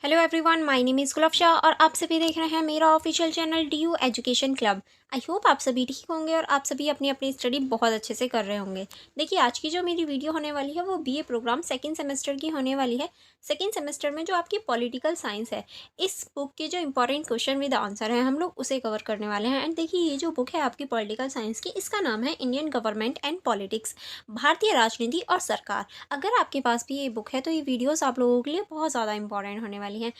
Hello everyone, my name is Gulab Shah और आप सभी देख रहे हैं मेरा official channel DU education club. I hope आप सभी ठीक होंगे और आप सभी अपनी अपनी स्टडी बहुत अच्छे से कर रहे होंगे। देखिए, आज की जो मेरी वीडियो होने वाली है वो BA प्रोग्राम सेकंड सेमेस्टर की होने वाली है। सेकंड सेमेस्टर में जो आपकी पॉलिटिकल साइंस है, इस बुक के जो इंपॉर्टेंट क्वेश्चन विद आंसर है हम लोग उसे कवर करने वाले हैं। एंड देखिए, ये जो बुक है आपकी पॉलिटिकल साइंस की, इसका नाम है इंडियन गवर्नमेंट एंड पॉलिटिक्स, भारतीय राजनीति और सरकार। अगर आपके पास भी ये बुक है तो ये वीडियोस आप लोगों के लिए बहुत ज़्यादा इंपॉर्टेंट होने वाली हैं।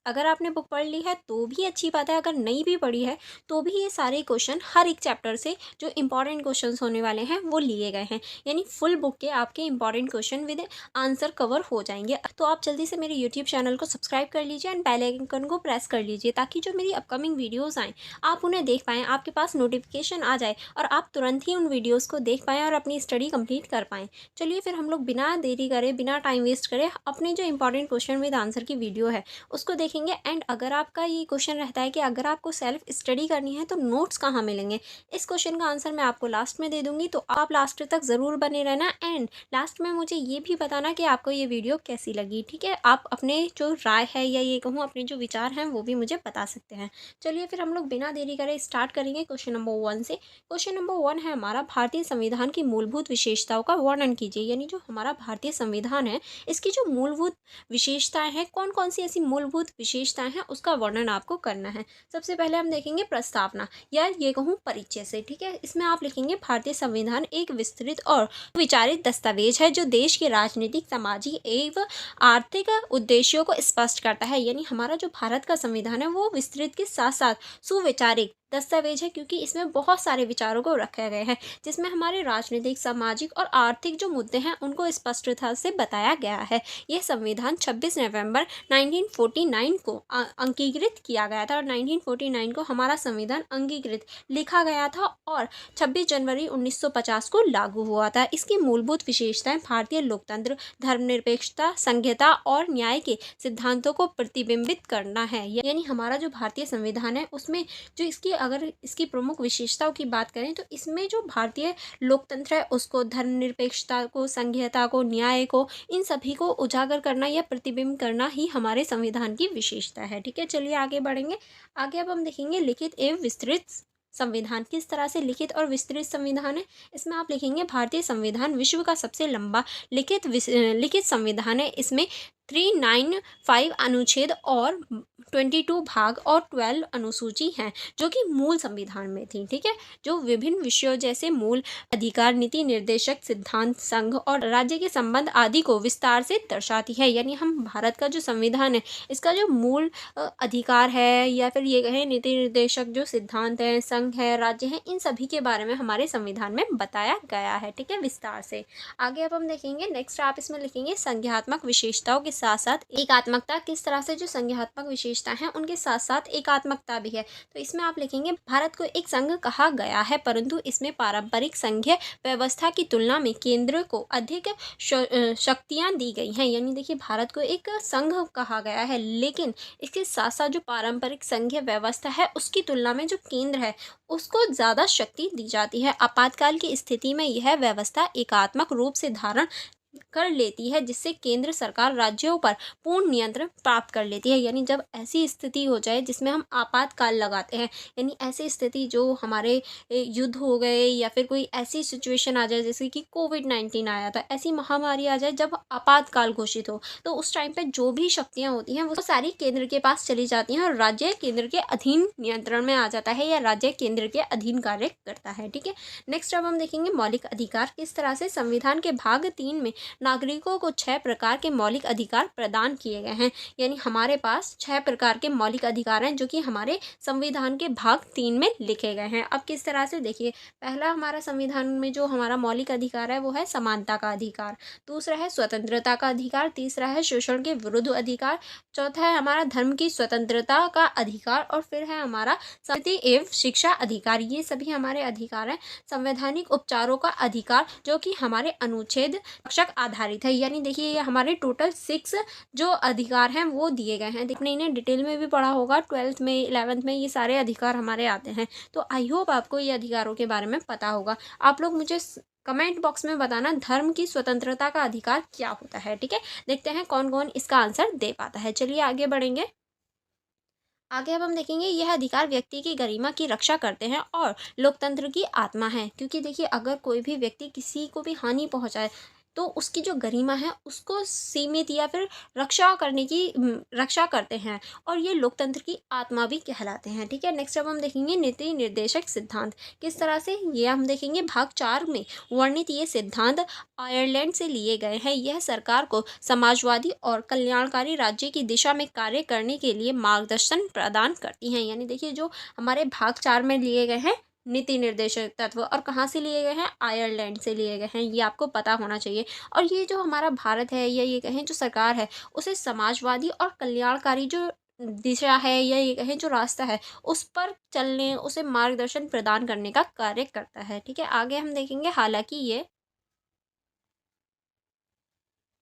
अगर आपने बुक पढ़ ली है तो भी अच्छी बात है, अगर नहीं भी पढ़ी है तो भी ये सारे क्वेश्चन हर एक चैप्टर से जो इंपॉर्टेंट क्वेश्चंस होने वाले हैं वो लिए गए हैं। यानी फुल बुक के आपके important question with answer cover हो जाएंगे। तो आप जल्दी से मेरे यूट्यूब चैनल को सब्सक्राइब कर लीजिए एंड बेल आइकन को प्रेस कर लीजिए, ताकि जो मेरी अपकमिंग वीडियोज़ आएँ आप उन्हें देख पाएँ, आपके पास नोटिफिकेशन आ जाए और आप तुरंत ही उन वीडियोज़ को देख पाएँ और अपनी स्टडी कंप्लीट कर पाएँ। चलिए फिर हम लोग बिना देरी करे, बिना टाइम वेस्ट करे, अपने जो इंपॉर्टेंट क्वेश्चन विद आंसर की वीडियो है उसको देखेंगे। एंड अगर आपका ये क्वेश्चन रहता है कि अगर आपको सेल्फ स्टडी करनी है तो नोट्स कहाँ मिलेंगे, इस क्वेश्चन का आंसर मैं आपको लास्ट में दे दूंगी, तो आप लास्ट तक ज़रूर बने रहना। एंड लास्ट में मुझे ये भी बताना कि आपको ये वीडियो कैसी लगी। ठीक है, आप अपने जो राय है या ये कहूँ अपने जो विचार हैं वो भी मुझे बता सकते हैं। चलिए फिर हम लोग बिना देरी करे स्टार्ट करेंगे क्वेश्चन नंबर 1 से। क्वेश्चन नंबर 1 है हमारा, भारतीय संविधान की मूलभूत विशेषताओं का वर्णन कीजिए। यानी जो हमारा भारतीय संविधान है, इसकी जो मूलभूत विशेषताएं हैं, कौन कौन सी ऐसी मूलभूत विशेषताएं हैं, उसका वर्णन आपको करना है। सबसे पहले हम देखेंगे प्रस्तावना या ये कहूँ परिचय से। ठीक है, इसमें आप लिखेंगे भारतीय संविधान एक विस्तृत और विचारित दस्तावेज है जो देश के राजनीतिक, सामाजिक एवं आर्थिक उद्देश्यों को स्पष्ट करता है। यानी हमारा जो भारत का संविधान है वो विस्तृत के साथ साथ सुविचारित दस्तावेज है, क्योंकि इसमें बहुत सारे विचारों को रखे गए हैं, जिसमें हमारे राजनीतिक, सामाजिक और आर्थिक जो मुद्दे हैं उनको स्पष्टता से बताया गया है। यह संविधान 26 नवंबर 1949 को अंगीकृत किया गया था और 1949 को हमारा संविधान अंगीकृत लिखा गया था और 26 जनवरी 1950 को लागू हुआ था। इसकी मूलभूत विशेषताएं भारतीय लोकतंत्र, धर्मनिरपेक्षता, संघीयता और न्याय के सिद्धांतों को प्रतिबिंबित करना है। यानी हमारा जो भारतीय संविधान है उसमें जो इसकी प्रमुख विशेषताओं की बात करें तो इसमें जो भारतीय लोकतंत्र है उसको, धर्मनिरपेक्षता को, संघीयता को, न्याय को, इन सभी को उजागर करना या प्रतिबिंब करना ही हमारे संविधान की विशेषता है। ठीक है, चलिए आगे बढ़ेंगे। आगे अब हम देखेंगे लिखित एवं विस्तृत संविधान। किस तरह से लिखित और विस्तृत संविधान है, इसमें आप लिखेंगे भारतीय संविधान विश्व का सबसे लंबा लिखित संविधान है। इसमें 395 अनुच्छेद और 22 भाग और 12 अनुसूची हैं जो कि मूल संविधान में थी। ठीक है, जो विभिन्न विषयों जैसे मूल अधिकार, नीति निर्देशक सिद्धांत, संघ और राज्य के संबंध आदि को विस्तार से दर्शाती है। यानी हम भारत का जो संविधान है इसका जो मूल अधिकार है या फिर ये कहें नीति निर्देशक जो सिद्धांत है, संघ है, राज्य है, इन सभी के बारे में हमारे संविधान में बताया गया है। ठीक है, विस्तार से। आगे अब हम देखेंगे नेक्स्ट, आप इसमें लिखेंगे संज्ञात्मक विशेषताओं के साथ साथ एकात्मकता। किस तरह से जो संज्ञात्मक विशेषता है उनके साथ साथ एकात्मकता भी है। तो इसमें आप लिखेंगे भारत को एक संघ कहा गया है, परंतु इसमें पारंपरिक संघीय व्यवस्था की तुलना में केंद्र को अधिक शक्तियां दी गई हैं। यानी देखिए, भारत को एक संघ कहा गया है, लेकिन इसके साथ साथ जो पारंपरिक संघीय व्यवस्था है उसकी तुलना में जो केंद्र है उसको ज़्यादा शक्ति दी जाती है। आपातकाल की स्थिति में यह व्यवस्था एकात्मक रूप से धारण कर लेती है, जिससे केंद्र सरकार राज्यों पर पूर्ण नियंत्रण प्राप्त कर लेती है। यानी जब ऐसी स्थिति हो जाए जिसमें हम आपातकाल लगाते हैं, यानी ऐसी स्थिति जो हमारे युद्ध हो गए या फिर कोई ऐसी सिचुएशन आ जाए जैसे कि कोविड-19 आया था, ऐसी महामारी आ जाए जब आपातकाल घोषित हो, तो उस टाइम पे जो भी शक्तियाँ होती हैं वो सारी केंद्र के पास चली जाती हैं और राज्य केंद्र के अधीन नियंत्रण में आ जाता है या राज्य केंद्र के अधीन कार्य करता है। ठीक है, नेक्स्ट अब हम देखेंगे मौलिक अधिकार। किस तरह से संविधान के भाग 3 में नागरिकों को 6 प्रकार के मौलिक अधिकार प्रदान किए गए हैं। यानी हमारे पास 6 प्रकार के मौलिक अधिकार हैं जो कि हमारे संविधान के भाग 3 में लिखे गए हैं। अब किस तरह से देखिए, पहला हमारा संविधान में जो हमारा मौलिक अधिकार है वो है समानता का अधिकार, दूसरा है स्वतंत्रता का अधिकार, तीसरा है शोषण के विरुद्ध अधिकार, चौथा है हमारा धर्म की स्वतंत्रता का अधिकार और फिर है हमारा संस्कृति एवं शिक्षा अधिकार। ये सभी हमारे अधिकार हैं। संवैधानिक उपचारों का अधिकार जो कि हमारे अनुच्छेद आधारित है। यानी देखिए, ये हमारे टोटल 6 जो अधिकार हैं वो दिए गए हैं। देखने इन्हें डिटेल में भी पढ़ा होगा, 12th में, 11th में ये सारे अधिकार हमारे आते हैं। तो आई होप आपको ये अधिकारों के बारे में पता होगा। आप लोग मुझे कमेंट बॉक्स में बताना धर्म की स्वतंत्रता का अधिकार क्या होता है। ठीक है, देखते हैं कौन कौन इसका आंसर दे पाता है। चलिए आगे बढ़ेंगे। आगे अब हम देखेंगे यह अधिकार व्यक्ति की गरिमा की रक्षा करते हैं और लोकतंत्र की आत्मा है, क्योंकि देखिए अगर कोई भी व्यक्ति किसी को भी हानि पहुंचाए तो उसकी जो गरिमा है उसको सीमित या फिर रक्षा करते हैं, और ये लोकतंत्र की आत्मा भी कहलाते हैं। ठीक है, नेक्स्ट अब हम देखेंगे नीति निर्देशक सिद्धांत किस तरह से, ये हम देखेंगे भाग 4 में वर्णित ये सिद्धांत आयरलैंड से लिए गए हैं। यह सरकार को समाजवादी और कल्याणकारी राज्य की दिशा में कार्य करने के लिए मार्गदर्शन प्रदान करती हैं। यानी देखिए जो हमारे भाग 4 में लिए गए हैं नीति निर्देशक तत्व, और कहाँ से लिए गए हैं, आयरलैंड से लिए गए हैं, ये आपको पता होना चाहिए। और ये जो हमारा भारत है या ये कहें जो सरकार है, उसे समाजवादी और कल्याणकारी जो दिशा है या ये कहें जो रास्ता है उस पर चलने, उसे मार्गदर्शन प्रदान करने का कार्य करता है। ठीक है, आगे हम देखेंगे हालांकि ये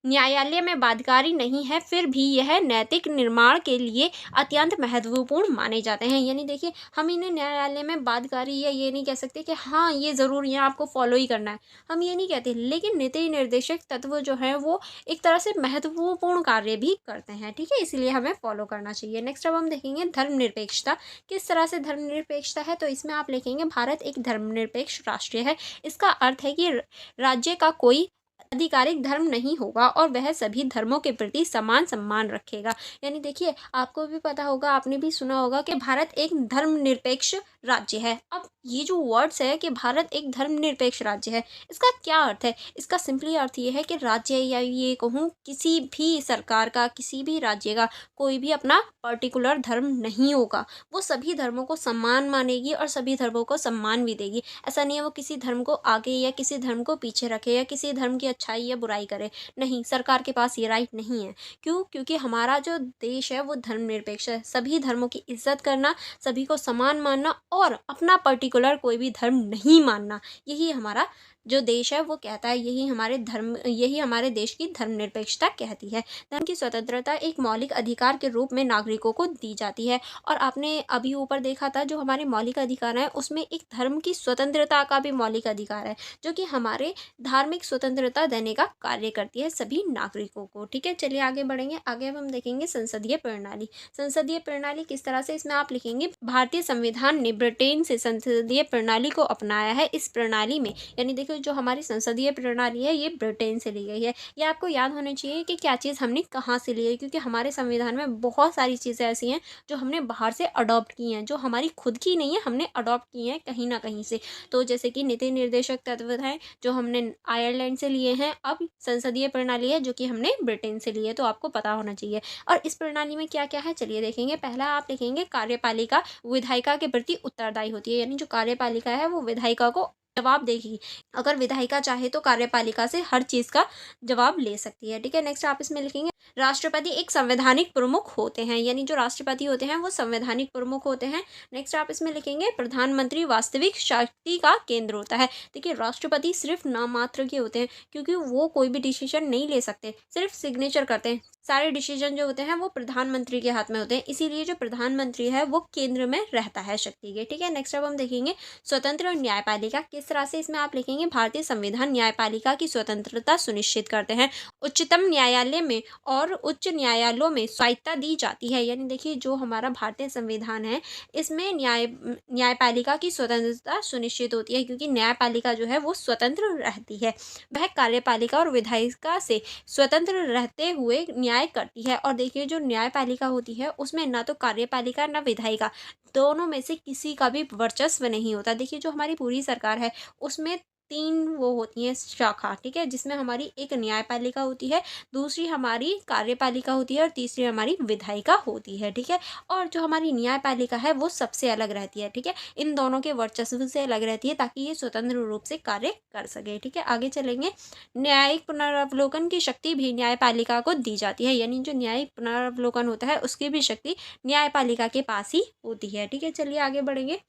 न्यायालय में बाध्यकारी नहीं है, फिर भी यह नैतिक निर्माण के लिए अत्यंत महत्वपूर्ण माने जाते हैं। यानी देखिए हम इन्हें न्यायालय में बाध्यकारी या ये नहीं कह सकते कि हाँ ये ज़रूर यहाँ आपको फॉलो ही करना है, हम ये नहीं कहते, लेकिन नीति निर्देशक तत्व जो है वो एक तरह से महत्वपूर्ण कार्य भी करते हैं। ठीक है, इसलिए हमें फॉलो करना चाहिए। नेक्स्ट अब हम देखेंगे धर्मनिरपेक्षता किस तरह से धर्मनिरपेक्षता है, तो इसमें आप लिखेंगे भारत एक धर्मनिरपेक्ष राष्ट्र है। इसका अर्थ है कि राज्य का कोई आधिकारिक धर्म नहीं होगा और वह सभी धर्मों के प्रति समान सम्मान रखेगा। यानी देखिए आपको भी पता होगा, आपने भी सुना होगा कि भारत एक धर्मनिरपेक्ष राज्य है। अब ये जो वर्ड्स है कि भारत एक धर्मनिरपेक्ष राज्य है, इसका क्या अर्थ है, इसका सिंपली अर्थ ये है कि राज्य या ये कहूँ किसी भी सरकार का, किसी भी राज्य का कोई भी अपना पर्टिकुलर धर्म नहीं होगा, वो सभी धर्मों को सम्मान मानेगी और सभी धर्मों को सम्मान भी देगी। ऐसा नहीं है वो किसी धर्म को आगे या किसी धर्म को पीछे रखे या किसी धर्म की अच्छाई या बुराई करे, नहीं, सरकार के पास ये राइट नहीं है। क्यों, क्योंकि हमारा जो देश है वो धर्मनिरपेक्ष है। सभी धर्मों की इज्जत करना, सभी को समान मानना और अपना पर्टिकुलर कोई भी धर्म नहीं मानना, यही हमारा जो देश है वो कहता है, यही हमारे देश की धर्मनिरपेक्षता कहती है। धर्म की स्वतंत्रता एक मौलिक अधिकार के रूप में नागरिकों को दी जाती है। और आपने अभी ऊपर देखा था जो हमारे मौलिक अधिकार हैं उसमें एक धर्म की स्वतंत्रता का भी मौलिक अधिकार है, जो कि हमारे धार्मिक स्वतंत्रता देने का कार्य करती है सभी नागरिकों को। ठीक है, चलिए आगे बढ़ेंगे। आगे अब हम देखेंगे संसदीय प्रणाली। संसदीय प्रणाली किस तरह से, इसमें आप लिखेंगे भारतीय संविधान ने ब्रिटेन से संसदीय प्रणाली को अपनाया है। इस प्रणाली में यानी देखिए जो हमारी संसदीय प्रणाली है ये ब्रिटेन से ली गई है। ये आपको याद होना चाहिए कि क्या चीज़ हमने कहाँ से ली है, क्योंकि हमारे संविधान में बहुत सारी चीज़ें ऐसी हैं जो हमने बाहर से अडॉप्ट की हैं, जो हमारी खुद की नहीं है, हमने अडॉप्ट की हैं कहीं ना कहीं से। तो जैसे कि नीति निर्देशक तत्व हैं जो हमने आयरलैंड से लिए हैं, अब संसदीय प्रणाली है जो कि हमने ब्रिटेन से ली है, तो आपको पता होना चाहिए। और इस प्रणाली में क्या क्या है चलिए देखेंगे। पहला आप लिखेंगे कार्यपालिका विधायिका के प्रति उत्तरदायी होती है, यानी जो कार्यपालिका है वो विधायिका को जवाब देगी। अगर विधायिका चाहे तो कार्यपालिका से हर चीज़ का जवाब ले सकती है। ठीक है, नेक्स्ट आप इसमें लिखेंगे राष्ट्रपति एक संवैधानिक प्रमुख होते हैं, यानी जो राष्ट्रपति होते हैं वो संवैधानिक प्रमुख होते हैं। नेक्स्ट आप इसमें लिखेंगे प्रधानमंत्री वास्तविक शक्ति का केंद्र होता है। देखिए राष्ट्रपति सिर्फ नाम मात्र के होते हैं, क्योंकि वो कोई भी डिसीजन नहीं ले सकते, सिर्फ सिग्नेचर करते हैं। सारे डिसीजन जो होते हैं वो प्रधानमंत्री के हाथ में होते हैं, इसीलिए जो प्रधानमंत्री है वो केंद्र में रहता है शक्ति के। ठीक है, नेक्स्ट अब हम देखेंगे स्वतंत्र न्यायपालिका किस तरह से, इसमें आप लिखेंगे भारतीय संविधान न्यायपालिका की स्वतंत्रता सुनिश्चित करते हैं। उच्चतम न्यायालय में और उच्च न्यायालयों में स्वायत्ता दी जाती है। यानी देखिए जो हमारा भारतीय संविधान है इसमें न्यायपालिका की स्वतंत्रता सुनिश्चित होती है, क्योंकि न्यायपालिका जो है वो स्वतंत्र रहती है। वह कार्यपालिका और विधायिका से स्वतंत्र रहते हुए न्याय करती है। और देखिए जो न्यायपालिका होती है उसमें ना तो कार्यपालिका ना विधायिका, दोनों में से किसी का भी वर्चस्व नहीं होता। देखिए जो हमारी पूरी सरकार है उसमें 3 वो होती हैं शाखा, ठीक है, जिसमें हमारी एक न्यायपालिका होती है, दूसरी हमारी कार्यपालिका होती है और तीसरी हमारी विधायिका होती है। ठीक है, और जो हमारी न्यायपालिका है वो सबसे अलग रहती है। ठीक है, इन दोनों के वर्चस्व से अलग रहती है ताकि ये स्वतंत्र रूप से कार्य कर सके। ठीक है, आगे चलेंगे। न्यायिक पुनरावलोकन की शक्ति भी न्यायपालिका को दी जाती है, यानी जो न्यायिक पुनरावलोकन होता है उसकी भी शक्ति न्यायपालिका के पास ही होती है। ठीक है, चलिए आगे बढ़ेंगे।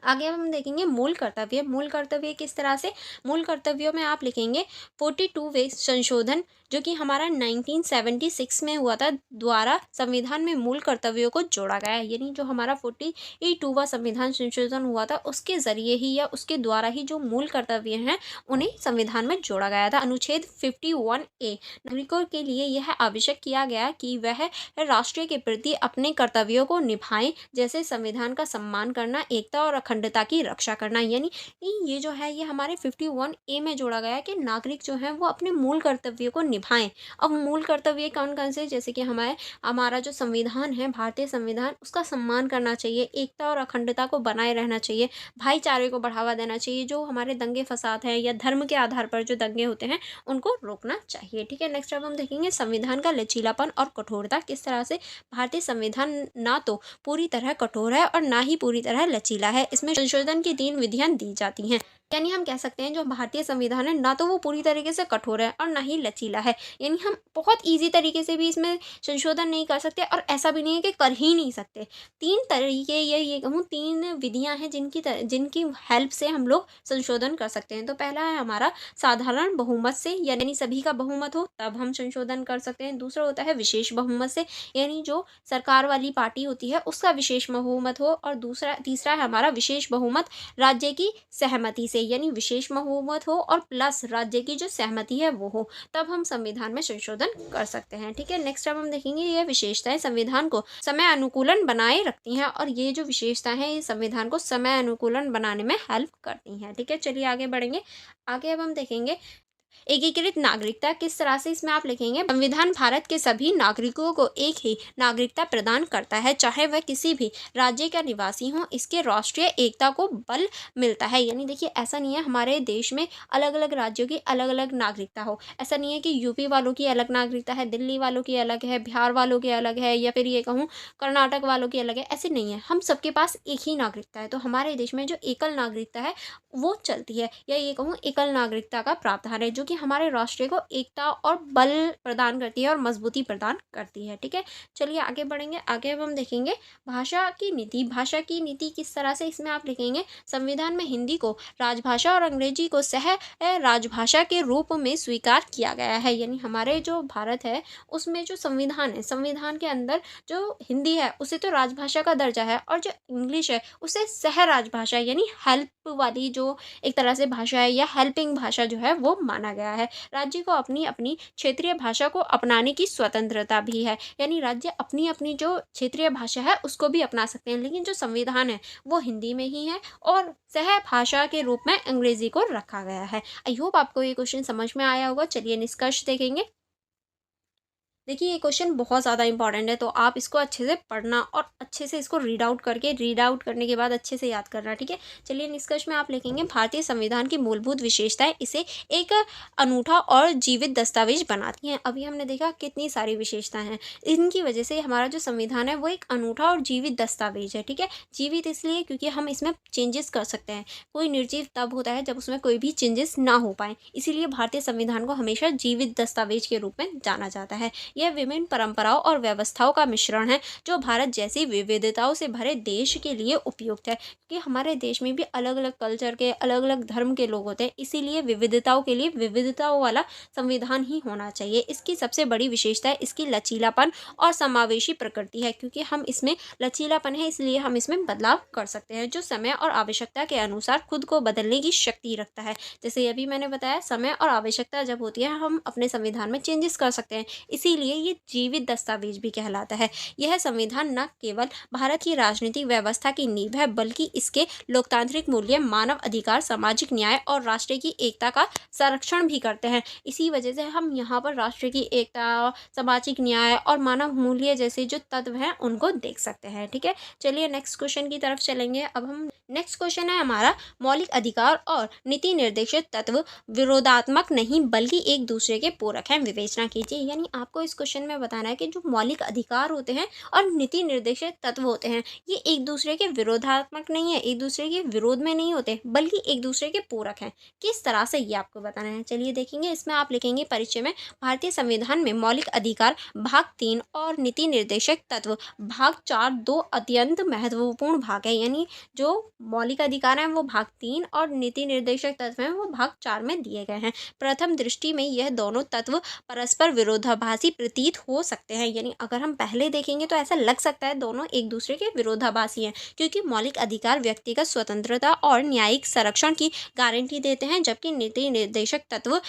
आगे हम देखेंगे मूल कर्तव्य। मूल कर्तव्य किस तरह से, मूल कर्तव्यों में आप लिखेंगे 42वें संशोधन जो कि हमारा 1976 में हुआ था, द्वारा संविधान में मूल कर्तव्यों को जोड़ा गया है। यानी जो हमारा 42वां संविधान संशोधन हुआ था, उसके ज़रिए ही या उसके द्वारा ही जो मूल कर्तव्य हैं उन्हें संविधान में जोड़ा गया था। अनुच्छेद 51A, नागरिकों के लिए यह आवश्यक किया गया कि वह राष्ट्र के प्रति अपने कर्तव्यों को निभाएं, जैसे संविधान का सम्मान करना, एकता और अखंडता की रक्षा करना। यानी ये जो है ये हमारे 51A में जोड़ा गया है कि नागरिक जो है वो अपने मूल कर्तव्यों को निभाएं। अब मूल कर्तव्य कौन कौन से, जैसे कि हमारा जो संविधान है, भारतीय संविधान, उसका सम्मान करना चाहिए, एकता और अखंडता को बनाए रहना चाहिए, भाईचारे को बढ़ावा देना चाहिए, जो हमारे दंगे फसाद हैं या धर्म के आधार पर जो दंगे होते हैं उनको रोकना चाहिए। ठीक है, नेक्स्ट अब हम देखेंगे संविधान का लचीलापन और कठोरता किस तरह से। भारतीय संविधान ना तो पूरी तरह कठोर है और ना ही पूरी तरह लचीला है। इसमें संशोधन की 3 विधियां दी जाती हैं। यानी हम कह सकते हैं जो भारतीय संविधान है ना तो वो पूरी तरीके से कठोर है और ना ही लचीला है। यानी हम बहुत ईजी तरीके से भी इसमें संशोधन नहीं कर सकते और ऐसा भी नहीं है कि कर ही नहीं सकते। 3 तरीके या ये कहूँ 3 विधियां हैं जिनकी हेल्प से हम लोग संशोधन कर सकते हैं। तो पहला है हमारा साधारण बहुमत से, यानी सभी का बहुमत हो तब हम संशोधन कर सकते हैं। दूसरा होता है विशेष बहुमत से, यानी जो सरकार वाली पार्टी होती है उसका विशेष बहुमत हो। और तीसरा है हमारा विशेष बहुमत राज्य की सहमति से, यानी विशेष बहुमत हो और प्लस राज्य की जो सहमति है वो हो, तब हम संविधान में संशोधन कर सकते हैं। ठीक है, नेक्स्ट अब हम देखेंगे ये विशेषताएं संविधान को समय अनुकूलन बनाए रखती हैं और ये जो विशेषता है ये संविधान को समय अनुकूलन बनाने में हेल्प करती हैं। ठीक है, चलिए आगे बढ़ेंगे। आगे अब हम देखेंगे एकीकृत नागरिकता किस तरह से। इसमें आप लिखेंगे संविधान भारत के सभी नागरिकों को एक ही नागरिकता प्रदान करता है, चाहे वह किसी भी राज्य का निवासी हो। इसके राष्ट्रीय एकता को बल मिलता है। यानी देखिए ऐसा नहीं है हमारे देश में अलग अलग राज्यों की अलग अलग नागरिकता हो। ऐसा नहीं है कि यूपी वालों की अलग नागरिकता है, दिल्ली वालों की अलग है, बिहार वालों की अलग है, या फिर ये कहूँ कर्नाटक वालों की अलग है। ऐसे नहीं है, हम सबके पास एक ही नागरिकता है। तो हमारे देश में जो एकल नागरिकता है वो चलती है, या ये कहूँ एकल नागरिकता का प्रावधान है, जो कि हमारे राष्ट्र को एकता और बल प्रदान करती है और मजबूती प्रदान करती है। ठीक है, चलिए आगे बढ़ेंगे। आगे अब हम देखेंगे भाषा की नीति। भाषा की नीति किस तरह से। इसमें आप लिखेंगे संविधान में हिंदी को राजभाषा और अंग्रेजी को सह राजभाषा के रूप में स्वीकार किया गया है। यानी हमारे जो भारत है उसमें जो संविधान है, संविधान के अंदर जो हिंदी है उसे तो राजभाषा का दर्जा है, और जो इंग्लिश है उसे सह राजभाषा यानी हेल्प वाली जो एक तरह से भाषा है या हेल्पिंग भाषा जो है वो माना गया है। राज्य को अपनी अपनी क्षेत्रीय भाषा को अपनाने की स्वतंत्रता भी है। यानी राज्य अपनी अपनी जो क्षेत्रीय भाषा है उसको भी अपना सकते हैं, लेकिन जो संविधान है वो हिंदी में ही है और सह भाषा के रूप में अंग्रेजी को रखा गया है। आई होप आपको ये क्वेश्चन समझ में आया होगा। चलिए निष्कर्ष देखेंगे। देखिए ये क्वेश्चन बहुत ज़्यादा इंपॉर्टेंट है, तो आप इसको अच्छे से पढ़ना और अच्छे से इसको रीड आउट करने के बाद अच्छे से याद करना। ठीक है, चलिए निष्कर्ष में आप लिखेंगे भारतीय संविधान की मूलभूत विशेषताएं इसे एक अनूठा और जीवित दस्तावेज बनाती हैं। अभी हमने देखा कितनी सारी विशेषताएं हैं, इनकी वजह से हमारा जो संविधान है वो एक अनूठा और जीवित दस्तावेज है। ठीक है, जीवित इसलिए क्योंकि हम इसमें चेंजेस कर सकते हैं। कोई निर्जीव तब होता है जब उसमें कोई भी चेंजेस ना हो पाए, इसीलिए भारतीय संविधान को हमेशा जीवित दस्तावेज के रूप में जाना जाता है। यह विभिन्न परंपराओं और व्यवस्थाओं का मिश्रण है जो भारत जैसी विविधताओं से भरे देश के लिए उपयुक्त है, क्योंकि हमारे देश में भी अलग अलग कल्चर के अलग अलग धर्म के लोग होते हैं, इसीलिए विविधताओं के लिए विविधताओं वाला संविधान ही होना चाहिए। इसकी सबसे बड़ी विशेषता है इसकी लचीलापन और समावेशी प्रकृति है, क्योंकि हम इसमें लचीलापन है इसलिए हम इसमें बदलाव कर सकते हैं, जो समय और आवश्यकता के अनुसार खुद को बदलने की शक्ति रखता है। जैसे अभी मैंने बताया समय और आवश्यकता जब होती है हम अपने संविधान में चेंजेस कर सकते हैं, इसीलिए ये जीवित दस्तावेज भी कहलाता है। यह संविधान न केवल भारत की राजनीतिक व्यवस्था की नींव है, बल्कि इसके लोकतांत्रिक मूल्य, मानव अधिकार, सामाजिक न्याय और राष्ट्र की एकता का संरक्षण भी करते हैं। इसी वजह से हम यहाँ पर राष्ट्र की एकता, सामाजिक न्याय और मानव मूल्य जैसे जो तत्व हैं उनको देख सकते हैं। ठीक है, चलिए नेक्स्ट क्वेश्चन की तरफ चलेंगे। अब हम नेक्स्ट क्वेश्चन है हमारा मौलिक अधिकार और नीति निर्देशित तत्व विरोधात्मक नहीं बल्कि एक दूसरे के पूरक हैं, विवेचना कीजिए। यानी आपको इस क्वेश्चन में बताना है कि जो मौलिक अधिकार होते हैं और नीति निर्देशक तत्व होते हैं, ये एक दूसरे के विरोधात्मक नहीं है, एक दूसरे के विरोध में नहीं होते, बल्कि एक दूसरे के पूरक हैं। किस तरह से ये आपको बताना है, चलिए देखेंगे। इसमें आप लिखेंगे परिचय में, भारतीय संविधान में मौलिक अधिकार भाग 3 और नीति निर्देशक तत्व भाग 4 दो अत्यंत महत्वपूर्ण भाग है। यानी जो मौलिक अधिकार हैं वो भाग 3 और नीति निर्देशक तत्व हैं वो भाग 4 में दिए गए हैं। प्रथम दृष्टि में यह दोनों तत्व परस्पर विरोधाभासी प्रतीत हो सकते हैं। यानी अगर हम पहले देखेंगे तो ऐसा लग सकता है दोनों एक दूसरे के विरोधाभासी हैं, क्योंकि मौलिक अधिकार व्यक्तिगत स्वतंत्रता और न्यायिक संरक्षण की गारंटी देते हैं, जबकि नीति निर्देशक तत्व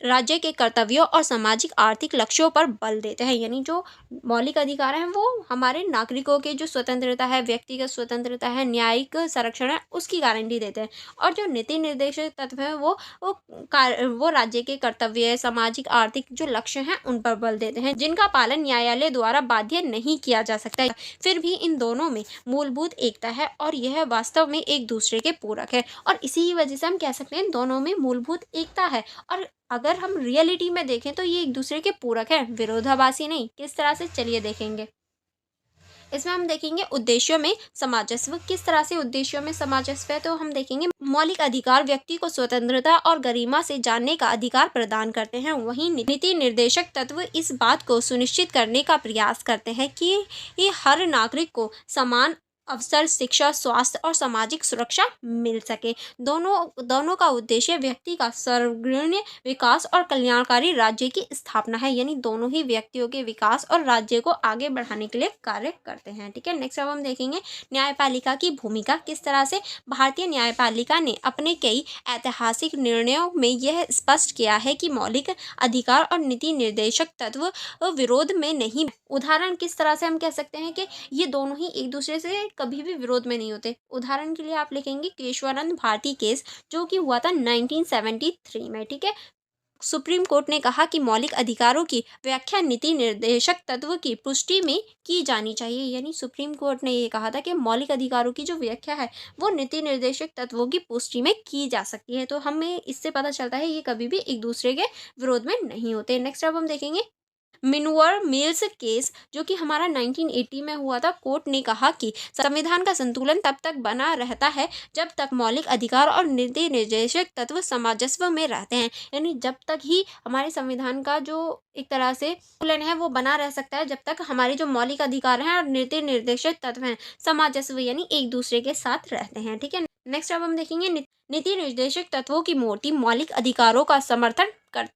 राज्य के कर्तव्यों और सामाजिक आर्थिक लक्ष्यों पर बल देते हैं। यानी जो मौलिक अधिकार हैं वो हमारे नागरिकों के जो स्वतंत्रता है, व्यक्तिगत स्वतंत्रता है, न्यायिक संरक्षण है, उसकी गारंटी देते हैं। और जो नीति निर्देशक तत्व हैं वो राज्य के कर्तव्य, सामाजिक आर्थिक जो लक्ष्य हैं उन पर बल देते हैं, जिनका पालन न्यायालय द्वारा बाध्य नहीं किया जा सकता। फिर भी इन दोनों में मूलभूत एकता है और यह वास्तव में एक दूसरे के पूरक है, और इसी वजह से हम कह सकते हैं दोनों में मूलभूत एकता है। और अगर हम रियलिटी में देखें तो ये एक दूसरे के पूरक है, विरोधाभासी नहीं। किस तरह से, चलिए देखेंगे। इसमें हम देखेंगे उद्देश्यों में सामंजस्य। किस तरह से उद्देश्यों में सामंजस्य है, तो हम देखेंगे मौलिक अधिकार व्यक्ति को स्वतंत्रता और गरिमा से जानने का अधिकार प्रदान करते हैं। वहीं नीति निर्देशक तत्व इस बात को सुनिश्चित करने का प्रयास करते हैं कि ये हर नागरिक को समान अवसर, शिक्षा, स्वास्थ्य और सामाजिक सुरक्षा मिल सके। दोनों का उद्देश्य व्यक्ति का सर्वग्राही विकास और कल्याणकारी राज्य की स्थापना है। यानी दोनों ही व्यक्तियों के विकास और राज्य को आगे बढ़ाने के लिए कार्य करते हैं। ठीक है, नेक्स्ट अब हम देखेंगे न्यायपालिका की भूमिका। किस तरह से भारतीय न्यायपालिका ने अपने कई ऐतिहासिक निर्णयों में यह स्पष्ट किया है कि मौलिक अधिकार और नीति निर्देशक तत्व विरोध में नहीं। उदाहरण किस तरह से हम कह सकते हैं कि ये दोनों ही एक दूसरे से कभी भी विरोध में नहीं होते। उदाहरण के लिए आप लिखेंगे केशवानंद भारती केस, जो कि हुआ था 1973 में। ठीक है, सुप्रीम कोर्ट ने कहा कि मौलिक अधिकारों की व्याख्या नीति निर्देशक तत्व की पुष्टि में की जानी चाहिए। यानी सुप्रीम कोर्ट ने ये कहा था कि मौलिक अधिकारों की जो व्याख्या है वो नीति निर्देशक तत्वों की पुष्टि में की जा सकती है। तो हमें इससे पता चलता है ये कभी भी एक दूसरे के विरोध में नहीं होते। नेक्स्ट अब हम देखेंगे मिनवर मिल्स केस, जो कि हमारा 1980 में हुआ था। कोर्ट ने कहा कि संविधान का संतुलन तब तक बना रहता है जब तक मौलिक अधिकार और नीति निर्देशक तत्व सामंजस्य में रहते हैं। यानी जब तक ही हमारे संविधान का जो एक तरह से संतुलन है वो बना रह सकता है, जब तक हमारे जो मौलिक अधिकार हैं और नीति निर्देशक तत्व हैं सामंजस्य यानी एक दूसरे के साथ रहते हैं। ठीक है, नेक्स्ट अब हम देखेंगे नीति निर्देशक तत्वों की मोटी मौलिक अधिकारों का समर्थन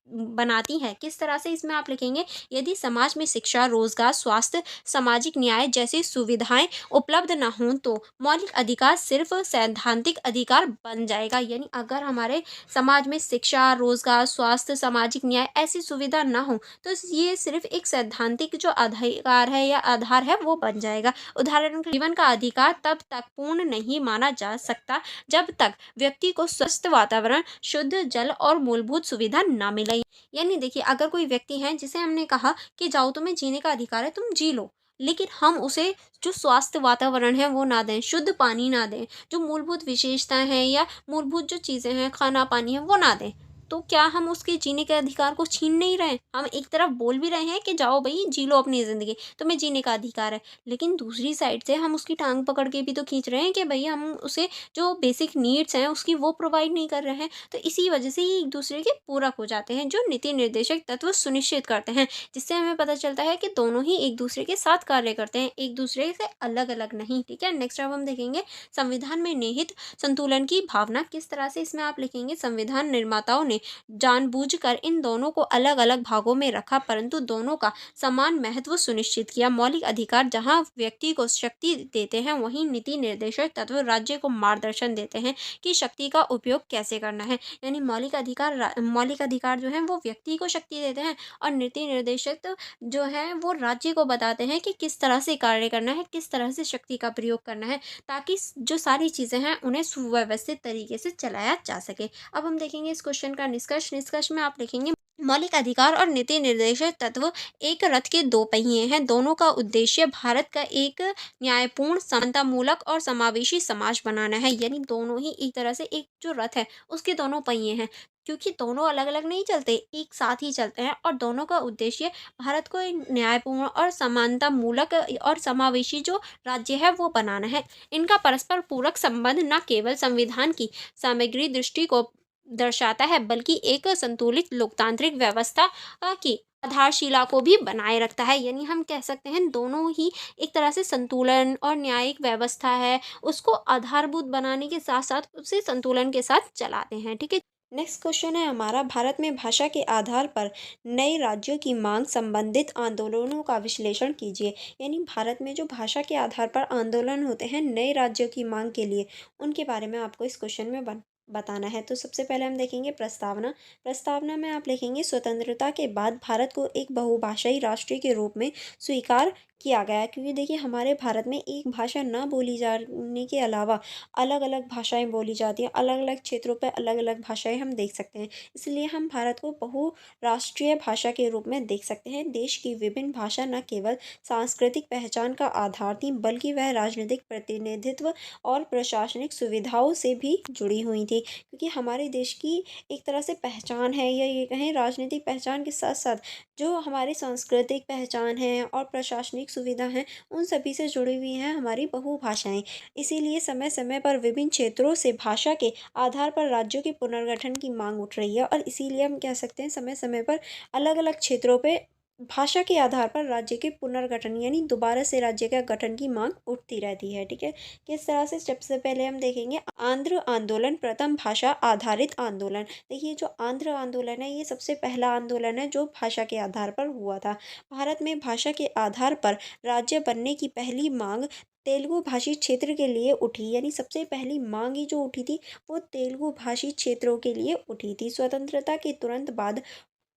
बनाती है। किस तरह से, इसमें आप लिखेंगे यदि समाज में शिक्षा, रोजगार, स्वास्थ्य, सामाजिक न्याय जैसी सुविधाएं उपलब्ध न हों तो मौलिक अधिकार सिर्फ सैद्धांतिक अधिकार बन जाएगा। यानी अगर हमारे समाज में शिक्षा, रोजगार, स्वास्थ्य, सामाजिक न्याय ऐसी सुविधा ना हो तो ये सिर्फ एक सैद्धांतिक जो अधिकार है या आधार है वो बन जाएगा। उदाहरण, जीवन का अधिकार तब तक पूर्ण नहीं माना जा सकता जब तक व्यक्ति को स्वस्थ वातावरण, शुद्ध जल और मूलभूत सुविधा ना मिले। यानी देखिए, अगर कोई व्यक्ति है जिसे हमने कहा कि जाओ तुम्हें जीने का अधिकार है, तुम जी लो, लेकिन हम उसे जो स्वास्थ्य वातावरण है वो ना दें, शुद्ध पानी ना दें, जो मूलभूत विशेषताएं हैं या मूलभूत जो चीज़ें हैं, खाना पानी है वो ना दें, तो क्या हम उसके जीने के अधिकार को छीन नहीं रहे? हम एक तरफ बोल भी रहे हैं कि जाओ भाई जी लो अपनी ज़िंदगी, तुम्हें जीने का अधिकार है, लेकिन दूसरी साइड से हम उसकी टांग पकड़ के भी तो खींच रहे हैं कि भई हम उसे जो बेसिक नीड्स हैं उसकी वो प्रोवाइड नहीं कर रहे हैं। तो इसी वजह से ये एक दूसरे के पूरक हो जाते हैं, जो नीति निर्देशक तत्व सुनिश्चित करते हैं, जिससे हमें पता चलता है कि दोनों ही एक दूसरे के साथ कार्य करते हैं, एक दूसरे से अलग अलग नहीं। ठीक है, नेक्स्ट अब हम देखेंगे संविधान में निहित संतुलन की भावना। किस तरह से, इसमें आप लिखेंगे संविधान निर्माताओं ने जानबूझकर इन दोनों को अलग अलग भागों में रखा, परंतु दोनों का समान महत्व सुनिश्चित किया। मौलिक अधिकार जहां व्यक्ति को शक्ति देते हैं, वहीं नीति निर्देशक तत्व राज्य को मार्गदर्शन देते हैं कि शक्ति का उपयोग कैसे करना है। यानी मौलिक अधिकार जो है वो व्यक्ति को शक्ति देते हैं और नीति निर्देशक जो है वो राज्य को बताते हैं कि किस तरह से कार्य करना है, किस तरह से शक्ति का प्रयोग करना है, ताकि जो सारी चीज़ें हैं उन्हें सुव्यवस्थित तरीके से चलाया जा सके। अब हम देखेंगे इस क्वेश्चन का निष्कर्ष में आप लिखेंगे मौलिक अधिकार और नीति निर्देशक तत्व एक रथ के दो पहिए हैं। दोनों का उद्देश्य भारत का एक न्यायपूर्ण, समतामूलक और समावेशी समाज बनाना है। यानी दोनों ही एक तरह से एक जो रथ है उसके दोनों पहिए हैं, क्योंकि दोनों अलग अलग नहीं चलते, एक साथ ही चलते हैं। और दोनों का उद्देश्य भारत को एक न्यायपूर्ण और समानतामूलक और समावेशी जो राज्य है वो बनाना है। इनका परस्पर पूरक संबंध न केवल संविधान की सामग्री दृष्टि को दर्शाता है, बल्कि एक संतुलित लोकतांत्रिक व्यवस्था की आधारशिला को भी बनाए रखता है। यानी हम कह सकते हैं दोनों ही एक तरह से संतुलन और न्यायिक व्यवस्था है उसको आधारभूत बनाने के साथ साथ उसे संतुलन के साथ चलाते हैं। ठीक है। नेक्स्ट क्वेश्चन है हमारा, भारत में भाषा के आधार पर नए राज्यों की मांग संबंधित आंदोलनों का विश्लेषण कीजिए। यानी भारत में जो भाषा के आधार पर आंदोलन होते हैं नए राज्यों की मांग के लिए, उनके बारे में आपको इस क्वेश्चन में बताना है। तो सबसे पहले हम देखेंगे प्रस्तावना। प्रस्तावना में आप लिखेंगे, स्वतंत्रता के बाद भारत को एक बहुभाषाई राष्ट्र के रूप में स्वीकार किया गया। क्योंकि देखिए हमारे भारत में एक भाषा ना बोली जाने के अलावा अलग अलग भाषाएं बोली जाती हैं, अलग अलग क्षेत्रों पर अलग अलग भाषाएं हम देख सकते हैं। इसलिए हम भारत को बहुराष्ट्रीय भाषा के रूप में देख सकते हैं। देश की विभिन्न भाषा न केवल सांस्कृतिक पहचान का आधार थी, बल्कि वह राजनीतिक प्रतिनिधित्व और प्रशासनिक सुविधाओं से भी जुड़ी हुई थी। क्योंकि हमारे देश की एक तरह से पहचान है, या ये कहें राजनीतिक पहचान के साथ साथ जो हमारी सांस्कृतिक पहचान है और प्रशासनिक सुविधा हैं, उन सभी से जुड़ी हुई हैं हमारी बहुभाषाएं। इसीलिए समय समय पर विभिन्न क्षेत्रों से भाषा के आधार पर राज्यों के पुनर्गठन की मांग उठ रही है। और इसीलिए हम कह सकते हैं समय समय पर अलग अलग क्षेत्रों पे भाषा के आधार पर राज्य के पुनर्गठन यानी दोबारा से राज्य का गठन की मांग उठती रहती है। ठीक है। किस तरह से, सबसे पहले हम देखेंगे आंध्र आंदोलन, प्रथम भाषा आधारित आंदोलन। देखिए जो आंध्र आंदोलन है ये सबसे पहला आंदोलन है जो भाषा के आधार पर हुआ था। भारत में भाषा के आधार पर राज्य बनने की पहली मांग तेलुगु भाषी क्षेत्र के लिए उठी। यानी सबसे पहली मांग ही जो उठी थी वो तेलुगु भाषी क्षेत्रों के लिए उठी थी। स्वतंत्रता के तुरंत बाद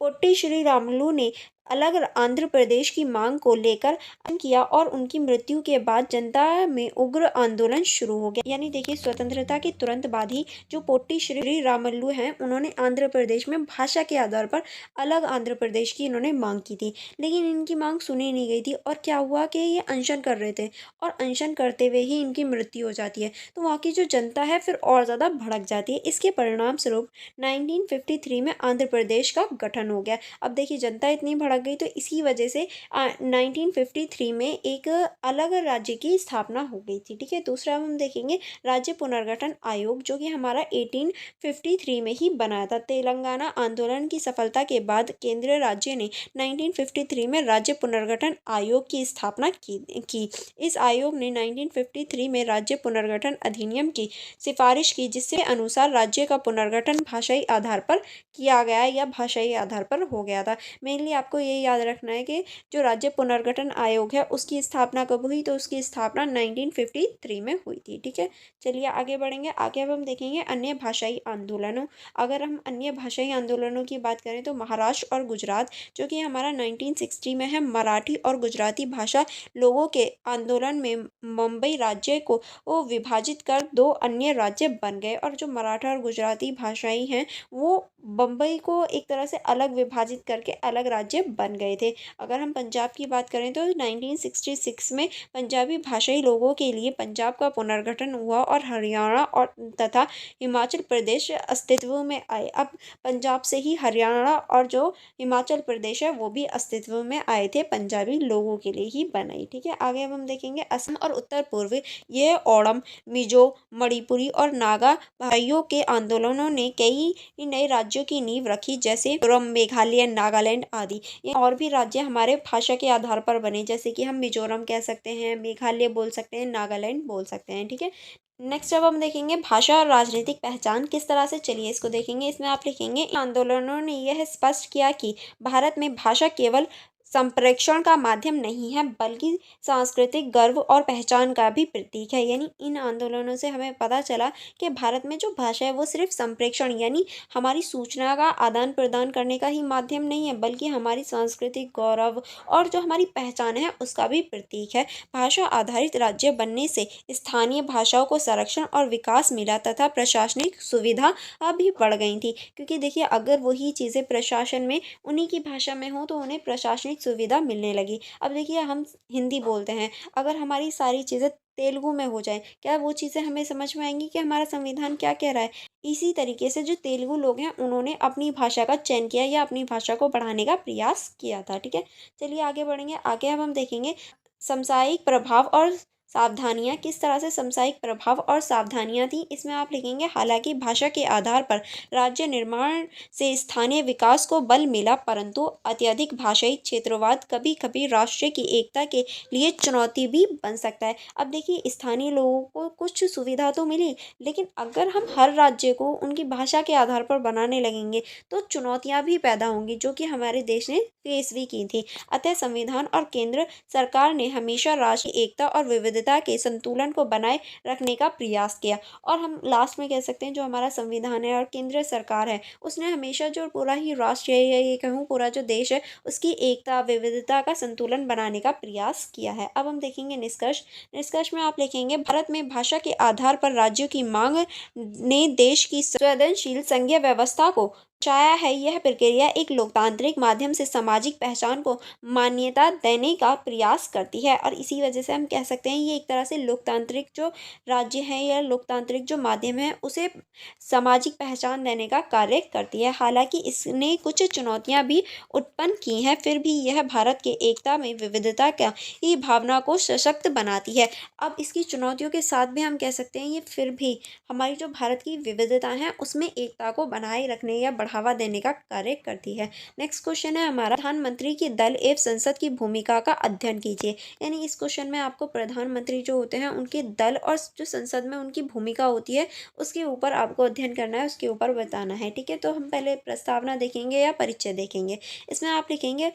पोट्टी श्रीरामुलु ने अलग आंध्र प्रदेश की मांग को लेकर आंदोलन किया और उनकी मृत्यु के बाद जनता में उग्र आंदोलन शुरू हो गया। यानी देखिए स्वतंत्रता के तुरंत बाद ही जो पोट्टी श्रीरामुलु हैं उन्होंने आंध्र प्रदेश में भाषा के आधार पर अलग आंध्र प्रदेश की इन्होंने मांग की थी, लेकिन इनकी मांग सुनी नहीं गई थी। और क्या हुआ कि ये अनशन कर रहे थे और अनशन करते हुए ही इनकी मृत्यु हो जाती है। तो वहाँ की जो जनता है फिर और ज़्यादा भड़क जाती है। इसके परिणाम स्वरूप 1953 में आंध्र प्रदेश का गठन हो गया। अब देखिए जनता इतनी भड़क गई तो इसी वजह से 1953 में एक अलग राज्य की स्थापना हो गई थी। ठीक है। दूसरा हम देखेंगे राज्य पुनर्गठन आयोग, जो कि हमारा 1853 में ही बना था। तेलंगाना आंदोलन की सफलता के बाद केंद्रीय राज्य ने 1953 में राज्य पुनर्गठन आयोग की स्थापना की। इस आयोग ने 1953 में राज्य पुनर्गठन अधिनियम की सिफारिश की, जिसके अनुसार राज्य का पुनर्गठन भाषाई आधार पर किया गया या भाषाई आधार पर हो गया था। मेनली आपको ये याद रखना है कि जो राज्य पुनर्गठन आयोग है उसकी स्थापना कब हुई, तो उसकी स्थापना 1953 में हुई थी। ठीक है। चलिए आगे बढ़ेंगे। आगे अब हम देखेंगे अन्य भाषाई आंदोलनों। अगर हम अन्य भाषाई आंदोलनों की बात करें तो महाराष्ट्र और गुजरात, जो कि हमारा 1960 में है, मराठी और गुजराती भाषा लोगों के आंदोलन में मुंबई राज्य को विभाजित कर दो अन्य राज्य बन गए। और जो मराठा और गुजराती भाषाई हैं वो बम्बई को एक तरह से अलग विभाजित करके अलग राज्य बन गए थे। अगर हम पंजाब की बात करें तो 1966 में पंजाबी भाषाई लोगों के लिए पंजाब का पुनर्गठन हुआ और हरियाणा और तथा हिमाचल प्रदेश अस्तित्व में आए। अब पंजाब से ही हरियाणा और जो हिमाचल प्रदेश है वो भी अस्तित्व में आए थे, पंजाबी लोगों के लिए ही बनाई। ठीक है। आगे अब हम देखेंगे असम और उत्तर पूर्व। ये ओणम, मिजो, मणिपुरी और नागा भाइयों के आंदोलनों ने कई नए राज्यों की नींव रखी, जैसे मिजोरम, मेघालय, नागालैंड आदि। ये और भी राज्य हमारे भाषा के आधार पर बने, जैसे कि हम मिजोरम कह सकते हैं, मेघालय बोल सकते हैं, नागालैंड बोल सकते हैं। ठीक है। नेक्स्ट अब हम देखेंगे भाषा और राजनीतिक पहचान किस तरह से, चलिए इसको देखेंगे। इसमें आप लिखेंगे आंदोलनों ने यह स्पष्ट किया कि भारत में भाषा केवल संप्रेषण का माध्यम नहीं है बल्कि सांस्कृतिक गर्व और पहचान का भी प्रतीक है। यानी इन आंदोलनों से हमें पता चला कि भारत में जो भाषा है वो सिर्फ संप्रेषण यानी हमारी सूचना का आदान प्रदान करने का ही माध्यम नहीं है, बल्कि हमारी सांस्कृतिक गौरव और जो हमारी पहचान है उसका भी प्रतीक है। भाषा आधारित राज्य बनने से स्थानीय भाषाओं को संरक्षण और विकास मिला तथा प्रशासनिक सुविधा भी बढ़ गई थी, क्योंकि देखिए अगर वही चीज़ें प्रशासन में उन्हीं की भाषा में हो तो उन्हें प्रशासनिक सुविधा मिलने लगी। अब देखिए हम हिंदी बोलते हैं, अगर हमारी सारी चीज़ें तेलुगु में हो जाए, क्या वो चीज़ें हमें समझ में आएंगी कि हमारा संविधान क्या कह रहा है? इसी तरीके से जो तेलुगु लोग हैं उन्होंने अपनी भाषा का चयन किया या अपनी भाषा को बढ़ाने का प्रयास किया था। ठीक है, चलिए आगे बढ़ेंगे। आगे अब हम देखेंगे समसामयिक प्रभाव और सावधानियाँ। किस तरह से समसामयिक प्रभाव और सावधानियाँ थी, इसमें आप लिखेंगे हालांकि भाषा के आधार पर राज्य निर्माण से स्थानीय विकास को बल मिला, परंतु अत्यधिक भाषाई क्षेत्रवाद कभी कभी राष्ट्र की एकता के लिए चुनौती भी बन सकता है। अब देखिए स्थानीय लोगों को कुछ सुविधा तो मिली, लेकिन अगर हम हर राज्य को उनकी भाषा के आधार पर बनाने लगेंगे तो चुनौतियाँ भी पैदा होंगी, जो कि हमारे देश ने फेस भी की थी। अतः संविधान और केंद्र सरकार ने हमेशा राज्य की एकता और विविधता के संतुलन को बनाए रखने का प्रयास किया। और हम लास्ट में कह सकते हैं जो हमारा संविधान है और केंद्र सरकार है उसने हमेशा जो पूरा ही राष्ट्र है या ये कहूँ पूरा जो देश है उसकी एकता विविधता का संतुलन बनाने का प्रयास किया है। अब हम देखेंगे निष्कर्ष। निष्कर्ष में आप लिखेंगे भारत में भाषा के आधार पर राज्यों की मांग ने देश की संवेदनशील संघीय व्यवस्था को चाया है। यह प्रक्रिया एक लोकतांत्रिक माध्यम से सामाजिक पहचान को मान्यता देने का प्रयास करती है, और इसी वजह से हम कह सकते हैं ये एक तरह से लोकतांत्रिक जो राज्य है या लोकतांत्रिक जो माध्यम है उसे सामाजिक पहचान देने का कार्य करती है। हालांकि इसने कुछ चुनौतियां भी उत्पन्न की हैं, फिर भी यह भारत के एकता में विविधता का ही भावना को सशक्त बनाती है। अब इसकी चुनौतियों के साथ भी हम कह सकते हैं ये फिर भी हमारी जो भारत की विविधता है उसमें एकता को बनाए रखने या बढ़ावा देने का कार्य करती है। नेक्स्ट क्वेश्चन है हमारा, प्रधानमंत्री के दल एवं संसद की भूमिका का अध्ययन कीजिए। यानी इस क्वेश्चन में आपको प्रधानमंत्री जो होते हैं उनके दल और जो संसद में उनकी भूमिका होती है उसके ऊपर आपको अध्ययन करना है, उसके ऊपर बताना है। ठीक है, तो हम पहले प्रस्तावना देखेंगे या परिचय देखेंगे। इसमें आप लिखेंगे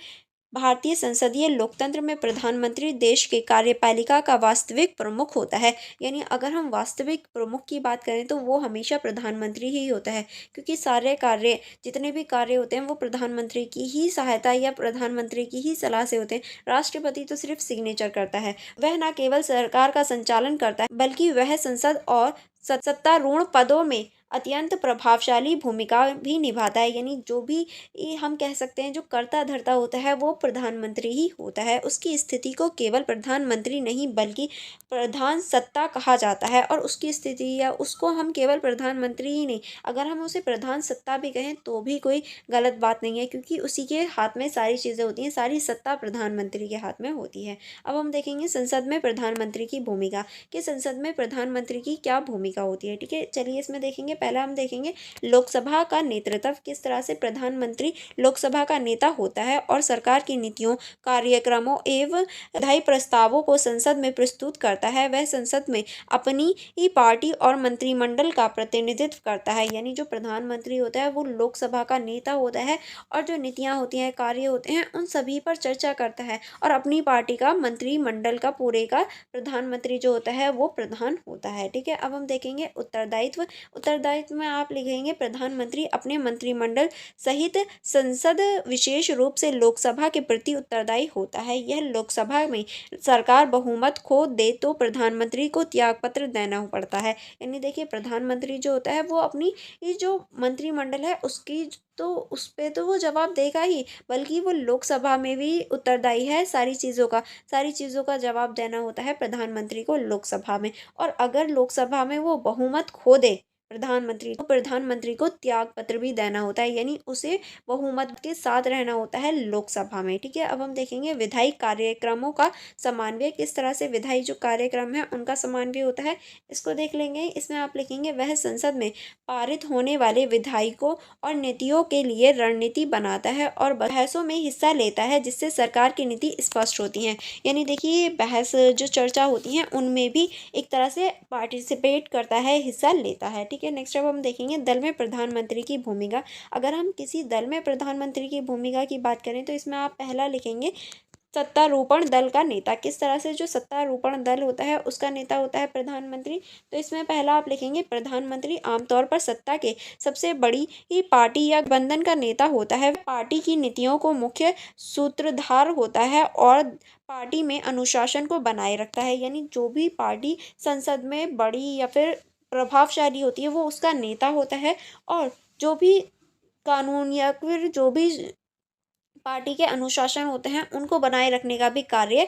भारतीय संसदीय लोकतंत्र में प्रधानमंत्री देश के कार्यपालिका का वास्तविक प्रमुख होता है। यानी अगर हम वास्तविक प्रमुख की बात करें तो वो हमेशा प्रधानमंत्री ही होता है, क्योंकि सारे कार्य जितने भी कार्य होते हैं वो प्रधानमंत्री की ही सहायता या प्रधानमंत्री की ही सलाह से होते हैं। राष्ट्रपति तो सिर्फ सिग्नेचर करता है, वह न केवल सरकार का संचालन करता है बल्कि वह संसद और सत्तारूढ़ पदों में अत्यंत प्रभावशाली भूमिका भी निभाता है। यानी जो भी हम कह सकते हैं जो कर्ता धर्ता होता है वो प्रधानमंत्री ही होता है। उसकी स्थिति को केवल प्रधानमंत्री नहीं बल्कि प्रधान सत्ता कहा जाता है, और उसकी स्थिति या उसको हम केवल प्रधानमंत्री ही नहीं, अगर हम उसे प्रधान सत्ता भी कहें तो भी कोई गलत बात नहीं है, क्योंकि उसी के हाथ में सारी चीज़ें होती हैं, सारी सत्ता प्रधानमंत्री के हाथ में होती है। अब हम देखेंगे संसद में प्रधानमंत्री की भूमिका, कि संसद में प्रधानमंत्री की क्या भूमिका होती है। ठीक है, चलिए इसमें देखेंगे। पहला हम देखेंगे लोकसभा का नेतृत्व, किस तरह से प्रधानमंत्री लोकसभा का नेता होता है और सरकार की नीतियों कार्यक्रमों एवं विधायी प्रस्तावों को संसद में प्रस्तुत करता है। वह संसद में अपनी ही पार्टी और मंत्रिमंडल का प्रतिनिधित्व करता है। यानी जो प्रधानमंत्री होता है वो लोकसभा का नेता होता है और जो नीतियाँ होती हैं कार्य होते हैं उन सभी पर चर्चा करता है, और अपनी पार्टी का मंत्रिमंडल का पूरे का प्रधानमंत्री जो होता है वो प्रधान होता है। ठीक है, अब हम देखेंगे उत्तरदायित्व। उत्तरदायित्व में आप लिखेंगे प्रधानमंत्री अपने मंत्रिमंडल सहित संसद विशेष रूप से लोकसभा के प्रति उत्तरदायी होता है। यह लोकसभा में सरकार बहुमत खो दे तो प्रधानमंत्री को त्यागपत्र देना पड़ता है। यानी देखिए प्रधानमंत्री जो होता है वो अपनी ये जो मंत्रिमंडल है उसकी तो उस पे तो वो जवाब देगा ही, बल्कि वो लोकसभा में भी उत्तरदायी है सारी चीज़ों का जवाब देना होता है प्रधानमंत्री को लोकसभा में। और अगर लोकसभा में वो बहुमत खो दे प्रधानमंत्री को त्याग पत्र भी देना होता है, यानी उसे बहुमत के साथ रहना होता है लोकसभा में। ठीक है, अब हम देखेंगे विधायी कार्यक्रमों का समन्वय, किस तरह से विधायी जो कार्यक्रम है उनका समन्वय होता है, इसको देख लेंगे। इसमें आप लिखेंगे वह संसद में पारित होने वाले विधायकों और नीतियों के लिए रणनीति बनाता है और बहसों में हिस्सा लेता है, जिससे सरकार की नीति स्पष्ट होती है। यानी देखिए बहस जो चर्चा होती है उनमें भी एक तरह से पार्टिसिपेट करता है, हिस्सा लेता है। ठीक ठीक है। नेक्स्ट अब हम देखेंगे दल में प्रधानमंत्री की भूमिका। अगर हम किसी दल में प्रधानमंत्री की भूमिका की बात करें तो इसमें आप पहला लिखेंगे सत्तारूढ़ दल का नेता। किस तरह से जो सत्तारूढ़ दल होता है उसका नेता होता है प्रधानमंत्री। तो इसमें पहला आप लिखेंगे प्रधानमंत्री आमतौर पर सत्ता के सबसे बड़ी ही पार्टी या गठबंधन का नेता होता है। पार्टी की नीतियों को मुख्य सूत्रधार होता है और पार्टी में अनुशासन को बनाए रखता है। यानी जो भी पार्टी संसद में बड़ी या फिर प्रभावशाली होती है वो उसका नेता होता है, और जो भी कानून या फिर जो भी पार्टी के अनुशासन होते हैं उनको बनाए रखने का भी कार्य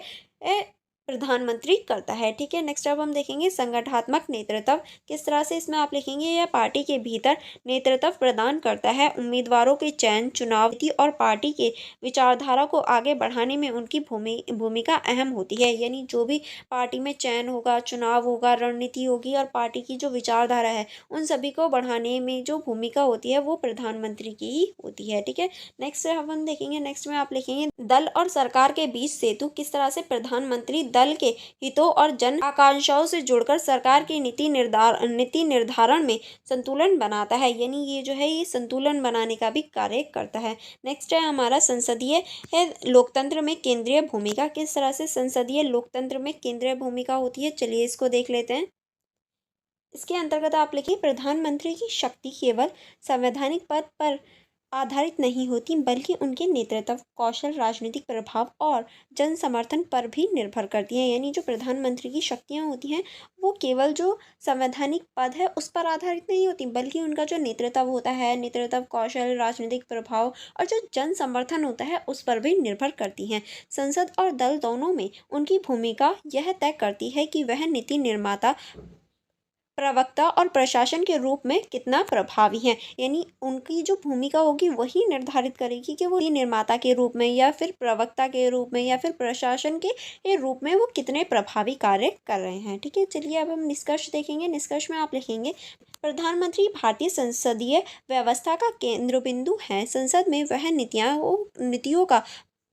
प्रधानमंत्री करता है। ठीक है। नेक्स्ट अब हम देखेंगे संगठनात्मक नेतृत्व। किस तरह से इसमें आप लिखेंगे यह पार्टी के भीतर नेतृत्व प्रदान करता है। उम्मीदवारों के चयन, चुनाव और पार्टी के विचारधारा को आगे बढ़ाने में उनकी भूमिका अहम होती है। यानी जो भी पार्टी में चयन होगा, चुनाव होगा, रणनीति होगी और पार्टी की जो विचारधारा है उन सभी को बढ़ाने में जो भूमिका होती है वो प्रधानमंत्री की ही होती है। ठीक है। नेक्स्ट हम देखेंगे, नेक्स्ट में आप लिखेंगे दल और सरकार के बीच सेतु। किस तरह से प्रधानमंत्री दल के हितों और जन आकांक्षाओं से जुड़कर सरकार की नीति निर्धारण में संतुलन बनाता है। यानी ये जो है ये संतुलन बनाने का भी कार्य करता है। नेक्स्ट है हमारा संसदीय लोकतंत्र में केंद्रीय भूमिका। किस तरह से संसदीय लोकतंत्र में केंद्रीय भूमिका होती है, चलिए इसको देख लेते हैं। इसके अंतर्गत आप लिखिए प्रधानमंत्री की शक्ति केवल संवैधानिक पद पर आधारित नहीं होती बल्कि उनके नेतृत्व, कौशल, राजनीतिक प्रभाव और जन समर्थन पर भी निर्भर करती हैं। यानी जो प्रधानमंत्री की शक्तियां होती हैं वो केवल जो संवैधानिक पद है उस पर आधारित नहीं होती बल्कि उनका जो नेतृत्व होता है, नेतृत्व, कौशल, राजनीतिक प्रभाव और जो जन समर्थन होता है उस पर भी निर्भर करती हैं। संसद और दल दोनों में उनकी भूमिका यह तय करती है कि वह नीति निर्माता, प्रवक्ता और प्रशासन के रूप में कितना प्रभावी हैं। यानी उनकी जो भूमिका होगी वही निर्धारित करेगी कि वो निर्माता के रूप में या फिर प्रवक्ता के रूप में या फिर प्रशासन के रूप में वो कितने प्रभावी कार्य कर रहे हैं। ठीक है। चलिए अब हम निष्कर्ष देखेंगे। निष्कर्ष में आप लिखेंगे प्रधानमंत्री भारतीय संसदीय व्यवस्था का केंद्र बिंदु है। संसद में वह नीतियों का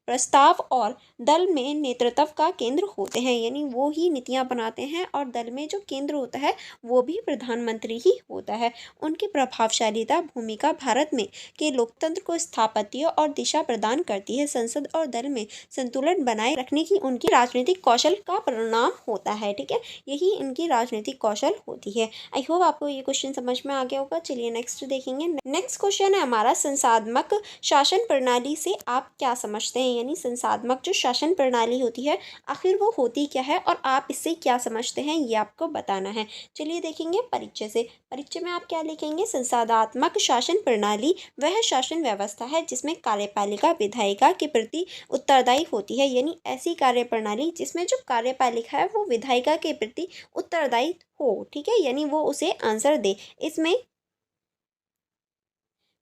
प्रस्ताव और दल में नेतृत्व का केंद्र होते हैं। यानी वो ही नीतियां बनाते हैं और दल में जो केंद्र होता है वो भी प्रधानमंत्री ही होता है। उनकी प्रभावशालीता भूमिका भारत में के लोकतंत्र को स्थापत्य और दिशा प्रदान करती है। संसद और दल में संतुलन बनाए रखने की उनकी राजनीतिक कौशल का परिणाम होता है। ठीक है। यही इनकी राजनीतिक कौशल होती है। आई होप आपको ये क्वेश्चन समझ में आ गया होगा। चलिए नेक्स्ट देखेंगे। नेक्स्ट क्वेश्चन है हमारा संसाधनात्मक शासन प्रणाली से आप क्या समझते हैं। यानी संसाधनात्मक जो शासन प्रणाली होती है आखिर वो होती क्या है और आप इससे क्या समझते हैं ये आपको बताना है। चलिए देखेंगे परिचय से। परिचय में आप क्या लिखेंगे, संसाधनात्मक शासन प्रणाली वह शासन व्यवस्था है जिसमें कार्यपालिका विधायिका के प्रति उत्तरदायी होती है। यानी ऐसी कार्यप्रणाली जिसमें जो कार्यपालिका है वो विधायिका के प्रति उत्तरदायी हो। ठीक है। यानी वो उसे आंसर दे। इसमें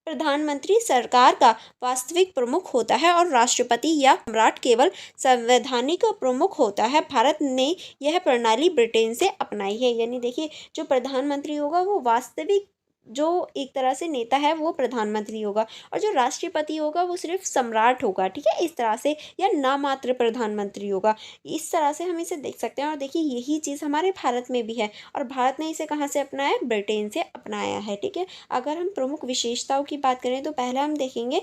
प्रधानमंत्री सरकार का वास्तविक प्रमुख होता है और राष्ट्रपति या सम्राट केवल संवैधानिक प्रमुख होता है। भारत ने यह प्रणाली ब्रिटेन से अपनाई है। यानी देखिए जो प्रधानमंत्री होगा वो वास्तविक जो एक तरह से नेता है वो प्रधानमंत्री होगा और जो राष्ट्रपति होगा वो सिर्फ सम्राट होगा। ठीक है। इस तरह से या नामात्र प्रधानमंत्री होगा। इस तरह से हम इसे देख सकते हैं। और देखिए यही चीज़ हमारे भारत में भी है और भारत ने इसे कहाँ से अपनाया है, ब्रिटेन से अपनाया है। ठीक है। अगर हम प्रमुख विशेषताओं की बात करें तो पहला हम देखेंगे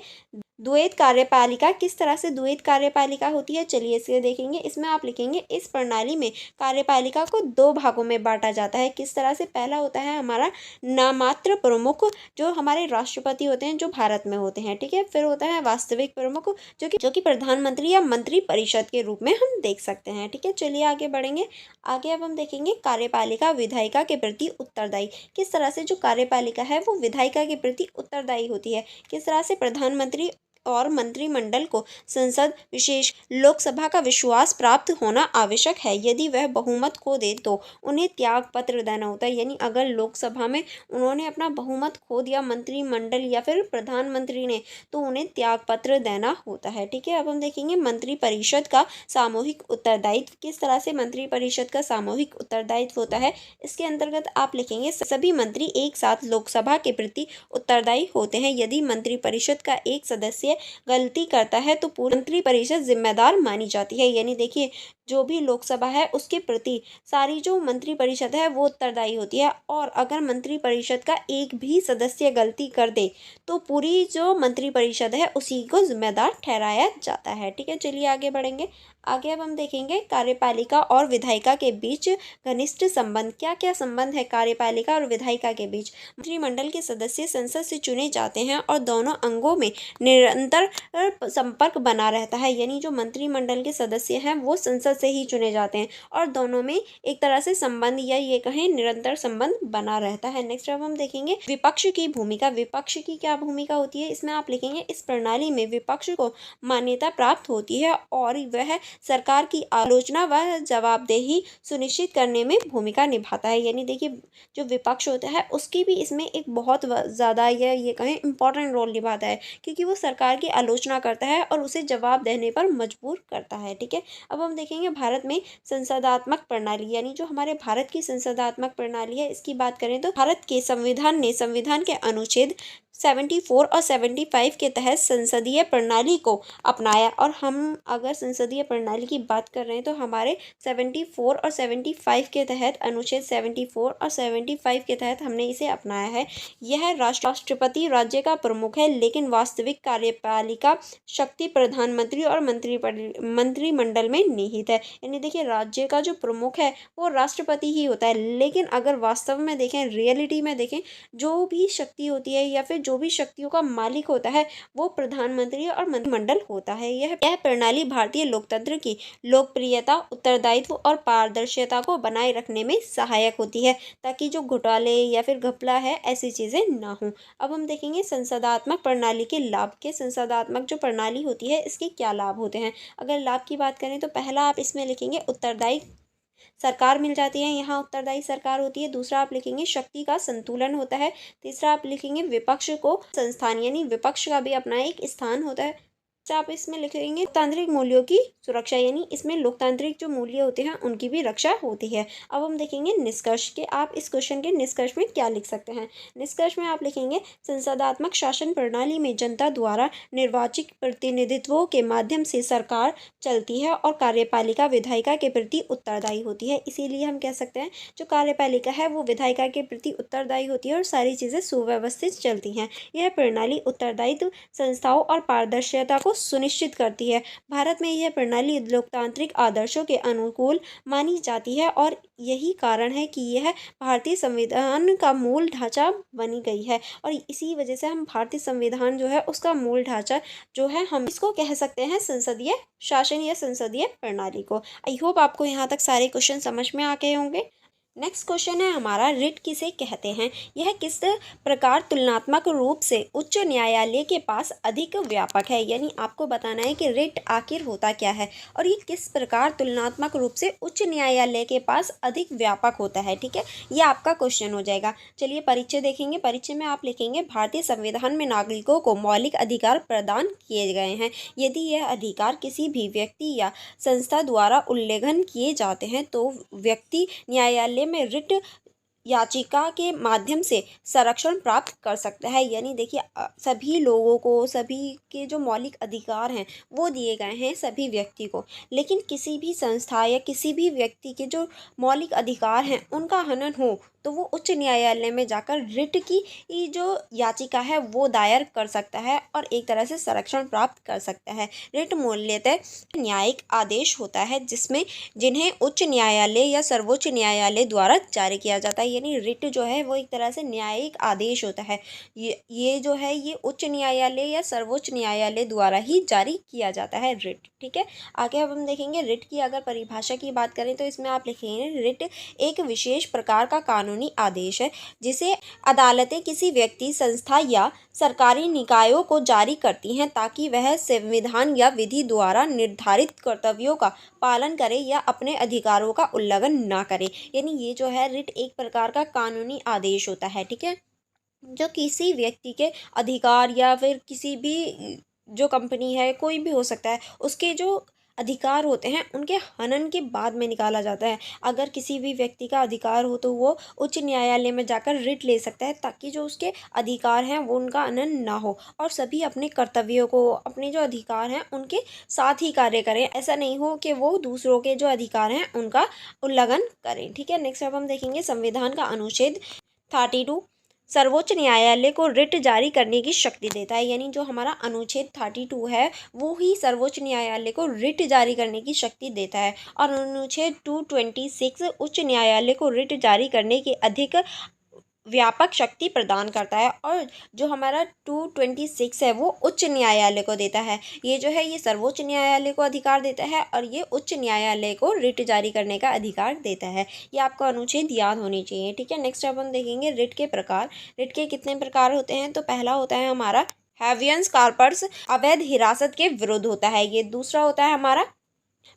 द्वैत कार्यपालिका। किस तरह से द्वैत कार्यपालिका होती है, चलिए इसे देखेंगे। इसमें आप लिखेंगे इस प्रणाली में कार्यपालिका को दो भागों में बांटा जाता है। किस तरह से, पहला होता है हमारा नामात्र प्रमुख जो हमारे राष्ट्रपति होते हैं जो भारत में होते हैं। ठीक है। फिर होता है वास्तविक प्रमुख जो कि प्रधानमंत्री या मंत्री परिषद के रूप में हम देख सकते हैं। ठीक है। चलिए आगे बढ़ेंगे। आगे अब हम देखेंगे कार्यपालिका विधायिका के प्रति उत्तरदायी। किस तरह से जो कार्यपालिका है वो विधायिका के प्रति उत्तरदायी होती है। किस तरह से, प्रधानमंत्री और मंत्रिमंडल को संसद विशेष लोकसभा का विश्वास प्राप्त होना आवश्यक है। यदि वह बहुमत खो दे तो उन्हें त्याग पत्र देना होता है। यानी अगर लोकसभा में उन्होंने अपना बहुमत खो दिया, मंत्रिमंडल या फिर प्रधानमंत्री ने, तो उन्हें त्याग पत्र देना होता है। ठीक है। अब हम देखेंगे मंत्रिपरिषद का सामूहिक उत्तरदायित्व। किस तरह से मंत्रिपरिषद का सामूहिक उत्तरदायित्व होता है, इसके अंतर्गत आप लिखेंगे सभी मंत्री एक साथ लोकसभा के प्रति उत्तरदायी होते हैं। यदि मंत्रिपरिषद का एक सदस्य संसदीय गलती करता है तो पूरी मंत्रिपरिषद जिम्मेदार मानी जाती है। यानी देखिए, जो भी लोकसभा है उसके प्रति सारी जो मंत्रिपरिषद है वो उत्तरदायी होती है, और अगर मंत्रिपरिषद का एक भी सदस्य गलती कर दे तो पूरी जो मंत्रिपरिषद है उसी को जिम्मेदार ठहराया जाता है। ठीक है, चलिए आगे बढ़ेंगे। आगे अब हम देखेंगे कार्यपालिका और विधायिका के बीच घनिष्ठ संबंध। क्या क्या संबंध है कार्यपालिका और विधायिका के बीच? मंत्रिमंडल के सदस्य संसद से चुने जाते हैं और दोनों अंगों में निरंतर संपर्क बना रहता है। यानी जो मंत्रिमंडल के सदस्य हैं वो संसद से ही चुने जाते हैं और दोनों में एक तरह से संबंध या ये कहें निरंतर संबंध बना रहता है। नेक्स्ट अब हम देखेंगे विपक्ष की भूमिका। विपक्ष की क्या भूमिका होती है? इसमें आप लिखेंगे इस प्रणाली में विपक्ष को मान्यता प्राप्त होती है और वह सरकार की आलोचना व जवाबदेही सुनिश्चित करने में भूमिका निभाता है। यानी देखिए, जो विपक्ष होता है उसकी भी इसमें एक बहुत ज़्यादा या ये कहें इम्पोर्टेंट रोल निभाता है, क्योंकि वो सरकार की आलोचना करता है और उसे जवाब देने पर मजबूर करता है। ठीक है, अब हम देखेंगे भारत में संसदात्मक प्रणाली, यानी जो हमारे भारत की संसदात्मक प्रणाली है इसकी बात करें तो भारत के संविधान के अनुच्छेद 74 और 75 के तहत संसदीय प्रणाली को अपनाया। और हम अगर संसदीय प्रणाली की बात कर रहे हैं तो हमारे 74 और 75 के तहत, अनुच्छेद 74 और 75 के तहत हमने इसे अपनाया है। यह राष्ट्रपति राज्य का प्रमुख है, लेकिन वास्तविक कार्यपालिका शक्ति प्रधानमंत्री और मंत्रिमंडल में निहित है। यानी देखिए, राज्य का जो प्रमुख है वो राष्ट्रपति ही होता है, लेकिन अगर वास्तव में देखें, रियलिटी में देखें, जो भी शक्ति होती है या फिर जो भी शक्तियों का मालिक होता है वो प्रधानमंत्री और मंत्रिमंडल होता है। यह प्रणाली भारतीय लोकतंत्र की लोकप्रियता, उत्तरदायित्व और पारदर्शिता को बनाए रखने में सहायक होती है, ताकि जो घोटाले या फिर घपला है ऐसी चीजें ना हो। अब हम देखेंगे संसदात्मक प्रणाली के लाभ के। संसदात्मक जो प्रणाली होती है इसके क्या लाभ होते हैं? अगर लाभ की बात करें तो पहला आप इसमें लिखेंगे उत्तरदायी सरकार मिल जाती है, यहाँ उत्तरदायी सरकार होती है। दूसरा आप लिखेंगे शक्ति का संतुलन होता है। तीसरा आप लिखेंगे विपक्ष को संस्थान, यानी विपक्ष का भी अपना एक स्थान होता है। आप इसमें लिखेंगे लोकतांत्रिक मूल्यों की सुरक्षा, यानी इसमें लोकतांत्रिक जो मूल्य होते हैं उनकी भी रक्षा होती है। अब हम देखेंगे निष्कर्ष के। आप इस क्वेश्चन के निष्कर्ष में क्या लिख सकते हैं? निष्कर्ष में आप लिखेंगे संसदात्मक शासन प्रणाली में जनता द्वारा निर्वाचित प्रतिनिधित्वों के माध्यम से सरकार चलती है और कार्यपालिका विधायिका के प्रति उत्तरदायी होती है। इसीलिए हम कह सकते हैं जो कार्यपालिका है वो विधायिका के प्रति उत्तरदायी होती है और सारी चीज़ें सुव्यवस्थित चलती हैं। यह प्रणाली उत्तरदायित्व, संस्थाओं और पारदर्शिता को सुनिश्चित करती है। भारत में यह प्रणाली लोकतांत्रिक आदर्शों के अनुकूल मानी जाती है और यही कारण है कि यह भारतीय संविधान का मूल ढांचा बनी गई है। और इसी वजह से हम भारतीय संविधान जो है उसका मूल ढांचा जो है हम इसको कह सकते हैं संसदीय शासन या संसदीय प्रणाली को। आई होप आपको यहाँ तक सारे क्वेश्चन समझ में आ गए होंगे। नेक्स्ट क्वेश्चन है हमारा, रिट किसे कहते हैं? यह किस प्रकार तुलनात्मक रूप से उच्च न्यायालय के पास अधिक व्यापक है? यानी आपको बताना है कि रिट आखिर होता क्या है और ये किस प्रकार तुलनात्मक रूप से उच्च न्यायालय के पास अधिक व्यापक होता है। ठीक है, ये आपका क्वेश्चन हो जाएगा। चलिए परिचय देखेंगे। परिचय में आप लिखेंगे भारतीय संविधान में नागरिकों को मौलिक अधिकार प्रदान किए गए हैं। यदि यह अधिकार किसी भी व्यक्ति या संस्था द्वारा उल्लंघन किए जाते हैं तो व्यक्ति न्यायालय में रिट याचिका के माध्यम से संरक्षण प्राप्त कर सकता है। यानी देखिए, सभी लोगों को, सभी के जो मौलिक अधिकार हैं वो दिए गए हैं सभी व्यक्ति को, लेकिन किसी भी संस्था या किसी भी व्यक्ति के जो मौलिक अधिकार हैं उनका हनन हो तो वो उच्च न्यायालय में जाकर रिट की जो याचिका है वो दायर कर सकता है और एक तरह से संरक्षण प्राप्त कर सकता है। रिट मूलतः न्यायिक आदेश होता है जिन्हें उच्च न्यायालय या सर्वोच्च न्यायालय द्वारा जारी किया जाता है। यानी रिट जो है वो एक तरह से न्यायिक आदेश होता है। ये जो है ये उच्च न्यायालय या सर्वोच्च न्यायालय द्वारा ही जारी किया जाता है रिट। ठीक है, आगे अब हम देखेंगे रिट की अगर परिभाषा की बात करें तो इसमें आप लिखेंगे रिट एक विशेष प्रकार का कानूनी आदेश है जिसे अदालतें किसी व्यक्ति, संस्था या सरकारी निकायों को जारी करती हैं ताकि वह संविधान या विधि द्वारा निर्धारित कर्तव्यों का पालन करे या अपने अधिकारों का उल्लंघन ना करे। यानी ये जो है रिट एक प्रकार का कानूनी आदेश होता है। ठीक है, जो किसी व्यक्ति के अधिकार या फिर किसी भी जो कंपनी है, कोई भी हो सकता है, उसके जो अधिकार होते हैं उनके हनन के बाद में निकाला जाता है। अगर किसी भी व्यक्ति का अधिकार हो तो वो उच्च न्यायालय में जाकर रिट ले सकता है, ताकि जो उसके अधिकार हैं वो उनका हनन ना हो और सभी अपने कर्तव्यों को, अपने जो अधिकार हैं उनके साथ ही कार्य करें। ऐसा नहीं हो कि वो दूसरों के जो अधिकार हैं उनका उल्लंघन करें। ठीक है, नेक्स्ट अब हम देखेंगे संविधान का अनुच्छेद 32 सर्वोच्च न्यायालय को रिट जारी करने की शक्ति देता है। यानी जो हमारा अनुच्छेद 32 है वो ही सर्वोच्च न्यायालय को रिट जारी करने की शक्ति देता है। और अनुच्छेद 226 उच्च न्यायालय को रिट जारी करने की अधिक व्यापक शक्ति प्रदान करता है। और जो हमारा 226 है वो उच्च न्यायालय को देता है। ये जो है ये सर्वोच्च न्यायालय को अधिकार देता है और ये उच्च न्यायालय को रिट जारी करने का अधिकार देता है। ये आपको अनुच्छेद याद होनी चाहिए। ठीक है, नेक्स्ट अब हम देखेंगे रिट के प्रकार। रिट के कितने प्रकार होते हैं? तो पहला होता है हमारा हैवियस कॉर्पस, अवैध हिरासत के विरुद्ध होता है ये। दूसरा होता है हमारा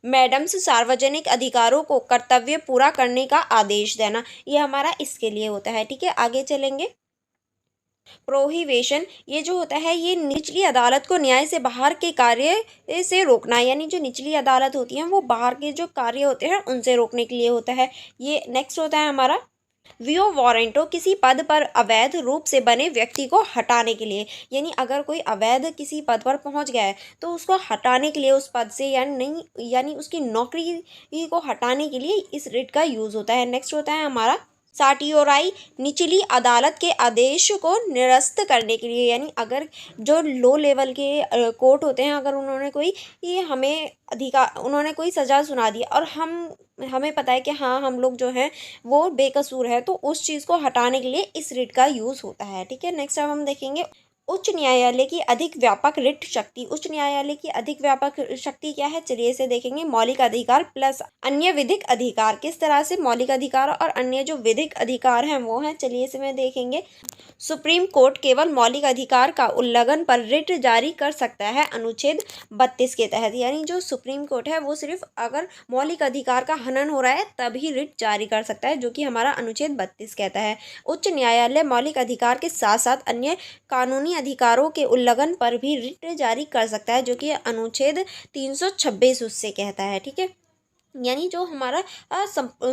मैडम्स, सार्वजनिक अधिकारों को कर्तव्य पूरा करने का आदेश देना, ये हमारा इसके लिए होता है। ठीक है, आगे चलेंगे। प्रोहिबिशन, ये जो होता है ये निचली अदालत को न्याय से बाहर के कार्य से रोकना, यानी जो निचली अदालत होती है वो बाहर के जो कार्य होते हैं उनसे रोकने के लिए होता है। ये नेक्स्ट होता है हमारा वियो वारंटो, किसी पद पर अवैध रूप से बने व्यक्ति को हटाने के लिए। यानी अगर कोई अवैध किसी पद पर पहुंच गया है तो उसको हटाने के लिए उस पद से, यानी नहीं, यानी उसकी नौकरी को हटाने के लिए इस रिट का यूज़ होता है। नेक्स्ट होता है हमारा साटियोराई, निचली अदालत के आदेश को निरस्त करने के लिए। यानी अगर जो लो लेवल के कोर्ट होते हैं, अगर उन्होंने कोई ये हमें अधिकार, उन्होंने कोई सज़ा सुना दी और हमें पता है कि हाँ हम लोग जो हैं वो बेकसूर है, तो उस चीज़ को हटाने के लिए इस रिट का यूज़ होता है। ठीक है, नेक्स्ट अब हम देखेंगे उच्च न्यायालय की अधिक व्यापक रिट शक्ति। उच्च न्यायालय की अधिक व्यापक शक्ति क्या है? चलिए इसे देखेंगे। मौलिक अधिकार प्लस अन्य विधिक अधिकार। किस तरह से मौलिक अधिकार और अन्य जो विधिक अधिकार हैं वो हैं, चलिए इसे में देखेंगे। सुप्रीम कोर्ट केवल मौलिक अधिकार का उल्लंघन पर रिट जारी कर सकता है अनुच्छेद 32 के तहत। यानी जो सुप्रीम कोर्ट है वो सिर्फ अगर मौलिक अधिकार का हनन हो रहा है तभी रिट जारी कर सकता है, जो कि हमारा अनुच्छेद 32 कहता है। उच्च न्यायालय मौलिक अधिकार के साथ साथ अन्य कानूनी अधिकारों के उल्लंघन पर भी रिट जारी कर सकता है, जो कि अनुच्छेद 326 उससे कहता है। ठीक है, यानी जो हमारा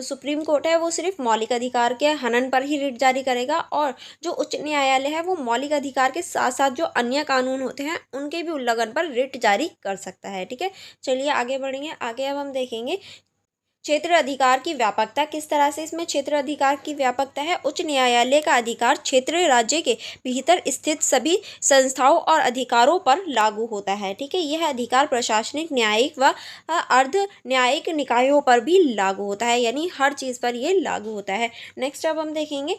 सुप्रीम कोर्ट है वो सिर्फ मौलिक अधिकार के हनन पर ही रिट जारी करेगा, और जो उच्च न्यायालय है वो मौलिक अधिकार के साथ साथ जो अन्य कानून होते हैं उनके भी उल्लंघन पर रिट जारी कर सकता है। ठीक है, चलिए आगे बढ़ेंगे। आगे अब हम देखेंगे क्षेत्र अधिकार की व्यापकता। किस तरह से इसमें क्षेत्र अधिकार की व्यापकता है? उच्च न्यायालय का अधिकार क्षेत्र राज्य के भीतर स्थित सभी संस्थाओं और अधिकारों पर लागू होता है। ठीक है, यह अधिकार प्रशासनिक, न्यायिक व अर्ध न्यायिक निकायों पर भी लागू होता है, यानी हर चीज़ पर यह लागू होता है। नेक्स्ट अब हम देखेंगे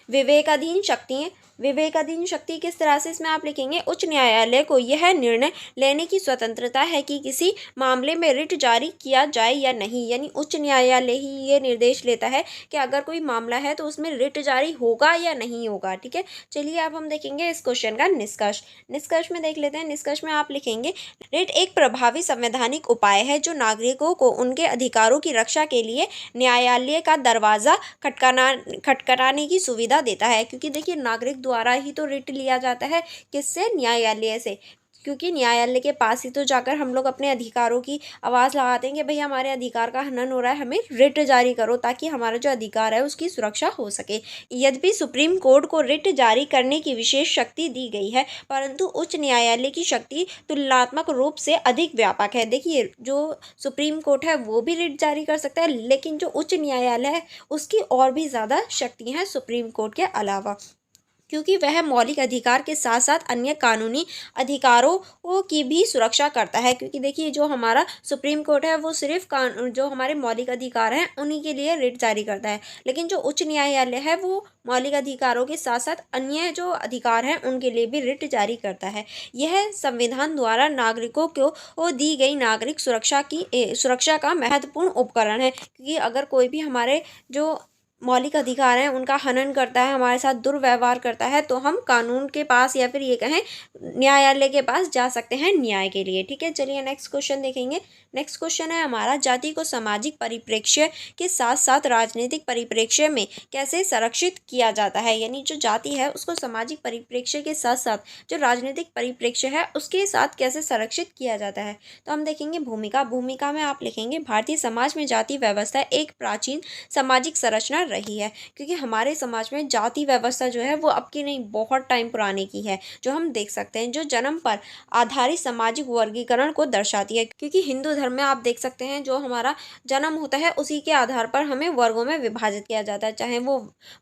विवेकाधीन शक्तियाँ। विवेकाधीन शक्ति किस तरह से इसमें आप लिखेंगे? उच्च न्यायालय को यह निर्णय लेने की स्वतंत्रता है कि किसी मामले में रिट जारी किया जाए या नहीं। यानी उच्च न्यायालय ही ये निर्देश लेता है कि अगर कोई मामला है तो उसमें रिट जारी होगा या नहीं होगा। ठीक है, चलिए अब हम देखेंगे इस क्वेश्चन का निष्कर्ष। निष्कर्ष में देख लेते हैं। निष्कर्ष में आप लिखेंगे रिट एक प्रभावी संवैधानिक उपाय है जो नागरिकों को उनके अधिकारों की रक्षा के लिए न्यायालय का दरवाज़ा खटखटाने की सुविधा देता है। क्योंकि देखिए नागरिक द्वारा ही तो रिट लिया जाता है, किससे? न्यायालय से। क्योंकि न्यायालय के पास ही तो जाकर हम लोग अपने अधिकारों की आवाज़ लगाते हैं कि भाई हमारे अधिकार का हनन हो रहा है, हमें रिट जारी करो, ताकि हमारा जो अधिकार है उसकी सुरक्षा हो सके। यद्यपि सुप्रीम कोर्ट को रिट जारी करने की विशेष शक्ति दी गई है, परंतु उच्च न्यायालय की शक्ति तुलनात्मक रूप से अधिक व्यापक है। देखिए जो सुप्रीम कोर्ट है वो भी रिट जारी कर सकता है, लेकिन जो उच्च न्यायालय है उसकी और भी ज़्यादा शक्तियाँ हैं सुप्रीम कोर्ट के अलावा, क्योंकि वह मौलिक अधिकार के साथ साथ अन्य कानूनी अधिकारों की भी सुरक्षा करता है। क्योंकि देखिए जो हमारा सुप्रीम कोर्ट है वो सिर्फ जो हमारे मौलिक अधिकार हैं उन्हीं के लिए रिट जारी करता है, लेकिन जो उच्च न्यायालय है वो मौलिक अधिकारों के साथ साथ अन्य जो अधिकार हैं उनके लिए भी रिट जारी करता है। यह संविधान द्वारा नागरिकों को दी गई नागरिक सुरक्षा का महत्वपूर्ण उपकरण है। क्योंकि अगर कोई भी हमारे जो मौलिक अधिकार हैं उनका हनन करता है, हमारे साथ दुर्व्यवहार करता है, तो हम कानून के पास या फिर ये कहें न्यायालय के पास जा सकते हैं न्याय के लिए। ठीक है, चलिए नेक्स्ट क्वेश्चन देखेंगे। नेक्स्ट क्वेश्चन है हमारा, जाति को सामाजिक परिप्रेक्ष्य के साथ साथ राजनीतिक परिप्रेक्ष्य में कैसे संरक्षित किया जाता है। यानी जो जाति है उसको सामाजिक परिप्रेक्ष्य के साथ साथ जो राजनीतिक परिप्रेक्ष्य है उसके साथ कैसे संरक्षित किया जाता है। तो हम देखेंगे भूमिका। भूमिका में आप लिखेंगे, भारतीय समाज में जाति व्यवस्था एक प्राचीन सामाजिक संरचना रही है। क्योंकि हमारे समाज में जाति व्यवस्था जो है वो अब की नहीं, बहुत टाइम पुराने की है, जो हम देख सकते हैं, जो जन्म पर आधारित सामाजिक वर्गीकरण को दर्शाती है। क्योंकि हिंदू धर्म में आप देख सकते हैं जो हमारा जन्म होता है उसी के आधार पर हमें वर्गों में विभाजित किया जाता है, चाहे वो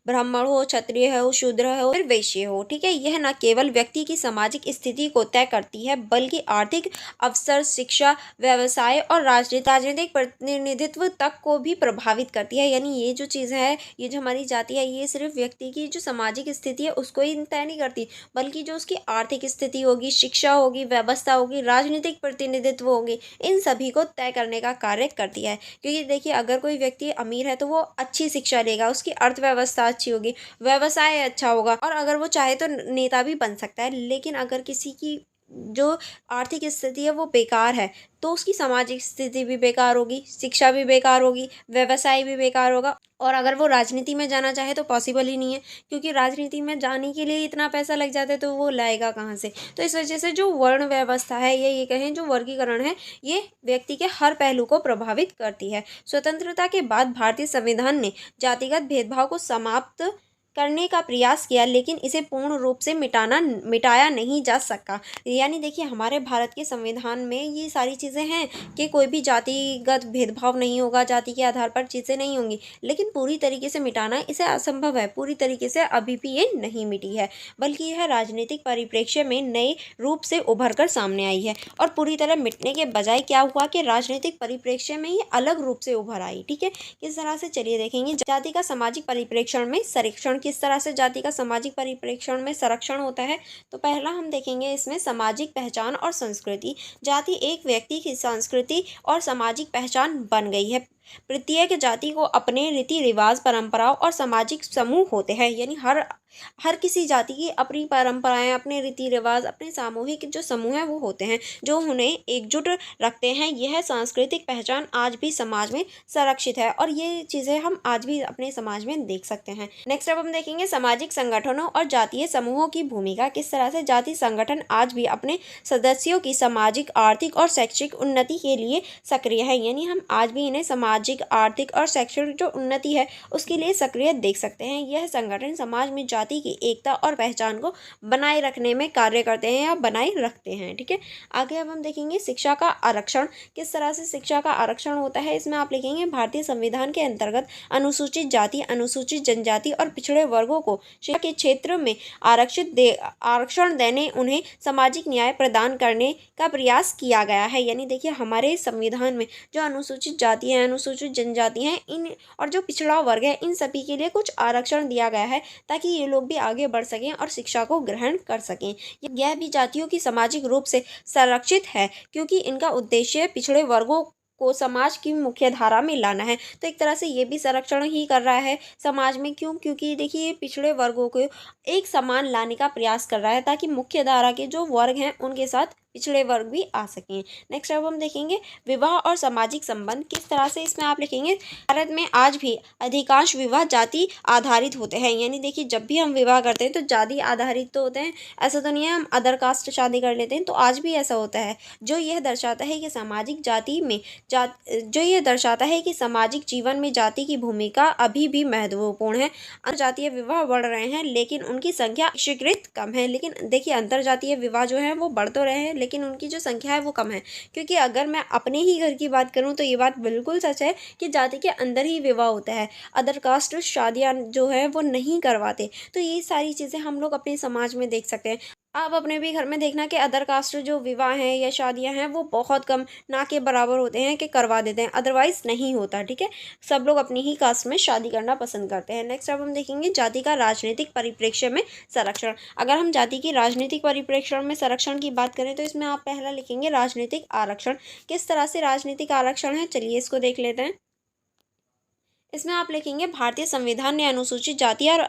ब्राह्मण हो, क्षत्रिय हो, शूद्र हो, फिर वैश्य हो। ठीक है, यह न केवल व्यक्ति की सामाजिक स्थिति को तय करती है बल्कि आर्थिक अवसर, शिक्षा, व्यवसाय और राजनीतिक प्रतिनिधित्व तक को भी प्रभावित करती है। यानी ये जो चीज़ है, ये जो हमारी जाति है, ये सिर्फ व्यक्ति की जो सामाजिक स्थिति है उसको ही तय नहीं करती, बल्कि जो उसकी आर्थिक स्थिति होगी, शिक्षा होगी, व्यवस्था होगी, राजनीतिक प्रतिनिधित्व होगी, इन सभी को तय करने का कार्य करती है। क्योंकि देखिए, अगर कोई व्यक्ति अमीर है तो वो अच्छी शिक्षा लेगा, उसकी अर्थव्यवस्था अच्छी होगी, व्यवसाय अच्छा होगा, और अगर वो चाहे तो नेता भी बन सकता है। लेकिन अगर किसी की जो आर्थिक स्थिति है वो बेकार है तो उसकी सामाजिक स्थिति भी बेकार होगी, शिक्षा भी बेकार होगी, व्यवसाय भी बेकार होगा, और अगर वो राजनीति में जाना चाहे तो पॉसिबल ही नहीं है, क्योंकि राजनीति में जाने के लिए इतना पैसा लग जाता है तो वो लाएगा कहाँ से। तो इस वजह से जो वर्ण व्यवस्था है, ये कहें जो वर्गीकरण है, ये व्यक्ति के हर पहलू को प्रभावित करती है। स्वतंत्रता के बाद भारतीय संविधान ने जातिगत भेदभाव को समाप्त करने का प्रयास किया, लेकिन इसे पूर्ण रूप से मिटाया नहीं जा सका। यानी देखिए, हमारे भारत के संविधान में ये सारी चीज़ें हैं कि कोई भी जातिगत भेदभाव नहीं होगा, जाति के आधार पर चीज़ें नहीं होंगी, लेकिन पूरी तरीके से मिटाना इसे असंभव है। पूरी तरीके से अभी भी ये नहीं मिटी है, बल्कि यह राजनीतिक परिप्रेक्ष्य में नए रूप से उभर कर सामने आई है। और पूरी तरह मिटने के बजाय क्या हुआ कि राजनीतिक परिप्रेक्ष्य में ये अलग रूप से उभर आई। ठीक है, किस तरह से, चलिए देखेंगे। जाति का सामाजिक परिप्रेक्ष्य में संरक्षण, किस तरह से जाति का सामाजिक परिप्रेक्ष्य में संरक्षण होता है। तो पहला हम देखेंगे इसमें सामाजिक पहचान और संस्कृति। जाति एक व्यक्ति की संस्कृति और सामाजिक पहचान बन गई है। प्रत्येक जाति को अपने रीति रिवाज, परंपराओं और सामाजिक समूह होते हैं। यानी हर किसी जाति की अपनी परंपराएं, अपने रीति रिवाज, अपने सामूहिक जो समूह हैं वो होते हैं, जो उन्हें एकजुट रखते हैं। यह सांस्कृतिक पहचान आज भी समाज में संरक्षित है, और ये चीज़ें हम आज भी अपने समाज में देख सकते हैं। नेक्स्ट अब हम देखेंगे सामाजिक संगठनों और जातीय समूहों की भूमिका। किस तरह से जाति संगठन आज भी अपने सदस्यों की सामाजिक, आर्थिक और शैक्षिक उन्नति के लिए सक्रिय है। यानी हम आज भी इन्हें सामाजिक, आर्थिक और शैक्षणिक जो उन्नति है उसके लिए सक्रिय देख सकते हैं। यह संगठन समाज में जाति की एकता और पहचान को बनाए रखने में कार्य करते हैं या बनाए रखते हैं। ठीक है, आगे अब हम देखेंगे शिक्षा का आरक्षण। किस तरह से शिक्षा का आरक्षण होता है, इसमें आप लिखेंगे, भारतीय संविधान के अंतर्गत अनुसूचित जाति, अनुसूचित जनजाति और पिछड़े वर्गों को शिक्षा के क्षेत्र में आरक्षण देने, उन्हें सामाजिक न्याय प्रदान करने का प्रयास किया गया है। यानी देखिए, हमारे संविधान में जो अनुसूचित जाति है, अनुसूचित जनजाति हैं, इन और जो पिछड़ा वर्ग है, इन सभी के लिए कुछ आरक्षण दिया गया है ताकि ये लोग भी आगे बढ़ सकें और शिक्षा को ग्रहण कर सकें। यह भी जातियों की सामाजिक रूप से संरक्षित है, क्योंकि इनका उद्देश्य पिछड़े वर्गों को समाज की मुख्य धारा में लाना है। तो एक तरह से ये भी संरक्षण ही कर रहा है समाज में। क्यों? क्योंकि देखिए, पिछड़े वर्गों को एक समान लाने का प्रयास कर रहा है ताकि मुख्य धारा के जो वर्ग हैं उनके साथ पिछड़े वर्ग भी आ सकें। नेक्स्ट अब हम देखेंगे विवाह और सामाजिक संबंध। किस तरह से, इसमें आप लिखेंगे, भारत में आज भी अधिकांश विवाह जाति आधारित होते हैं। यानी देखिए, जब भी हम विवाह करते हैं तो जाति आधारित तो होते हैं, ऐसा तो नहीं है हम अदर कास्ट शादी कर लेते हैं, तो आज भी ऐसा होता है। जो यह दर्शाता है कि सामाजिक जीवन में जाति की भूमिका अभी भी महत्वपूर्ण है। अंतरजातीय विवाह बढ़ रहे हैं लेकिन उनकी संख्या अपेक्षाकृत कम है। लेकिन देखिए, अंतरजातीय विवाह जो है वो बढ़ तो रहे हैं लेकिन उनकी जो संख्या है वो कम है। क्योंकि अगर मैं अपने ही घर की बात करूं तो ये बात बिल्कुल सच है कि जाति के अंदर ही विवाह होता है, अदर कास्ट शादियां जो है वो नहीं करवाते। तो ये सारी चीज़ें हम लोग अपने समाज में देख सकते हैं। आप अपने भी घर में देखना कि अदर कास्ट जो विवाह हैं या शादियां हैं वो बहुत कम, ना के बराबर होते हैं कि करवा देते हैं, अदरवाइज नहीं होता। ठीक है, सब लोग अपनी ही कास्ट में शादी करना पसंद करते हैं। नेक्स्ट अब हम देखेंगे जाति का राजनीतिक परिप्रेक्ष्य में संरक्षण। अगर हम जाति की राजनीतिक परिप्रेक्ष्य में संरक्षण की बात करें तो इसमें आप पहला लिखेंगे राजनीतिक आरक्षण। किस तरह से राजनीतिक आरक्षण है, चलिए इसको देख लेते हैं। इसमें आप लिखेंगे भारतीय संविधान ने अनुसूचित जाति और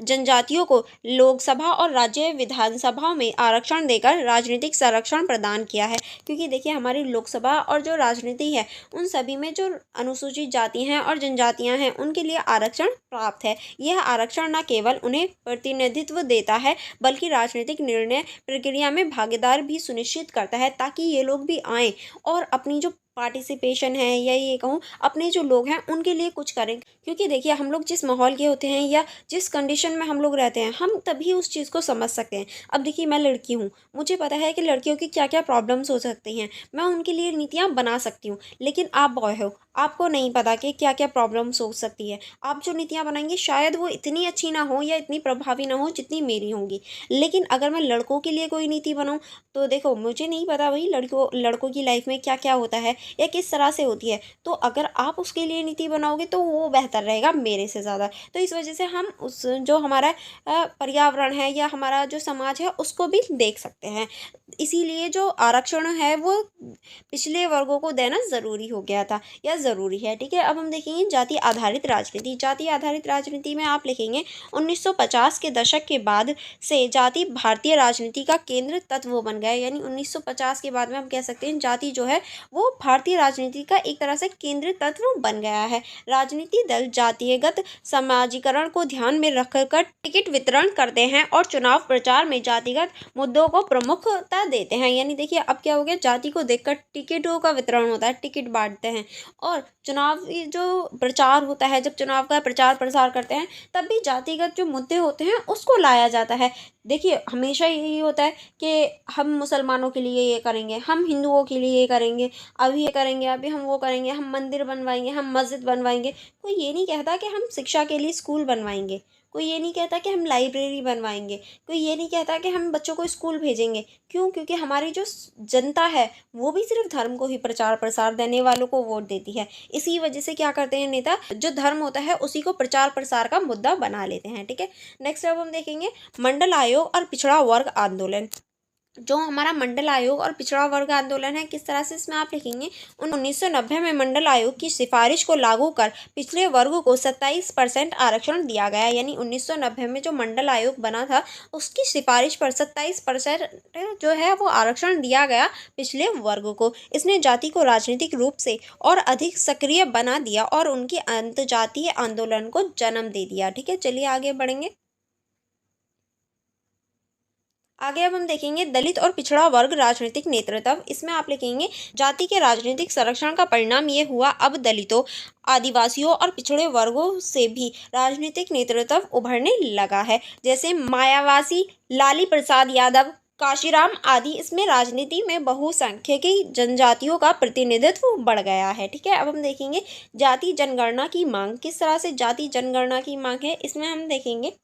जनजातियों को लोकसभा और राज्य विधानसभाओं में आरक्षण देकर राजनीतिक संरक्षण प्रदान किया है। क्योंकि देखिए हमारी लोकसभा और जो राजनीति है उन सभी में जो अनुसूचित जाति हैं और जनजातियां हैं उनके लिए आरक्षण प्राप्त है। यह आरक्षण न केवल उन्हें प्रतिनिधित्व देता है बल्कि राजनीतिक निर्णय प्रक्रिया में भागीदार भी सुनिश्चित करता है, ताकि ये लोग भी आएँ और अपनी जो पार्टिसिपेशन है या ये कहूँ अपने जो लोग हैं उनके लिए कुछ करें। क्योंकि देखिए हम लोग जिस माहौल के होते हैं या जिस कंडीशन में हम लोग रहते हैं हम तभी उस चीज़ को समझ सकते हैं। अब देखिए मैं लड़की हूँ, मुझे पता है कि लड़कियों की क्या क्या प्रॉब्लम्स हो सकती हैं, मैं उनके लिए नीतियाँ बना सकती हूँ। लेकिन आप बॉय हो, आपको नहीं पता कि क्या क्या प्रॉब्लम्स हो सकती है। आप जो नीतियाँ बनाएंगे शायद वो इतनी अच्छी ना हो या इतनी प्रभावी ना हो जितनी मेरी होंगी। लेकिन अगर मैं लड़कों के लिए कोई नीति बनाऊँ तो देखो मुझे नहीं पता भाई लड़कों की लाइफ में क्या क्या होता है या किस तरह से होती है। तो अगर आप उसके लिए नीति बनाओगे तो वो बेहतर रहेगा मेरे से ज़्यादा। तो इस वजह से हम उस जो हमारा पर्यावरण है या हमारा जो समाज है उसको भी देख सकते हैं। इसीलिए जो आरक्षण है वो पिछले वर्गों को देना ज़रूरी हो गया था या ज़रूरी है। ठीक है, अब हम देखेंगे जाति आधारित राजनीति। जाति आधारित राजनीति में आप लिखेंगे 1950 के दशक के बाद से जाति भारतीय राजनीति का केंद्र तत्व बन गया। यानी 1950 के बाद में हम कह सकते हैं जाति जो है वो भारतीय राजनीति का एक तरह से केंद्र तत्व बन गया है। राजनीति दल जातीयगत समाजीकरण को ध्यान में रखकर टिकट वितरण करते हैं और चुनाव प्रचार में जातिगत मुद्दों को प्रमुखता देते हैं। यानी देखिए अब क्या हो गया, जाति को देखकर टिकटों का वितरण होता है, टिकट बांटते हैं और चुनाव जो प्रचार होता है, जब चुनाव का प्रचार प्रसार करते हैं तब भी जातिगत जो मुद्दे होते हैं उसको लाया जाता है। देखिए हमेशा यही होता है कि हम मुसलमानों के लिए ये करेंगे, हम हिंदुओं के लिए ये करेंगे, अभी ये करेंगे, अभी हम वो करेंगे, हम मंदिर बनवाएंगे, हम मस्जिद बनवाएंगे। कोई ये नहीं कहता कि हम शिक्षा के लिए स्कूल बनवाएंगे, कोई ये नहीं कहता कि हम लाइब्रेरी बनवाएंगे, कोई ये नहीं कहता कि हम बच्चों को स्कूल भेजेंगे। क्यों? क्योंकि हमारी जो जनता है वो भी सिर्फ धर्म को ही प्रचार प्रसार देने वालों को वोट देती है। इसी वजह से क्या करते हैं नेता, जो धर्म होता है उसी को प्रचार प्रसार का मुद्दा बना लेते हैं। ठीक है, नेक्स्ट अब हम देखेंगे मंडल आयोग और पिछड़ा वर्ग आंदोलन। जो हमारा मंडल आयोग और पिछड़ा वर्ग आंदोलन है किस तरह से इसमें आप लिखेंगे 1990 में मंडल आयोग की सिफारिश को लागू कर पिछड़े वर्ग को 27% आरक्षण दिया गया। यानी 1990 में जो मंडल आयोग बना था उसकी सिफारिश पर 27% जो है वो आरक्षण दिया गया पिछले वर्ग को। इसने जाति को राजनीतिक रूप से और अधिक सक्रिय बना दिया और उनकी अंतर्जातीय आंदोलन को जन्म दे दिया। ठीक है, चलिए आगे बढ़ेंगे। आगे अब हम देखेंगे दलित और पिछड़ा वर्ग राजनीतिक नेतृत्व। इसमें आप लिखेंगे जाति के राजनीतिक संरक्षण का परिणाम ये हुआ अब दलितों, आदिवासियों और पिछड़े वर्गों से भी राजनीतिक नेतृत्व उभरने लगा है। जैसे मायावासी, लाली प्रसाद यादव, काशीराम आदि। इसमें राजनीति में बहुसंख्यक जनजातियों का प्रतिनिधित्व बढ़ गया है। ठीक है, अब हम देखेंगे जाति जनगणना की मांग। किस तरह से जाति जनगणना की मांग है इसमें हम देखेंगे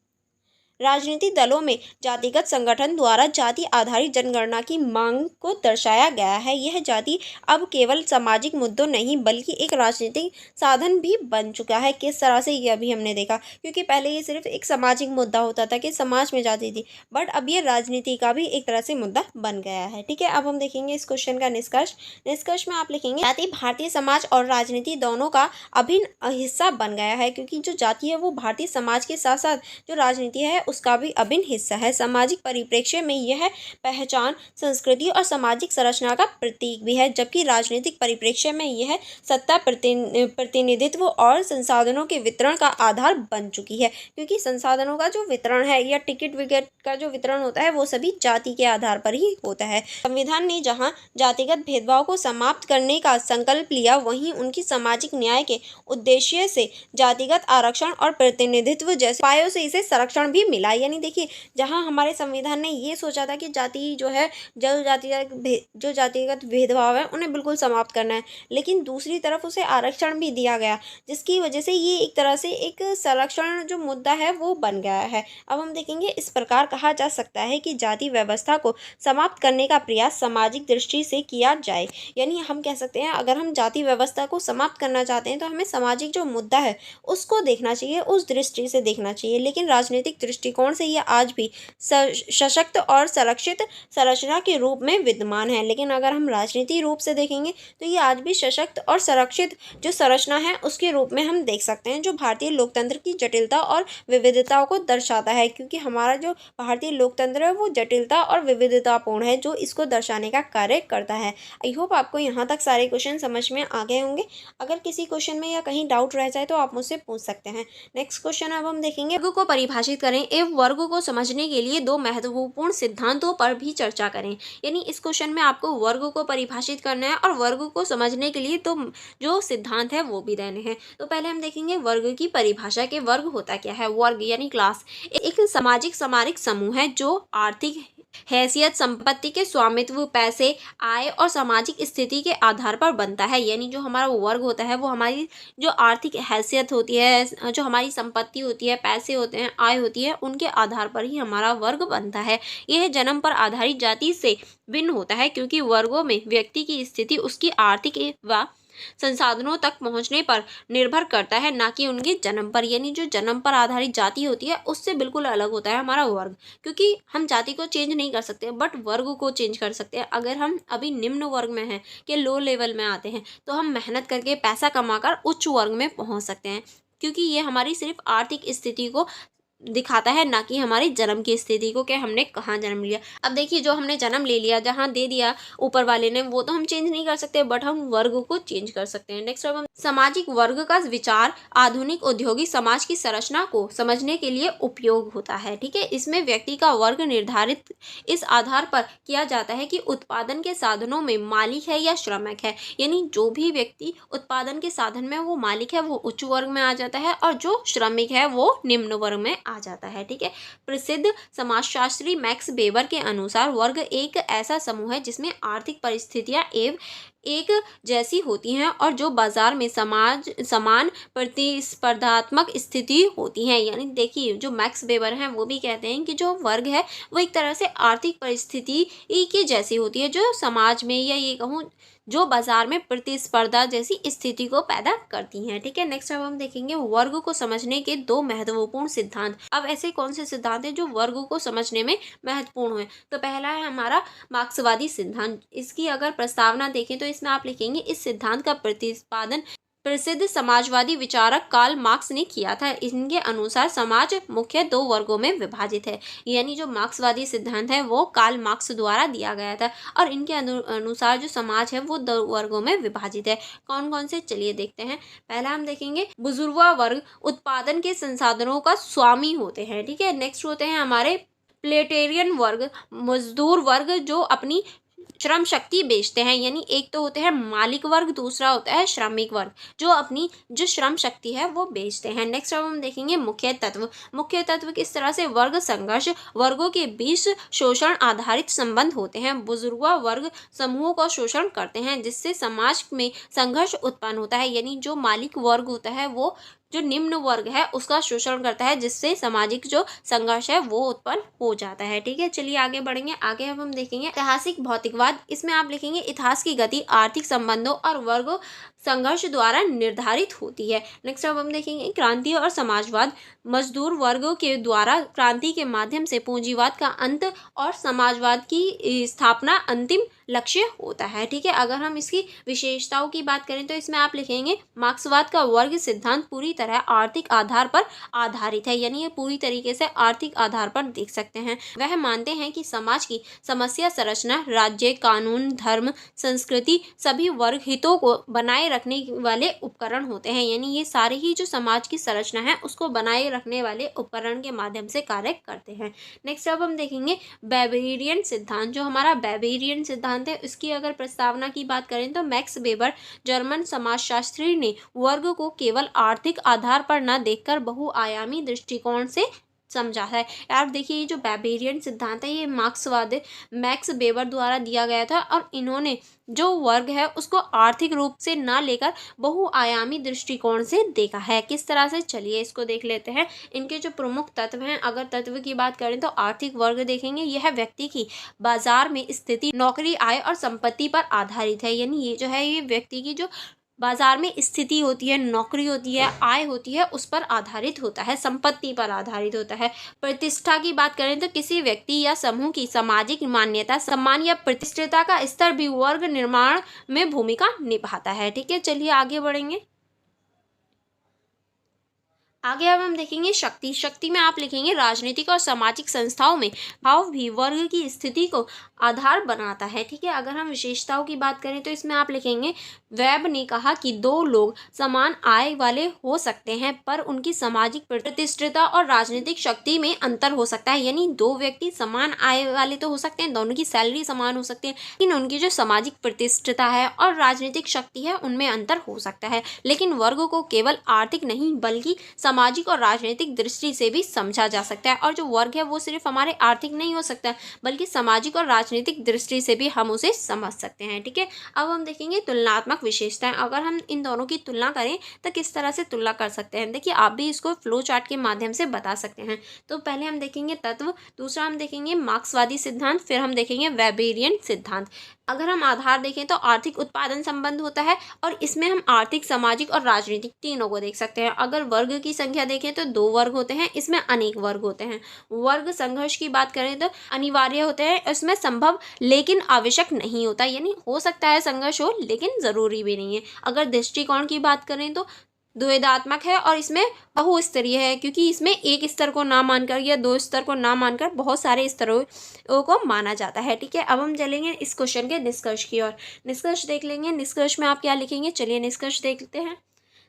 राजनीतिक दलों में जातिगत संगठन द्वारा जाति आधारित जनगणना की मांग को दर्शाया गया है। यह जाति अब केवल सामाजिक मुद्दों नहीं बल्कि एक राजनीतिक साधन भी बन चुका है। किस तरह से ये अभी हमने देखा, क्योंकि पहले ये सिर्फ एक सामाजिक मुद्दा होता था कि समाज में जाति थी, बट अब ये राजनीति का भी एक तरह से मुद्दा बन गया है। ठीक है, अब हम देखेंगे इस क्वेश्चन का निष्कर्ष में आप लिखेंगे जाति भारतीय समाज और राजनीति दोनों का अभिन्न हिस्सा बन गया है। क्योंकि जो जाति है वो भारतीय समाज के साथ साथ जो राजनीति है उसका भी अभिन्न हिस्सा है। सामाजिक परिप्रेक्ष्य में यह पहचान, संस्कृति और सामाजिक संरचना का प्रतीक भी है, जबकि राजनीतिक परिप्रेक्ष्य में यह सत्ता, प्रतिनिधित्व और संसाधनों के वितरण का आधार बन चुकी है। क्योंकि संसाधनों का जो वितरण है या टिकट विकेट का जो वितरण होता है वो सभी जाति के आधार पर ही होता है। संविधान ने जहाँ जातिगत भेदभाव को समाप्त करने का संकल्प लिया, वहीं उनकी सामाजिक न्याय के उद्देश्य से जातिगत आरक्षण और प्रतिनिधित्व जैसे उपायों से इसे संरक्षण भी मिला। यानी देखिए जहां हमारे संविधान ने ये सोचा था कि जाति जो है जो जातिगत भेदभाव है उन्हें बिल्कुल समाप्त करना है, लेकिन दूसरी तरफ उसे आरक्षण भी दिया गया, जिसकी वजह से ये एक तरह से एक संरक्षण जो मुद्दा है वो बन गया है। अब हम देखेंगे इस प्रकार कहा जा सकता है कि जाति व्यवस्था को समाप्त करने का प्रयास सामाजिक दृष्टि से किया जाए। यानी हम कह सकते हैं अगर हम जाति व्यवस्था को समाप्त करना चाहते हैं तो हमें सामाजिक जो मुद्दा है उसको देखना चाहिए, उस दृष्टि से देखना चाहिए। लेकिन राजनीतिक दृष्टि दृष्टिकोण से ये आज भी सशक्त और संरक्षित संरचना के रूप में विद्यमान है। लेकिन अगर हम राजनीति रूप से देखेंगे तो ये आज भी सशक्त और संरक्षित जो संरचना है उसके रूप में हम देख सकते हैं, जो भारतीय लोकतंत्र की जटिलता और विविधताओं को दर्शाता है। क्योंकि हमारा जो भारतीय लोकतंत्र है वो जटिलता और विविधतापूर्ण है, जो इसको दर्शाने का कार्य करता है। आई होप आपको यहाँ तक सारे क्वेश्चन समझ में आ गए होंगे। अगर किसी क्वेश्चन में या कहीं डाउट रह जाए तो आप मुझसे पूछ सकते हैं। नेक्स्ट क्वेश्चन अब हम देखेंगे, वर्ग को परिभाषित करें एवं वर्ग को समझने के लिए दो महत्वपूर्ण सिद्धांतों पर भी चर्चा करें। यानी इस क्वेश्चन में आपको वर्ग को परिभाषित करना है और वर्ग को समझने के लिए तो जो सिद्धांत है वो भी देने हैं। तो पहले हम देखेंगे वर्ग की परिभाषा के वर्ग होता क्या है। वर्ग यानी क्लास एक सामाजिक सामरिक समूह है जो आर्थिक हैसियत, संपत्ति के स्वामित्व, पैसे, आय और सामाजिक स्थिति के आधार पर बनता है। यानी जो हमारा वर्ग होता है वो हमारी जो आर्थिक हैसियत होती है, जो हमारी संपत्ति होती है, पैसे होते हैं, आय होती है, उनके आधार पर ही हमारा वर्ग बनता है। यह जन्म पर आधारित जाति से भिन्न होता है क्योंकि वर्गों में व्यक्ति की स्थिति उसकी आर्थिक व संसाधनों तक पहुंचने पर निर्भर करता है, ना कि उनके जन्म पर। यानी जो जन्म पर आधारित जाति होती है उससे बिल्कुल अलग होता है हमारा वर्ग, क्योंकि हम जाति को चेंज नहीं कर सकते बट वर्ग को चेंज कर सकते हैं। अगर हम अभी निम्न वर्ग में हैं कि लो लेवल में आते हैं तो हम मेहनत करके पैसा कमाकर उच्च वर्ग में पहुंच सकते हैं, क्योंकि ये हमारी सिर्फ आर्थिक स्थिति को दिखाता है, ना कि हमारी जन्म की स्थिति को कि हमने कहाँ जन्म लिया। अब देखिए, जो हमने जन्म ले लिया, जहाँ दे दिया ऊपर वाले ने, वो तो हम चेंज नहीं कर सकते बट हम वर्ग को चेंज कर सकते हैं। नेक्स्ट अब हम सामाजिक वर्ग का विचार आधुनिक औद्योगिक समाज की संरचना को समझने के लिए उपयोग होता है। ठीक है, इसमें व्यक्ति का वर्ग निर्धारित इस आधार पर किया जाता है कि उत्पादन के साधनों में मालिक है या श्रमिक है। यानी जो भी व्यक्ति उत्पादन के साधन में वो मालिक है वो उच्च वर्ग में आ जाता है और जो श्रमिक है वो निम्न वर्ग में आ जाता है। ठीक है, प्रसिद्ध समाजशास्त्री मैक्स वेबर के अनुसार वर्ग एक ऐसा समूह है जिसमें आर्थिक परिस्थितियां एक जैसी होती हैं और जो बाजार में समान प्रतिस्पर्धात्मक स्थिति होती हैं। यानी देखिए, जो मैक्स वेबर हैं वो भी कहते हैं कि जो वर्ग है वो एक तरह से आर्थिक परिस्थिति की जैसी होती है, जो समाज में, या ये कहूँ जो बाजार में प्रतिस्पर्धा जैसी स्थिति को पैदा करती हैं। ठीक है, नेक्स्ट अब हम देखेंगे वर्ग को समझने के दो महत्वपूर्ण सिद्धांत। अब ऐसे कौन से सिद्धांत हैं जो वर्ग को समझने में महत्वपूर्ण हैं? तो पहला है हमारा मार्क्सवादी सिद्धांत। इसकी अगर प्रस्तावना देखें तो इसमें आप लिखेंगे, इस सिद्धांत का प्रतिपादन प्रसिद्ध समाजवादी विचारक कार्ल मार्क्स ने किया था। इनके अनुसार समाज मुख्य दो वर्गों में विभाजित है। यानी जो मार्क्सवादी सिद्धांत है वो कार्ल मार्क्स द्वारा दिया गया था और इनके अनुसार जो समाज है वो दो वर्गों में विभाजित है। कौन कौन से, चलिए देखते हैं। पहला हम देखेंगे, बुजुर्गा वर्ग उत्पादन के संसाधनों का स्वामी होते हैं। ठीक है, नेक्स्ट होते हैं हमारे प्लेटेरियन वर्ग, मजदूर वर्ग जो अपनी श्रम शक्ति बेचते हैं। यानी एक तो होते हैं मालिक वर्ग, दूसरा होता है श्रमिक वर्ग जो अपनी जो श्रम शक्ति है वो बेचते हैं। नेक्स्ट अब हम देखेंगे मुख्य तत्व। मुख्य तत्व किस तरह से वर्ग संघर्ष, वर्गों के बीच शोषण आधारित संबंध होते हैं। बुजुर्गा वर्ग समूहों का शोषण करते हैं जिससे समाज में संघर्ष उत्पन्न होता है। यानी जो मालिक वर्ग होता है वो जो निम्न वर्ग है उसका शोषण करता है, जिससे सामाजिक जो संघर्ष है वो उत्पन्न हो जाता है। ठीक है, चलिए आगे बढ़ेंगे। आगे अब हम देखेंगे ऐतिहासिक भौतिकवाद। इसमें आप लिखेंगे, इतिहास की गति आर्थिक संबंधों और वर्ग संघर्ष द्वारा निर्धारित होती है। नेक्स्ट अब हम देखेंगे क्रांति और समाजवाद। मजदूर वर्गों के द्वारा क्रांति के माध्यम से पूंजीवाद का अंत और समाजवाद की स्थापना अंतिम लक्ष्य होता है। ठीक है, अगर हम इसकी विशेषताओं की बात करें तो इसमें आप लिखेंगे, मार्क्सवाद का वर्ग सिद्धांत पूरी तरह आर्थिक आधार पर आधारित है। यानी ये पूरी तरीके से आर्थिक आधार पर देख सकते हैं। वह मानते हैं कि समाज की समस्या संरचना राज्य, कानून, धर्म, संस्कृति सभी वर्ग हितों को बनाए रखने वाले उपकरण होते हैं। यानी ये सारे ही जो समाज की संरचना है उसको बनाए रखने वाले उपकरण के माध्यम से कार्य करते हैं। नेक्स्ट अब हम देखेंगे बेबेरियन सिद्धांत। जो हमारा बेबेरियन सिद्धांत है इसकी अगर प्रस्तावना की बात करें तो मैक्स वेबर जर्मन समाजशास्त्री ने वर्ग को केवल आर्थिक आधार पर न देखकर बहुआयामी दृष्टिकोण से समझा है। यार देखिए, ये जो बेबेरियन सिद्धांत है ये मार्क्सवाद मैक्स वेबर द्वारा दिया गया था और इन्होंने जो वर्ग है उसको आर्थिक रूप से ना लेकर बहुआयामी दृष्टिकोण से देखा है। किस तरह से, चलिए इसको देख लेते हैं। इनके जो प्रमुख तत्व हैं, अगर तत्व की बात करें तो आर्थिक वर्ग देखेंगे, यह व्यक्ति की बाजार में स्थिति, नौकरी, आय और संपत्ति पर आधारित है। यानी ये जो है ये व्यक्ति की जो बाजार में स्थिति होती है, नौकरी होती है, आय होती है, उस पर आधारित होता है, संपत्ति पर आधारित होता है। प्रतिष्ठा की बात करें तो किसी व्यक्ति या समूह की सामाजिक मान्यता, सम्मान या प्रतिष्ठा का स्तर भी वर्ग निर्माण में भूमिका निभाता है। ठीक है, चलिए आगे बढ़ेंगे। आगे अब हम देखेंगे शक्ति। शक्ति में आप लिखेंगे राजनीतिक और सामाजिक संस्थाओं में भाव भी वर्ग की स्थिति को आधार बनाता है। ठीक है, अगर हम विशेषताओं की बात करें तो इसमें आप लिखेंगे वेब ने कहा कि दो लोग समान आय वाले हो सकते हैं पर उनकी सामाजिक प्रतिष्ठिता और राजनीतिक शक्ति में अंतर हो सकता है। यानी दो व्यक्ति समान आय वाले तो हो सकते हैं, दोनों की सैलरी समान हो सकती है, लेकिन उनकी जो सामाजिक प्रतिष्ठिता है और राजनीतिक शक्ति है उनमें अंतर हो सकता है। लेकिन वर्ग को केवल आर्थिक नहीं बल्कि सामाजिक और राजनीतिक दृष्टि से भी समझा जा सकता है, और जो वर्ग है वो सिर्फ हमारे आर्थिक नहीं हो सकता बल्कि सामाजिक और राजनीतिक दृष्टि से भी हम उसे समझ सकते हैं। ठीक है, अब हम देखेंगे तुलनात्मक विशेषताएं। अगर हम इन दोनों की तुलना करें तो किस तरह से तुलना कर सकते हैं, देखिए आप भी इसको फ्लो चार्ट के माध्यम से बता सकते हैं। तो पहले हम देखेंगे तत्व, दूसरा हम देखेंगे मार्क्सवादी सिद्धांत, फिर हम देखेंगे वेबेरियन सिद्धांत। अगर हम आधार देखें तो आर्थिक उत्पादन संबंध होता है और इसमें हम आर्थिक, सामाजिक और राजनीतिक तीनों को देख सकते हैं। अगर वर्ग की संख्या देखें तो दो वर्ग होते हैं, इसमें अनेक वर्ग होते हैं। वर्ग संघर्ष की बात करें तो अनिवार्य होते हैं, इसमें संभव लेकिन आवश्यक नहीं होता, यानी हो सकता है संघर्ष हो लेकिन जरूरी भी नहीं है। अगर दृष्टिकोण की बात करें तो द्वैधात्मक है और इसमें बहुस्तरीय है, क्योंकि इसमें एक स्तर को ना मानकर या दो स्तर को ना मानकर बहुत सारे स्तरों को माना जाता है। ठीक है, अब हम चलेंगे इस क्वेश्चन के निष्कर्ष की ओर। निष्कर्ष देख लेंगे। निष्कर्ष में आप क्या लिखेंगे, चलिए निष्कर्ष देखते हैं।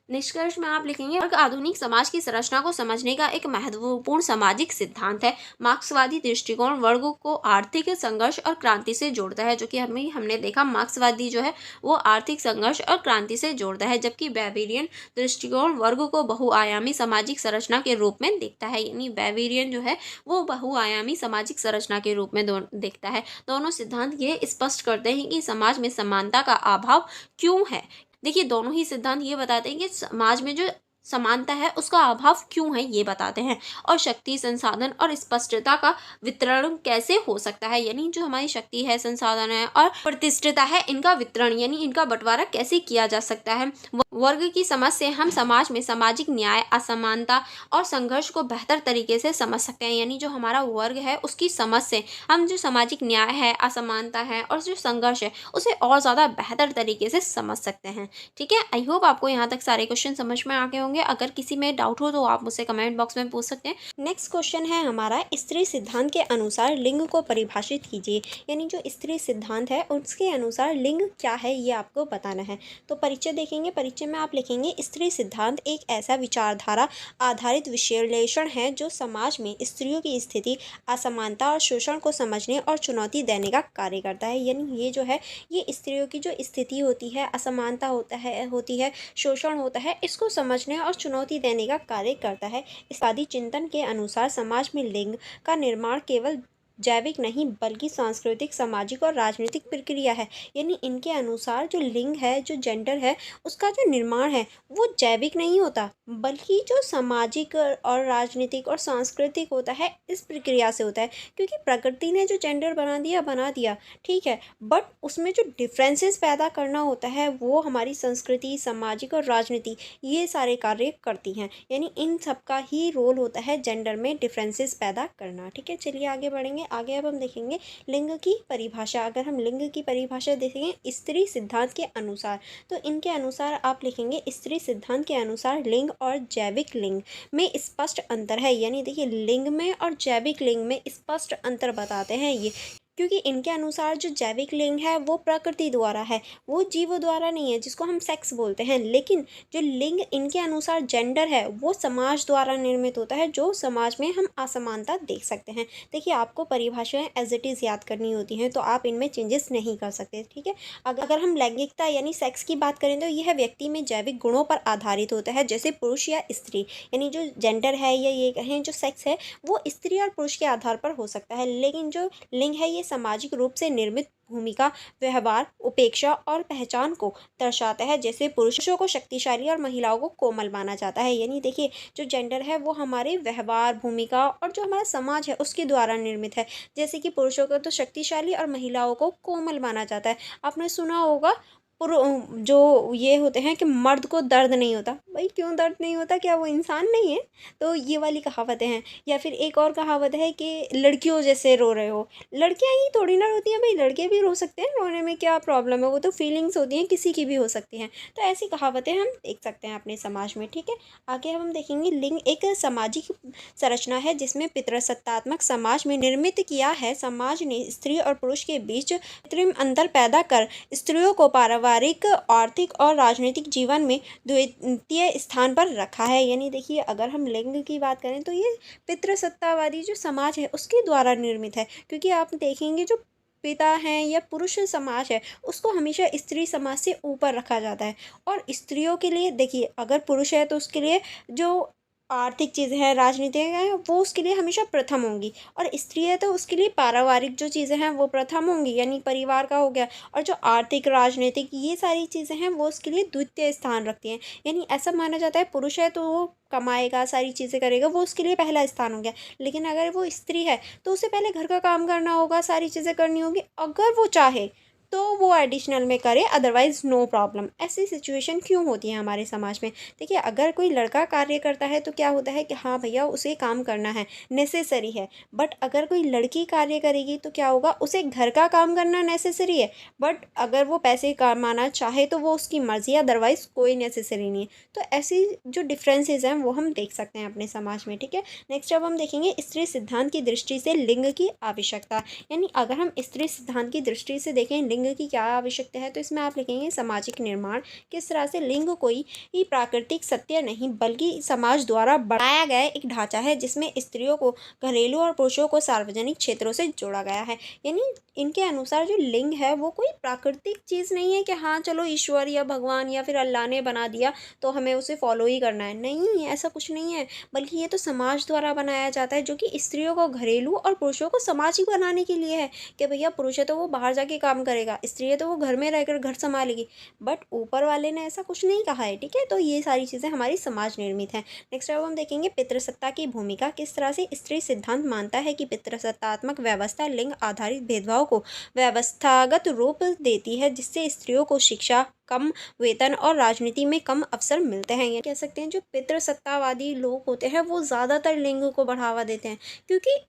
निष्कर्ष में आप लिखेंगे वर्ग आधुनिक समाज की संरचना को समझने का एक महत्वपूर्ण सामाजिक सिद्धांत है। मार्क्सवादी दृष्टिकोण वर्ग को आर्थिक संघर्ष और क्रांति से जोड़ता है, जो कि हमने देखा मार्क्सवादी जो है वो आर्थिक संघर्ष और क्रांति से जोड़ता है, जबकि वेबेरियन दृष्टिकोण वर्ग को बहुआयामी सामाजिक संरचना के रूप में देखता है। यानी वेबेरियन जो है वो बहुआयामी सामाजिक संरचना के रूप में देखता है। दोनों सिद्धांत ये स्पष्ट करते हैं कि समाज में समानता का अभाव क्यों है। देखिए दोनों ही सिद्धांत ये बताते हैं कि समाज में जो समानता है उसका अभाव क्यों है ये बताते हैं, और शक्ति, संसाधन और स्पष्टता का वितरण कैसे हो सकता है, यानी जो हमारी शक्ति है, संसाधन है और प्रतिष्ठिता है, इनका वितरण यानी इनका बंटवारा कैसे किया जा सकता है। वर्ग की समझ से हम समाज में सामाजिक न्याय, असमानता और संघर्ष को बेहतर तरीके से समझ सकते हैं। यानी जो हमारा वर्ग है उसकी समझ से हम जो सामाजिक न्याय है, असमानता है और जो संघर्ष है उसे और ज़्यादा बेहतर तरीके से समझ सकते हैं। ठीक है, आई होप आपको यहाँ तक सारे क्वेश्चन समझ में आ गए होंगे। अगर किसी में डाउट हो तो आप मुझसे कमेंट बॉक्स में पूछ सकते हैं। नेक्स्ट क्वेश्चन है हमारा, स्त्री सिद्धांत के अनुसार लिंग को परिभाषित कीजिए। यानी जो स्त्री सिद्धांत है उसके अनुसार लिंग क्या है ये आपको बताना है। तो परिचय देखेंगे। परिचय में आप लिखेंगे स्त्री सिद्धांत एक ऐसा विचारधारा आधारित विश्लेषण है जो समाज में स्त्रियों की स्थिति, असमानता और शोषण को समझने और चुनौती देने का कार्य करता है। यानी ये जो है ये स्त्रियों की जो स्थिति होती है, असमानता होती है, शोषण होता है, इसको समझने और चुनौती देने का कार्य करता है। इस आदि चिंतन के अनुसार समाज में लिंग का निर्माण केवल जैविक नहीं बल्कि सांस्कृतिक, सामाजिक और राजनीतिक प्रक्रिया है। यानी इनके अनुसार जो लिंग है, जो जेंडर है, उसका जो निर्माण है वो जैविक नहीं होता बल्कि जो सामाजिक और राजनीतिक और सांस्कृतिक होता है इस प्रक्रिया से होता है। क्योंकि प्रकृति ने जो जेंडर बना दिया ठीक है, बट उसमें जो डिफरेंसेस पैदा करना होता है वो हमारी संस्कृति, सामाजिक और राजनीति ये सारे कार्य करती हैं। यानी इन सब का ही रोल होता है जेंडर में डिफरेंसेस पैदा करना। ठीक है, चलिए आगे बढ़ेंगे। आगे अब हम देखेंगे लिंग की परिभाषा। अगर हम लिंग की परिभाषा देखेंगे स्त्री सिद्धांत के अनुसार, तो इनके अनुसार आप लिखेंगे स्त्री सिद्धांत के अनुसार लिंग और जैविक लिंग में स्पष्ट अंतर है। यानी देखिए लिंग में और जैविक लिंग में स्पष्ट अंतर बताते हैं ये, क्योंकि इनके अनुसार जो जैविक लिंग है वो प्रकृति द्वारा है, वो जीव द्वारा नहीं है जिसको हम सेक्स बोलते हैं। लेकिन जो लिंग इनके अनुसार जेंडर है वो समाज द्वारा निर्मित होता है, जो समाज में हम असमानता देख सकते हैं। देखिए आपको परिभाषाएं एज इट इज़ याद करनी होती हैं, तो आप इनमें चेंजेस नहीं कर सकते। ठीक है, अगर हम लैंगिकता यानी सेक्स की बात करें तो यह व्यक्ति में जैविक गुणों पर आधारित होता है, जैसे पुरुष या स्त्री। यानी जो जेंडर है या ये कहें जो सेक्स है वो स्त्री और पुरुष के आधार पर हो सकता है। लेकिन जो लिंग है ये सामाजिक रूप से निर्मित भूमिका, व्यवहार, उपेक्षा और पहचान को दर्शाता है। जैसे पुरुषों को शक्तिशाली और महिलाओं को कोमल माना जाता है। यानी देखिए जो जेंडर है वो हमारे व्यवहार, भूमिका और जो हमारा समाज है उसके द्वारा निर्मित है। जैसे कि पुरुषों को तो शक्तिशाली और महिलाओं को कोमल माना जाता है। आपने सुना होगा जो ये होते हैं कि मर्द को दर्द नहीं होता। भाई क्यों दर्द नहीं होता, क्या वो इंसान नहीं है? तो ये वाली कहावतें हैं। या फिर एक और कहावत है कि लड़कियों जैसे रो रहे हो। लड़कियां ही थोड़ी ना रोती हैं भाई, लड़के भी रो सकते हैं, रोने में क्या प्रॉब्लम है, वो तो फीलिंग्स होती हैं, किसी की भी हो सकती हैं। तो ऐसी कहावतें हम देख सकते हैं अपने समाज में, ठीक है। आगे हम देखेंगे लिंग एक सामाजिक संरचना है जिसमें पितृसत्तात्मक समाज में निर्मित किया है। समाज ने स्त्री और पुरुष के बीच कृत्रिम अंतर पैदा कर स्त्रियों को पारिवारिक, आर्थिक और राजनीतिक जीवन में द्वितीय स्थान पर रखा है। यानी देखिए, अगर हम लिंग की बात करें तो ये पितृसत्तावादी जो समाज है उसके द्वारा निर्मित है। क्योंकि आप देखेंगे जो पिता हैं या पुरुष समाज है उसको हमेशा स्त्री समाज से ऊपर रखा जाता है। और स्त्रियों के लिए देखिए, अगर पुरुष है तो उसके लिए जो आर्थिक चीज़ें हैं, राजनीति है, वो उसके लिए हमेशा प्रथम होंगी। और स्त्री है तो उसके लिए पारिवारिक जो चीज़ें हैं वो प्रथम होंगी, यानी परिवार का हो गया। और जो आर्थिक, राजनीतिक, ये सारी चीज़ें हैं वो उसके लिए द्वितीय स्थान रखती हैं। यानी ऐसा माना जाता है पुरुष है तो वो कमाएगा, सारी चीज़ें करेगा, वो उसके लिए पहला स्थान हो गया। लेकिन अगर वो स्त्री है तो उसे पहले घर का काम करना होगा, सारी चीज़ें करनी होगी। अगर वो चाहे तो वो एडिशनल में करे, अदरवाइज नो प्रॉब्लम। ऐसी सिचुएशन क्यों होती है हमारे समाज में? देखिए, अगर कोई लड़का कार्य करता है तो क्या होता है कि हाँ भैया उसे काम करना है, नेसेसरी है। बट अगर कोई लड़की कार्य करेगी तो क्या होगा, उसे घर का काम करना नेसेसरी है। बट अगर वो पैसे कमाना चाहे तो वो उसकी मर्जी है, अदरवाइज कोई नेसेसरी नहीं है। तो ऐसी जो डिफरेंसेस हैं वो हम देख सकते हैं अपने समाज में, ठीक है। नेक्स्ट अब हम देखेंगे स्त्री सिद्धांत की दृष्टि से लिंग की आवश्यकता। यानी अगर हम स्त्री सिद्धांत की दृष्टि से देखें लिंग की क्या आवश्यकता है, तो इसमें आप लिखेंगे सामाजिक निर्माण। किस तरह से लिंग कोई ही प्राकृतिक सत्य नहीं बल्कि समाज द्वारा बनाया गया एक ढांचा है जिसमें स्त्रियों को घरेलू और पुरुषों को सार्वजनिक क्षेत्रों से जोड़ा गया है। यानी इनके अनुसार जो लिंग है वो कोई प्राकृतिक चीज़ नहीं है कि हाँ चलो ईश्वर या भगवान या फिर अल्लाह ने बना दिया तो हमें उसे फॉलो ही करना है। नहीं, ऐसा कुछ नहीं है, बल्कि ये तो समाज द्वारा बनाया जाता है जो कि स्त्रियों को घरेलू और पुरुषों को सामाजिक बनाने के लिए है। कि भैया पुरुष है तो वो बाहर जाके काम करेगा, स्त्री है तो वो घर में रहकर घर संभालेगी। बट ऊपर वाले ने ऐसा कुछ नहीं कहा है, ठीक है। तो ये सारी चीज़ें हमारी समाज निर्मित हैं। नेक्स्ट अब हम देखेंगे पितृसत्ता की भूमिका। किस तरह से स्त्री सिद्धांत मानता है कि पितृसत्तात्मक व्यवस्था लिंग आधारित भेदभाव को व्यवस्थागत रूप देती है जिससे स्त्रियों को शिक्षा, कम वेतन और राजनीति में कम अवसर मिलते हैं। ये कह सकते हैं जो पितृसत्तावादी लोग होते हैं वो ज़्यादातर लिंग को बढ़ावा देते हैं, क्योंकि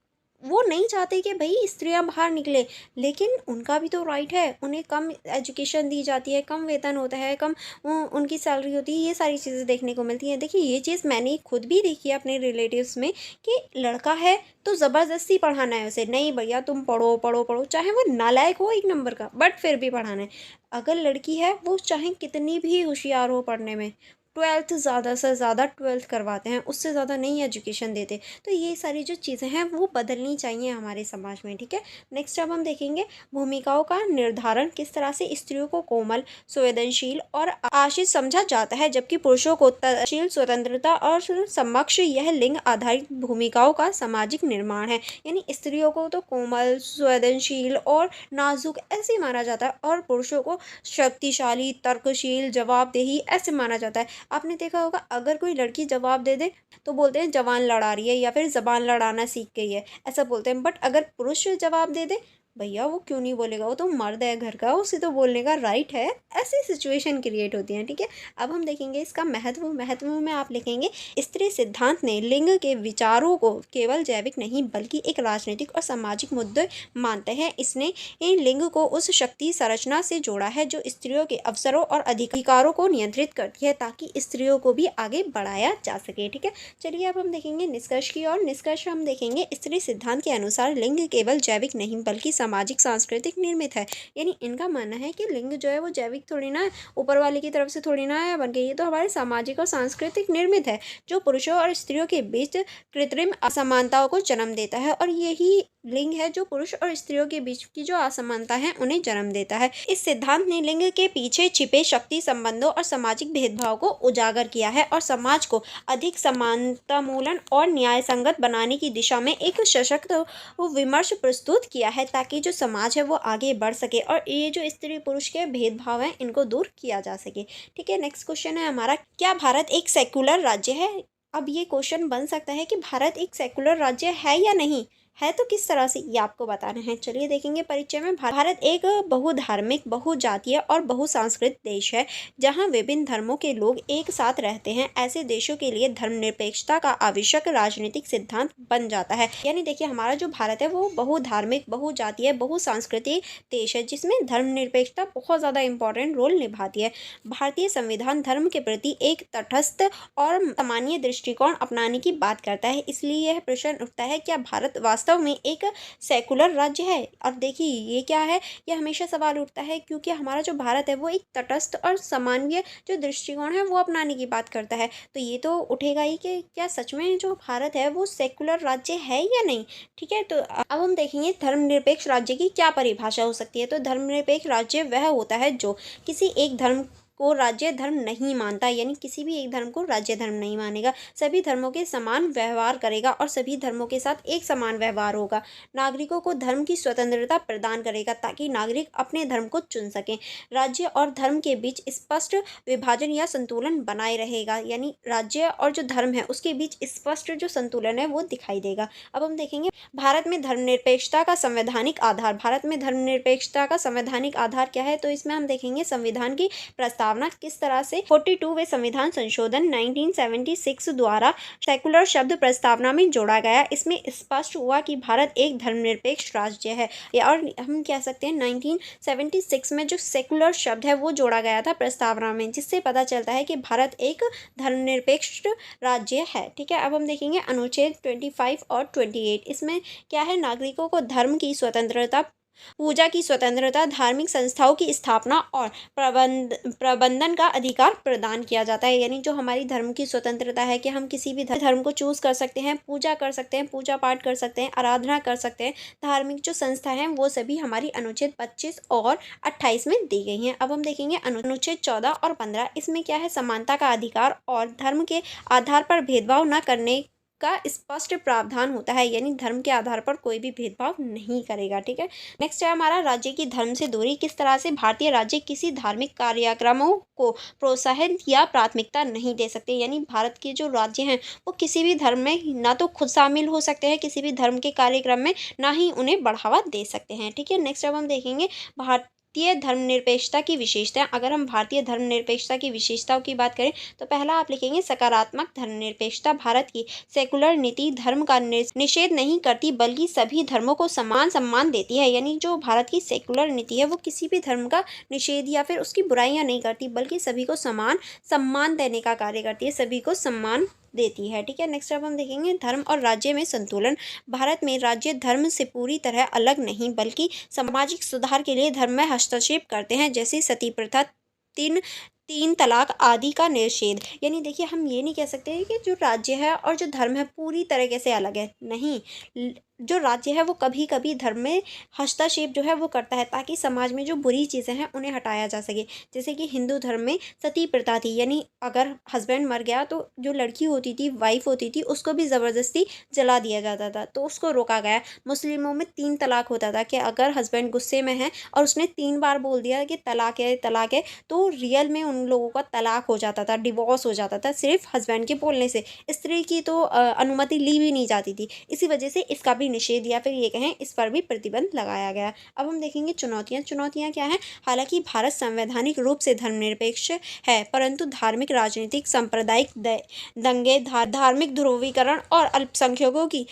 वो नहीं चाहते कि भाई स्त्रियां बाहर निकले। लेकिन उनका भी तो राइट है, उन्हें कम एजुकेशन दी जाती है, कम वेतन होता है, कम उनकी सैलरी होती है, ये सारी चीज़ें देखने को मिलती हैं। देखिए, ये चीज़ मैंने खुद भी देखी है अपने रिलेटिव्स में कि लड़का है तो ज़बरदस्ती पढ़ाना है उसे, नहीं भैया तुम पढ़ो पढ़ो पढ़ो, चाहे वो नालायक हो एक नंबर का, बट फिर भी पढ़ाना है। अगर लड़की है वो चाहे कितनी भी होशियार हो पढ़ने में, ट्वेल्थ ज़्यादा से ज़्यादा ट्वेल्थ करवाते हैं, उससे ज़्यादा नहीं एजुकेशन देते। तो ये सारी जो चीज़ें हैं वो बदलनी चाहिए हमारे समाज में, ठीक है। नेक्स्ट अब हम देखेंगे भूमिकाओं का निर्धारण। किस तरह से स्त्रियों को कोमल, संवेदनशील और आशिष समझा जाता है जबकि पुरुषों को तशील, स्वतंत्रता और समक्ष। यह लिंग आधारित भूमिकाओं का सामाजिक निर्माण है। यानी स्त्रियों को तो कोमल, संवेदनशील और नाजुक ऐसे माना जाता है और पुरुषों को शक्तिशाली, तर्कशील, जवाबदेही ऐसे माना जाता है। आपने देखा होगा अगर कोई लड़की जवाब दे दे तो बोलते हैं जवान लड़ा रही है या फिर जबान लड़ाना सीख गई है, ऐसा बोलते हैं। बट अगर पुरुष जवाब दे दे, भैया वो क्यों नहीं बोलेगा, वो तो मर्द है घर का, उसे तो बोलने का राइट है। ऐसी सिचुएशन क्रिएट होती है, ठीक है। अब हम देखेंगे इसका महत्व। महत्व में आप लिखेंगे स्त्री सिद्धांत ने लिंग के विचारों को केवल जैविक नहीं बल्कि एक राजनीतिक और सामाजिक मुद्दे मानते हैं। इसने इन लिंग को उस शक्ति संरचना से जोड़ा है जो स्त्रियों के अवसरों और अधिकारों को नियंत्रित करती है ताकि स्त्रियों को भी आगे बढ़ाया जा सके, ठीक है। चलिए अब हम देखेंगे निष्कर्ष की और निष्कर्ष हम देखेंगे स्त्री सिद्धांत के अनुसार लिंग केवल जैविक नहीं बल्कि सामाजिक सांस्कृतिक निर्मित है। यानी इनका मानना है कि लिंग जो है वो जैविक थोड़ी ना है, ऊपर वाले की तरफ से थोड़ी ना है बन के, ये तो हमारे सामाजिक और सांस्कृतिक निर्मित है जो पुरुषों और स्त्रियों के बीच कृत्रिम असमानताओं को जन्म देता है। और यही लिंग है जो पुरुष और स्त्रियों के बीच की जो असमानता है उन्हें जन्म देता है। इस सिद्धांत ने लिंग के पीछे छिपे शक्ति संबंधों और सामाजिक भेदभाव को उजागर किया है और समाज को अधिक समानतामूलन और न्याय संगत बनाने की दिशा में एक सशक्त विमर्श प्रस्तुत किया है ताकि जो समाज है वो आगे बढ़ सके और ये जो स्त्री पुरुष के भेदभाव हैं इनको दूर किया जा सके, ठीक है। नेक्स्ट क्वेश्चन है हमारा, क्या भारत एक सेक्युलर राज्य है? अब ये क्वेश्चन बन सकता है कि भारत एक सेक्युलर राज्य है या नहीं। है तो किस तरह से, ये आपको बताना है। चलिए देखेंगे परिचय में। भारत एक बहुधार्मिक, बहुजातीय और बहुसांस्कृतिक देश है जहाँ विभिन्न धर्मों के लोग एक साथ रहते हैं। ऐसे देशों के लिए धर्मनिरपेक्षता का आवश्यक राजनीतिक सिद्धांत बन जाता है। यानी देखिए हमारा जो भारत है वो बहुधार्मिक, बहुजातीय, बहुसांस्कृतिक देश है जिसमें धर्मनिरपेक्षता बहुत ज़्यादा इंपॉर्टेंट रोल निभाती है। भारतीय संविधान धर्म के प्रति एक तटस्थ और सामान्य दृष्टिकोण अपनाने की बात करता है। इसलिए यह प्रश्न उठता है, क्या भारत वास्तव में एक सेकुलर राज्य है? और देखिए ये क्या है, ये हमेशा सवाल उठता है क्योंकि हमारा जो भारत है वो एक तटस्थ और सामान्य जो दृष्टिकोण है वो अपनाने की बात करता है। तो ये तो उठेगा ही कि क्या सच में जो भारत है वो सेकुलर राज्य है या नहीं। ठीक है, तो अब हम देखेंगे धर्मनिरपेक्ष राज्य की क्या परिभाषा हो सकती है। तो धर्मनिरपेक्ष राज्य वह होता है जो किसी एक धर्म को राज्य धर्म नहीं मानता, यानी किसी भी एक धर्म को राज्य धर्म नहीं मानेगा, सभी धर्मों के समान व्यवहार करेगा और सभी धर्मों के साथ एक समान व्यवहार होगा। नागरिकों को धर्म की स्वतंत्रता प्रदान करेगा ताकि नागरिक अपने धर्म को चुन सकें। राज्य और धर्म के बीच स्पष्ट विभाजन या संतुलन बनाए रहेगा, यानी राज्य और जो धर्म है उसके बीच स्पष्ट जो संतुलन है वो दिखाई देगा। अब हम देखेंगे भारत में धर्मनिरपेक्षता का संवैधानिक आधार। भारत में धर्मनिरपेक्षता का संवैधानिक आधार क्या है, तो इसमें हम देखेंगे संविधान की प्रस्तावना किस तरह से 42वें संविधान संशोधन 1976 द्वारा सेकुलर शब्द प्रस्तावना में जोड़ा गया। इसमें स्पष्ट हुआ कि भारत एक धर्मनिरपेक्ष राज्य है। और हम कह सकते हैं 1976 में जो सेकुलर शब्द है वो जोड़ा गया था प्रस्तावना में, जिससे पता चलता है कि भारत एक धर्मनिरपेक्ष राज्य है। ठीक है, अब हम देखेंगे अनुच्छेद 25 और 28। इसमें क्या है, नागरिकों को धर्म की स्वतंत्रता, पूजा की स्वतंत्रता, धार्मिक संस्थाओं की स्थापना और प्रबंधन का अधिकार प्रदान किया जाता है। यानी जो हमारी धर्म की स्वतंत्रता है कि हम किसी भी धर्म को चूज कर सकते हैं, पूजा कर सकते हैं, पूजा पाठ कर सकते हैं, आराधना कर सकते हैं। धार्मिक जो संस्था हैं वो सभी हमारी अनुच्छेद 25 और 28 में दी गई हैं। अब हम देखेंगे अनुच्छेद 14 और 15। इसमें क्या है, समानता का अधिकार और धर्म के आधार पर भेदभाव न करने का स्पष्ट प्रावधान होता है, यानी धर्म के आधार पर कोई भी भेदभाव नहीं करेगा। ठीक है, नेक्स्ट है हमारा राज्य की धर्म से दूरी। किस तरह से भारतीय राज्य किसी धार्मिक कार्यक्रमों को प्रोत्साहन या प्राथमिकता नहीं दे सकते, यानी भारत के जो राज्य हैं वो किसी भी धर्म में ना तो खुद शामिल हो सकते हैं किसी भी धर्म के कार्यक्रम में, ना ही उन्हें बढ़ावा दे सकते हैं। ठीक है, नेक्स्ट अब हम देखेंगे भारतीय धर्मनिरपेक्षता की विशेषताएं। अगर हम भारतीय धर्मनिरपेक्षता की विशेषताओं की बात करें तो पहला आप लिखेंगे सकारात्मक धर्मनिरपेक्षता। भारत की सेकुलर नीति धर्म का निषेध नहीं करती बल्कि सभी धर्मों को समान सम्मान देती है। यानी जो भारत की सेकुलर नीति है वो किसी भी धर्म का निषेध या फिर उसकी बुराइयां नहीं करती बल्कि सभी को समान सम्मान देने का कार्य करती है, सभी को सम्मान देती है। ठीक है, नेक्स्ट अब हम देखेंगे धर्म और राज्य में संतुलन। भारत में राज्य धर्म से पूरी तरह अलग नहीं बल्कि सामाजिक सुधार के लिए धर्म में हस्तक्षेप करते हैं, जैसे सती प्रथा, तीन तलाक आदि का निषेध। यानी देखिए हम ये नहीं कह सकते हैं कि जो राज्य है और जो धर्म है पूरी तरीके से अलग है, नहीं, जो राज्य है वो कभी कभी धर्म में हस्तक्षेप जो है वो करता है ताकि समाज में जो बुरी चीज़ें हैं उन्हें हटाया जा सके। जैसे कि हिंदू धर्म में सती प्रथा थी, यानी अगर हस्बैंड मर गया तो जो लड़की होती थी, वाइफ होती थी, उसको भी ज़बरदस्ती जला दिया जाता था, तो उसको रोका गया। मुस्लिमों में 3 तलाक होता था कि अगर हस्बैंड गुस्से में है और उसने 3 बार बोल दिया कि तलाक है तलाक है, तो रियल में उन लोगों का तलाक हो जाता था, डिवोर्स हो जाता था सिर्फ हस्बैंड के बोलने से। स्त्री की तो अनुमति ली भी नहीं जाती थी। इसी वजह से इसका भी निषेध या फिर ये कहें इस पर भी प्रतिबंध लगाया गया। अब हम देखेंगे चुनौतियां क्या हैं। हालांकि भारत संवैधानिक रूप से धर्मनिरपेक्ष है परंतु धार्मिक, राजनीतिक, सांप्रदायिक दंगे, धार्मिक ध्रुवीकरण और अल्पसंख्यकों की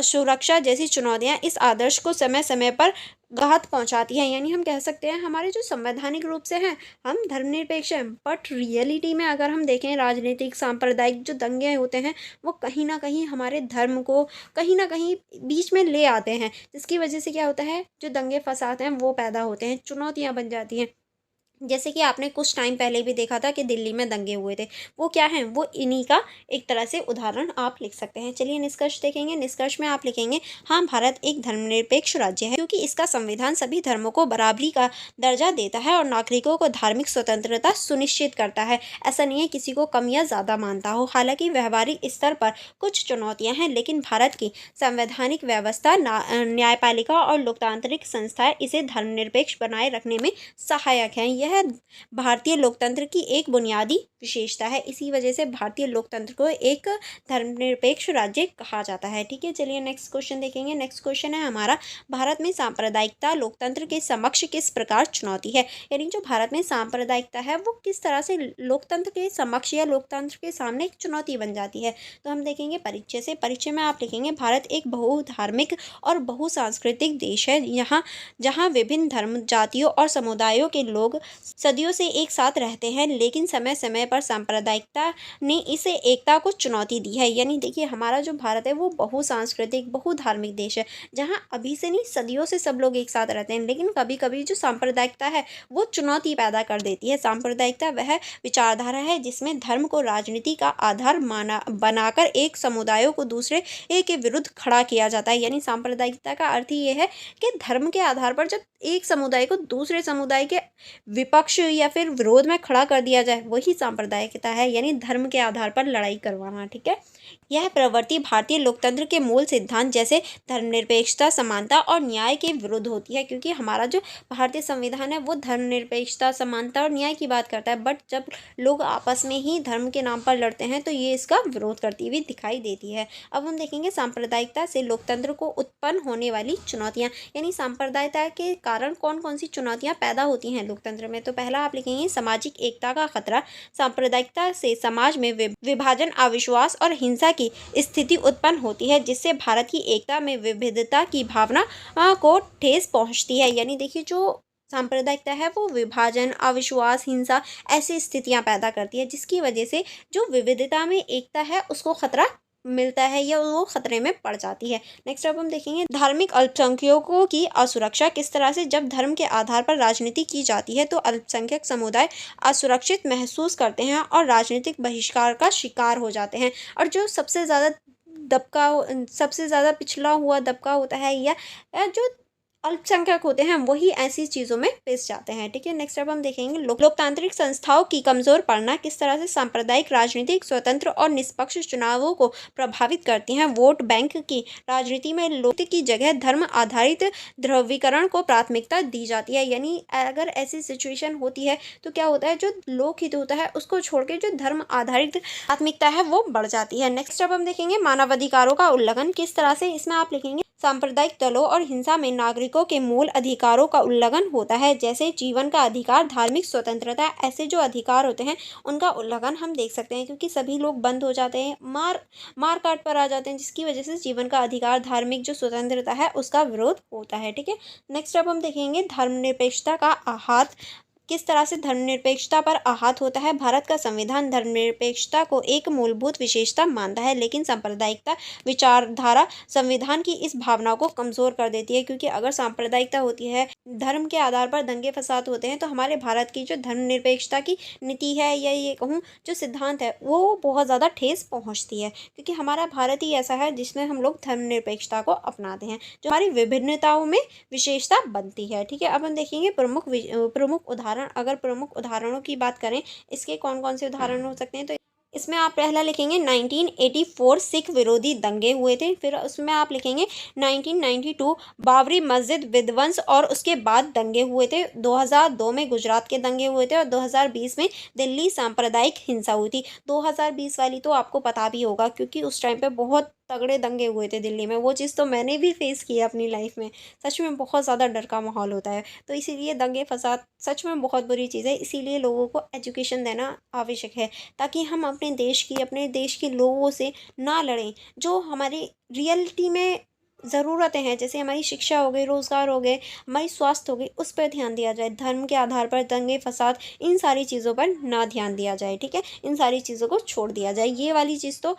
सुरक्षा जैसी चुनौतियां इस आदर्श को समय समय पर घात पहुंचाती है। यानी हम कह सकते हैं हमारे जो संवैधानिक रूप से हैं हम धर्मनिरपेक्ष हैं, बट रियलिटी में अगर हम देखें राजनीतिक, सांप्रदायिक जो दंगे होते हैं वो कहीं ना कहीं हमारे धर्म को कहीं ना कहीं बीच में ले आते हैं, जिसकी वजह से क्या होता है, जो दंगे फसाद हैं वो पैदा होते हैं, चुनौतियाँ बन जाती हैं। जैसे कि आपने कुछ टाइम पहले भी देखा था कि दिल्ली में दंगे हुए थे, वो क्या हैं, वो इन्हीं का एक तरह से उदाहरण आप लिख सकते हैं। चलिए निष्कर्ष देखेंगे। निष्कर्ष में आप लिखेंगे हाँ, भारत एक धर्मनिरपेक्ष राज्य है क्योंकि इसका संविधान सभी धर्मों को बराबरी का दर्जा देता है और नागरिकों को धार्मिक स्वतंत्रता सुनिश्चित करता है। ऐसा नहीं है किसी को कम या ज़्यादा मानता हो। हालांकि व्यवहारिक स्तर पर कुछ चुनौतियाँ हैं, लेकिन भारत की संवैधानिक व्यवस्था, न्यायपालिका और लोकतांत्रिक संस्थाएं इसे धर्मनिरपेक्ष बनाए रखने में सहायक हैं। यह यह भारतीय लोकतंत्र की एक बुनियादी विशेषता है। इसी वजह से भारतीय लोकतंत्र को एक धर्मनिरपेक्ष राज्य कहा जाता है। ठीक है, चलिए नेक्स्ट क्वेश्चन देखेंगे। नेक्स्ट क्वेश्चन है हमारा, भारत में सांप्रदायिकता लोकतंत्र के समक्ष किस प्रकार चुनौती है। यानी जो भारत में सांप्रदायिकता है वो किस तरह से लोकतंत्र के समक्ष या लोकतंत्र के सामने एक चुनौती बन जाती है। तो हम देखेंगे परिचय से। परिचय में आप लिखेंगे, भारत एक बहुधार्मिक और बहुसांस्कृतिक देश है, यहाँ जहाँ विभिन्न धर्म, जातियों और समुदायों के लोग सदियों से एक साथ रहते हैं, लेकिन समय समय पर सांप्रदायिकता ने इसे एकता को चुनौती दी है। यानी देखिए, हमारा जो भारत है वो बहुसांस्कृतिक बहुधार्मिक देश है, जहाँ अभी से नहीं सदियों से सब लोग एक साथ रहते हैं, लेकिन कभी कभी जो सांप्रदायिकता है वो चुनौती पैदा कर देती है। सांप्रदायिकता वह विचारधारा है जिसमें धर्म को राजनीति का आधार बनाकर एक समुदायों को दूसरे के विरुद्ध खड़ा किया जाता है। यानी सांप्रदायिकता का अर्थ ही ये है कि धर्म के आधार पर जब एक समुदाय को दूसरे समुदाय के विपक्ष या फिर विरोध में खड़ा कर दिया जाए, वही सांप्रदायिकता है, यानी धर्म के आधार पर लड़ाई करवाना। ठीक है, यह प्रवृत्ति भारतीय लोकतंत्र के मूल सिद्धांत जैसे धर्मनिरपेक्षता, समानता और न्याय के विरुद्ध होती है, क्योंकि हमारा जो भारतीय संविधान है वो धर्मनिरपेक्षता, समानता और न्याय की बात करता है। बट जब लोग आपस में ही धर्म के नाम पर लड़ते हैं तो ये इसका विरोध करती हुई दिखाई देती है। अब हम देखेंगे सांप्रदायिकता से लोकतंत्र को उत्पन्न होने वाली चुनौतियाँ, यानी सांप्रदायिकता के कारण कौन कौन सी चुनौतियाँ पैदा होती हैं लोकतंत्र में। तो पहला आप लिखेंगे सामाजिक एकता का खतरा। सांप्रदायिकता से समाज में विभाजन, अविश्वास और हिंसा की स्थिति उत्पन्न होती है, जिससे भारत की एकता में विविधता की भावना को ठेस पहुंचती है। यानी देखिए, जो सांप्रदायिकता है वो विभाजन, अविश्वास, हिंसा ऐसी स्थितियां पैदा करती है, जिसकी वजह से जो विविधता में एकता है उसको खतरा मिलता है या वो खतरे में पड़ जाती है। नेक्स्ट अब हम देखेंगे धार्मिक अल्पसंख्यकों की असुरक्षा। किस तरह से जब धर्म के आधार पर राजनीति की जाती है तो अल्पसंख्यक समुदाय असुरक्षित महसूस करते हैं और राजनीतिक बहिष्कार का शिकार हो जाते हैं। और जो सबसे ज़्यादा पिछड़ा हुआ दबका होता है या जो अल्पसंख्यक होते हैं वही ऐसी चीज़ों में पिस जाते हैं। ठीक है, नेक्स्ट अब हम देखेंगे लोकतांत्रिक संस्थाओं की कमज़ोर पड़ना। किस तरह से सांप्रदायिक राजनीतिक स्वतंत्र और निष्पक्ष चुनावों को प्रभावित करती हैं। वोट बैंक की राजनीति में लोकतंत्र की जगह धर्म आधारित ध्रुवीकरण को प्राथमिकता दी जाती है। यानी अगर ऐसी सिचुएशन होती है तो क्या होता है, जो लोकहित होता है उसको छोड़ के जो धर्म आधारित प्राथमिकता है वो बढ़ जाती है। नेक्स्ट अब हम देखेंगे मानवाधिकारों का उल्लंघन। किस तरह से, इसमें आप लिखेंगे सांप्रदायिक दलों और हिंसा में नागरिकों के मूल अधिकारों का उल्लंघन होता है, जैसे जीवन का अधिकार, धार्मिक स्वतंत्रता। ऐसे जो अधिकार होते हैं उनका उल्लंघन हम देख सकते हैं, क्योंकि सभी लोग बंद हो जाते हैं, मार काट पर आ जाते हैं, जिसकी वजह से जीवन का अधिकार, धार्मिक जो स्वतंत्रता है उसका विरोध होता है। ठीक है, नेक्स्ट अब हम देखेंगे धर्मनिरपेक्षता का आघात। किस तरह से धर्मनिरपेक्षता पर आघात होता है। भारत का संविधान धर्मनिरपेक्षता को एक मूलभूत विशेषता मानता है, लेकिन सांप्रदायिकता विचारधारा संविधान की इस भावना को कमजोर कर देती है, क्योंकि अगर सांप्रदायिकता होती है, धर्म के आधार पर दंगे फसाद होते हैं, तो हमारे भारत की जो धर्मनिरपेक्षता की नीति है या ये कहूँ जो सिद्धांत है वो बहुत ज़्यादा ठेस पहुँचती है, क्योंकि हमारा भारत ही ऐसा है जिसमें हम लोग धर्मनिरपेक्षता को अपनाते हैं, जो हमारी विभिन्नताओं में विशेषता बनती है। ठीक है, अब हम देखेंगे प्रमुख उदाहरण। अगर प्रमुख उदाहरणों की बात करें, इसके कौन कौन से उदाहरण हो सकते हैं, तो इसमें आप पहला लिखेंगे 1984 सिख विरोधी दंगे हुए थे। फिर उसमें आप लिखेंगे 1992 बाबरी मस्जिद विध्वंस और उसके बाद दंगे हुए थे। 2002 में गुजरात के दंगे हुए थे और 2020 में दिल्ली सांप्रदायिक हिंसा हुई थी। 2020 वाली तो आपको पता भी होगा, क्योंकि उस टाइम पे बहुत तगड़े दंगे हुए थे दिल्ली में। वो चीज़ तो मैंने भी फेस की है अपनी लाइफ में। सच में बहुत ज़्यादा डर का माहौल होता है, तो इसीलिए दंगे फसाद सच में बहुत बुरी चीज़ है। इसीलिए लोगों को एजुकेशन देना आवश्यक है, ताकि हम अपने देश के लोगों से ना लड़ें। जो हमारी रियलिटी में ज़रूरतें हैं, जैसे हमारी शिक्षा हो गई, रोज़गार हो गए, हमारी स्वास्थ्य हो गई, उस पर ध्यान दिया जाए। धर्म के आधार पर दंगे फसाद इन सारी चीज़ों पर ना ध्यान दिया जाए। ठीक है, इन सारी चीज़ों को छोड़ दिया जाए। ये वाली चीज़ तो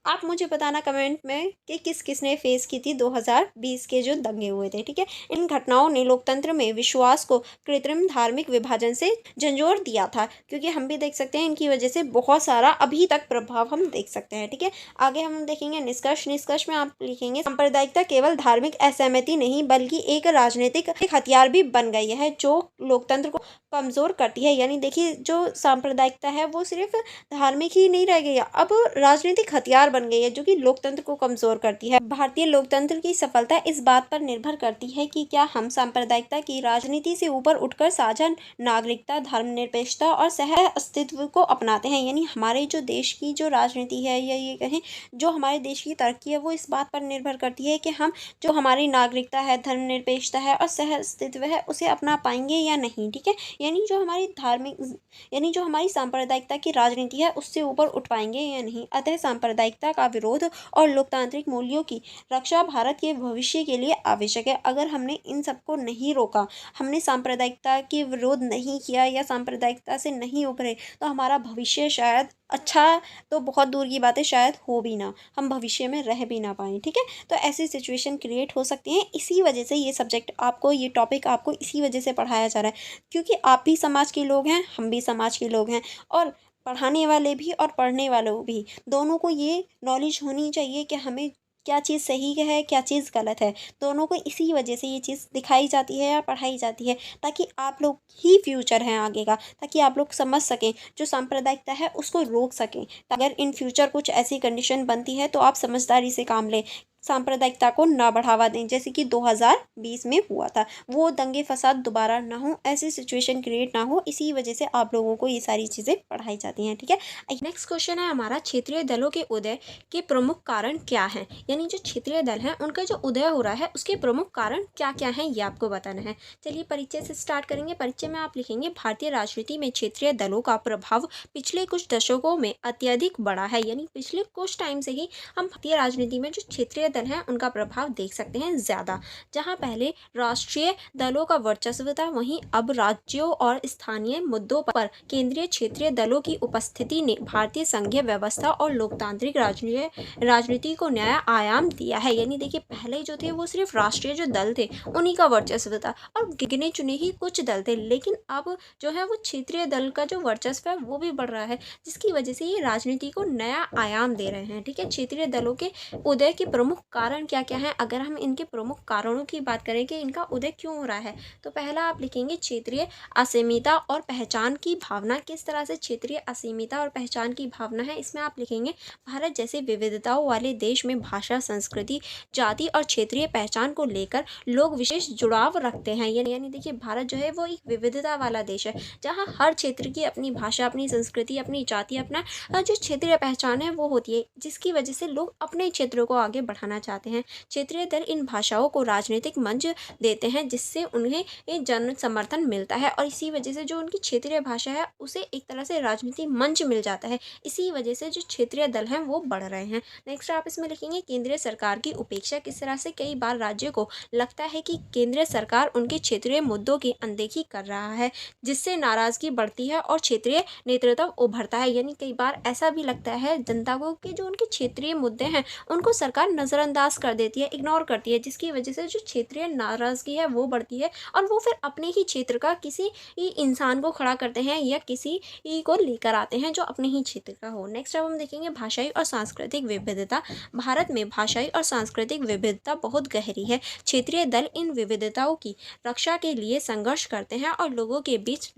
आप मुझे बताना कमेंट में कि किस किसने फेस की थी 2020 के जो दंगे हुए थे। ठीक है, इन घटनाओं ने लोकतंत्र में विश्वास को कृत्रिम धार्मिक विभाजन से झंझोर दिया था, क्योंकि हम भी देख सकते हैं इनकी वजह से बहुत सारा अभी तक प्रभाव हम देख सकते हैं। ठीक है, आगे हम देखेंगे निष्कर्ष में आप लिखेंगे सांप्रदायिकता केवल धार्मिक असहमति नहीं बल्कि एक राजनीतिक हथियार भी बन गई है, जो लोकतंत्र को कमजोर करती है। यानी देखिए, जो सांप्रदायिकता है वो सिर्फ धार्मिक ही नहीं रह गई, अब राजनीतिक हथियार बन गई है, जो कि लोकतंत्र को कमजोर करती है। भारतीय लोकतंत्र की सफलता इस बात पर निर्भर करती है कि क्या हम सांप्रदायिकता की राजनीति से ऊपर उठकर साझा नागरिकता, धर्मनिरपेक्षता और सह अस्तित्व को अपनाते हैं। यानी हमारे जो देश की जो राजनीति है, या ये कहें जो हमारे देश की तरक्की है, वो इस बात पर निर्भर करती है कि हम जो हमारी नागरिकता है, धर्मनिरपेक्षता है और सह अस्तित्व है, उसे अपना पाएंगे या नहीं। ठीक है, यानी जो हमारी जो हमारी सांप्रदायिकता की राजनीति है, उससे ऊपर उठ पाएंगे या नहीं। अतः सांप्रदायिकता का विरोध और लोकतांत्रिक मूल्यों की रक्षा भारत के भविष्य के लिए आवश्यक है। अगर हमने इन सबको नहीं रोका, हमने सांप्रदायिकता के विरोध नहीं किया या सांप्रदायिकता से नहीं उभरे, तो हमारा भविष्य शायद अच्छा तो बहुत दूर की बात है, शायद हो भी ना, हम भविष्य में रह भी ना पाएँ। ठीक है, तो ऐसी सिचुएशन क्रिएट हो सकती हैं। इसी वजह से ये सब्जेक्ट आपको, ये टॉपिक आपको इसी वजह से पढ़ाया जा रहा है, क्योंकि आप भी समाज के लोग हैं, हम भी समाज के लोग हैं, और पढ़ाने वाले भी और पढ़ने वालों भी, दोनों को ये नॉलेज होनी चाहिए कि हमें क्या चीज़ सही है, क्या चीज़ गलत है। दोनों को इसी वजह से ये चीज़ दिखाई जाती है या पढ़ाई जाती है, ताकि आप लोग ही फ्यूचर हैं आगे का, ताकि आप लोग समझ सकें, जो सांप्रदायिकता है उसको रोक सकें। अगर इन फ्यूचर कुछ ऐसी कंडीशन बनती है, तो आप समझदारी से काम लें, सांप्रदायिकता को ना बढ़ावा दें, जैसे कि 2020 में हुआ था। वो दंगे फसाद दोबारा ना हो, ऐसी सिचुएशन क्रिएट ना हो, इसी वजह से आप लोगों को ये सारी चीज़ें पढ़ाई जाती हैं। ठीक है, नेक्स्ट क्वेश्चन है हमारा, क्षेत्रीय दलों के उदय के प्रमुख कारण क्या हैं। यानी जो क्षेत्रीय दल हैं, उनका जो उदय हो रहा है, उसके प्रमुख कारण क्या क्या हैं, ये आपको बताना है। चलिए परिचय से स्टार्ट करेंगे। परिचय में आप लिखेंगे, भारतीय राजनीति में क्षेत्रीय दलों का प्रभाव पिछले कुछ दशकों में अत्यधिक बढ़ा है। यानी पिछले कुछ टाइम से ही हम भारतीय राजनीति में जो क्षेत्रीय दल हैं, उनका प्रभाव देख सकते हैं ज़्यादा। जहां पहले राष्ट्रीय दलों का वर्चस्व था, वहीं अब राज्यों और स्थानीय मुद्दों पर केंद्रीय क्षेत्रीय दलों की उपस्थिति ने भारतीय संघीय व्यवस्था और लोकतांत्रिक राजनीति को नया आयाम दिया है। यानी देखिए, पहले जो थे वो सिर्फ राष्ट्रीय जो दल थे, उन्हीं का वर्चस्व था, और गिने चुने ही कुछ दल थे। लेकिन अब जो है वो क्षेत्रीय दल का जो वर्चस्व है वो भी बढ़ रहा है, जिसकी वजह से ये राजनीति को नया आयाम दे रहे हैं। ठीक है, क्षेत्रीय दलों के उदय के प्रमुख कारण क्या क्या हैं। अगर हम इनके प्रमुख कारणों की बात करें कि इनका उदय क्यों हो रहा है, तो पहला आप लिखेंगे, क्षेत्रीय असीमिता और पहचान की भावना। किस तरह से क्षेत्रीय असीमिता और पहचान की भावना है, इसमें आप लिखेंगे, भारत जैसे विविधताओं वाले देश में भाषा, संस्कृति, जाति और क्षेत्रीय पहचान को लेकर लोग विशेष जुड़ाव रखते हैं। यानी देखिए, भारत जो है वो एक विविधता वाला देश है, जहाँ हर क्षेत्र की अपनी भाषा, अपनी संस्कृति, अपनी जाति, अपना जो क्षेत्रीय पहचान है वो होती है, जिसकी वजह से लोग अपने क्षेत्रों को आगे बढ़ाना चाहते हैं। क्षेत्रीय दल इन भाषाओं को राजनीतिक मंच देते हैं, जिससे उन्हें जन समर्थन मिलता है, और इसी वजह से जो उनकी क्षेत्रीय भाषा है उसे एक तरह से राजनीतिक मंच मिल जाता है। इसी वजह से जो क्षेत्रीय दल हैं वो बढ़ रहे हैं। नेक्स्ट आप इसमें लिखेंगे, केंद्रीय सरकार की उपेक्षा। किस तरह से कई बार राज्यों को लगता है कि केंद्रीय सरकार उनके क्षेत्रीय मुद्दों की अनदेखी कर रहा है, जिससे नाराजगी बढ़ती है और क्षेत्रीय नेतृत्व उभरता है। यानी कई बार ऐसा भी लगता है जनता को कि जो उनके क्षेत्रीय मुद्दे हैं उनको सरकार नज़रअंदाज कर देती है, इग्नोर करती है, जिसकी वजह से जो क्षेत्रीय नाराजगी है वो बढ़ती है, और वो फिर अपने ही क्षेत्र का किसी इंसान को खड़ा करते हैं या किसी को लेकर आते हैं जो अपने ही क्षेत्र का हो। नेक्स्ट अब हम देखेंगे, भाषाई और सांस्कृतिक विविधता। भारत में भाषाई और सांस्कृतिक विविधता बहुत गहरी है। क्षेत्रीय दल इन विविधताओं की रक्षा के लिए संघर्ष करते हैं और लोगों के बीच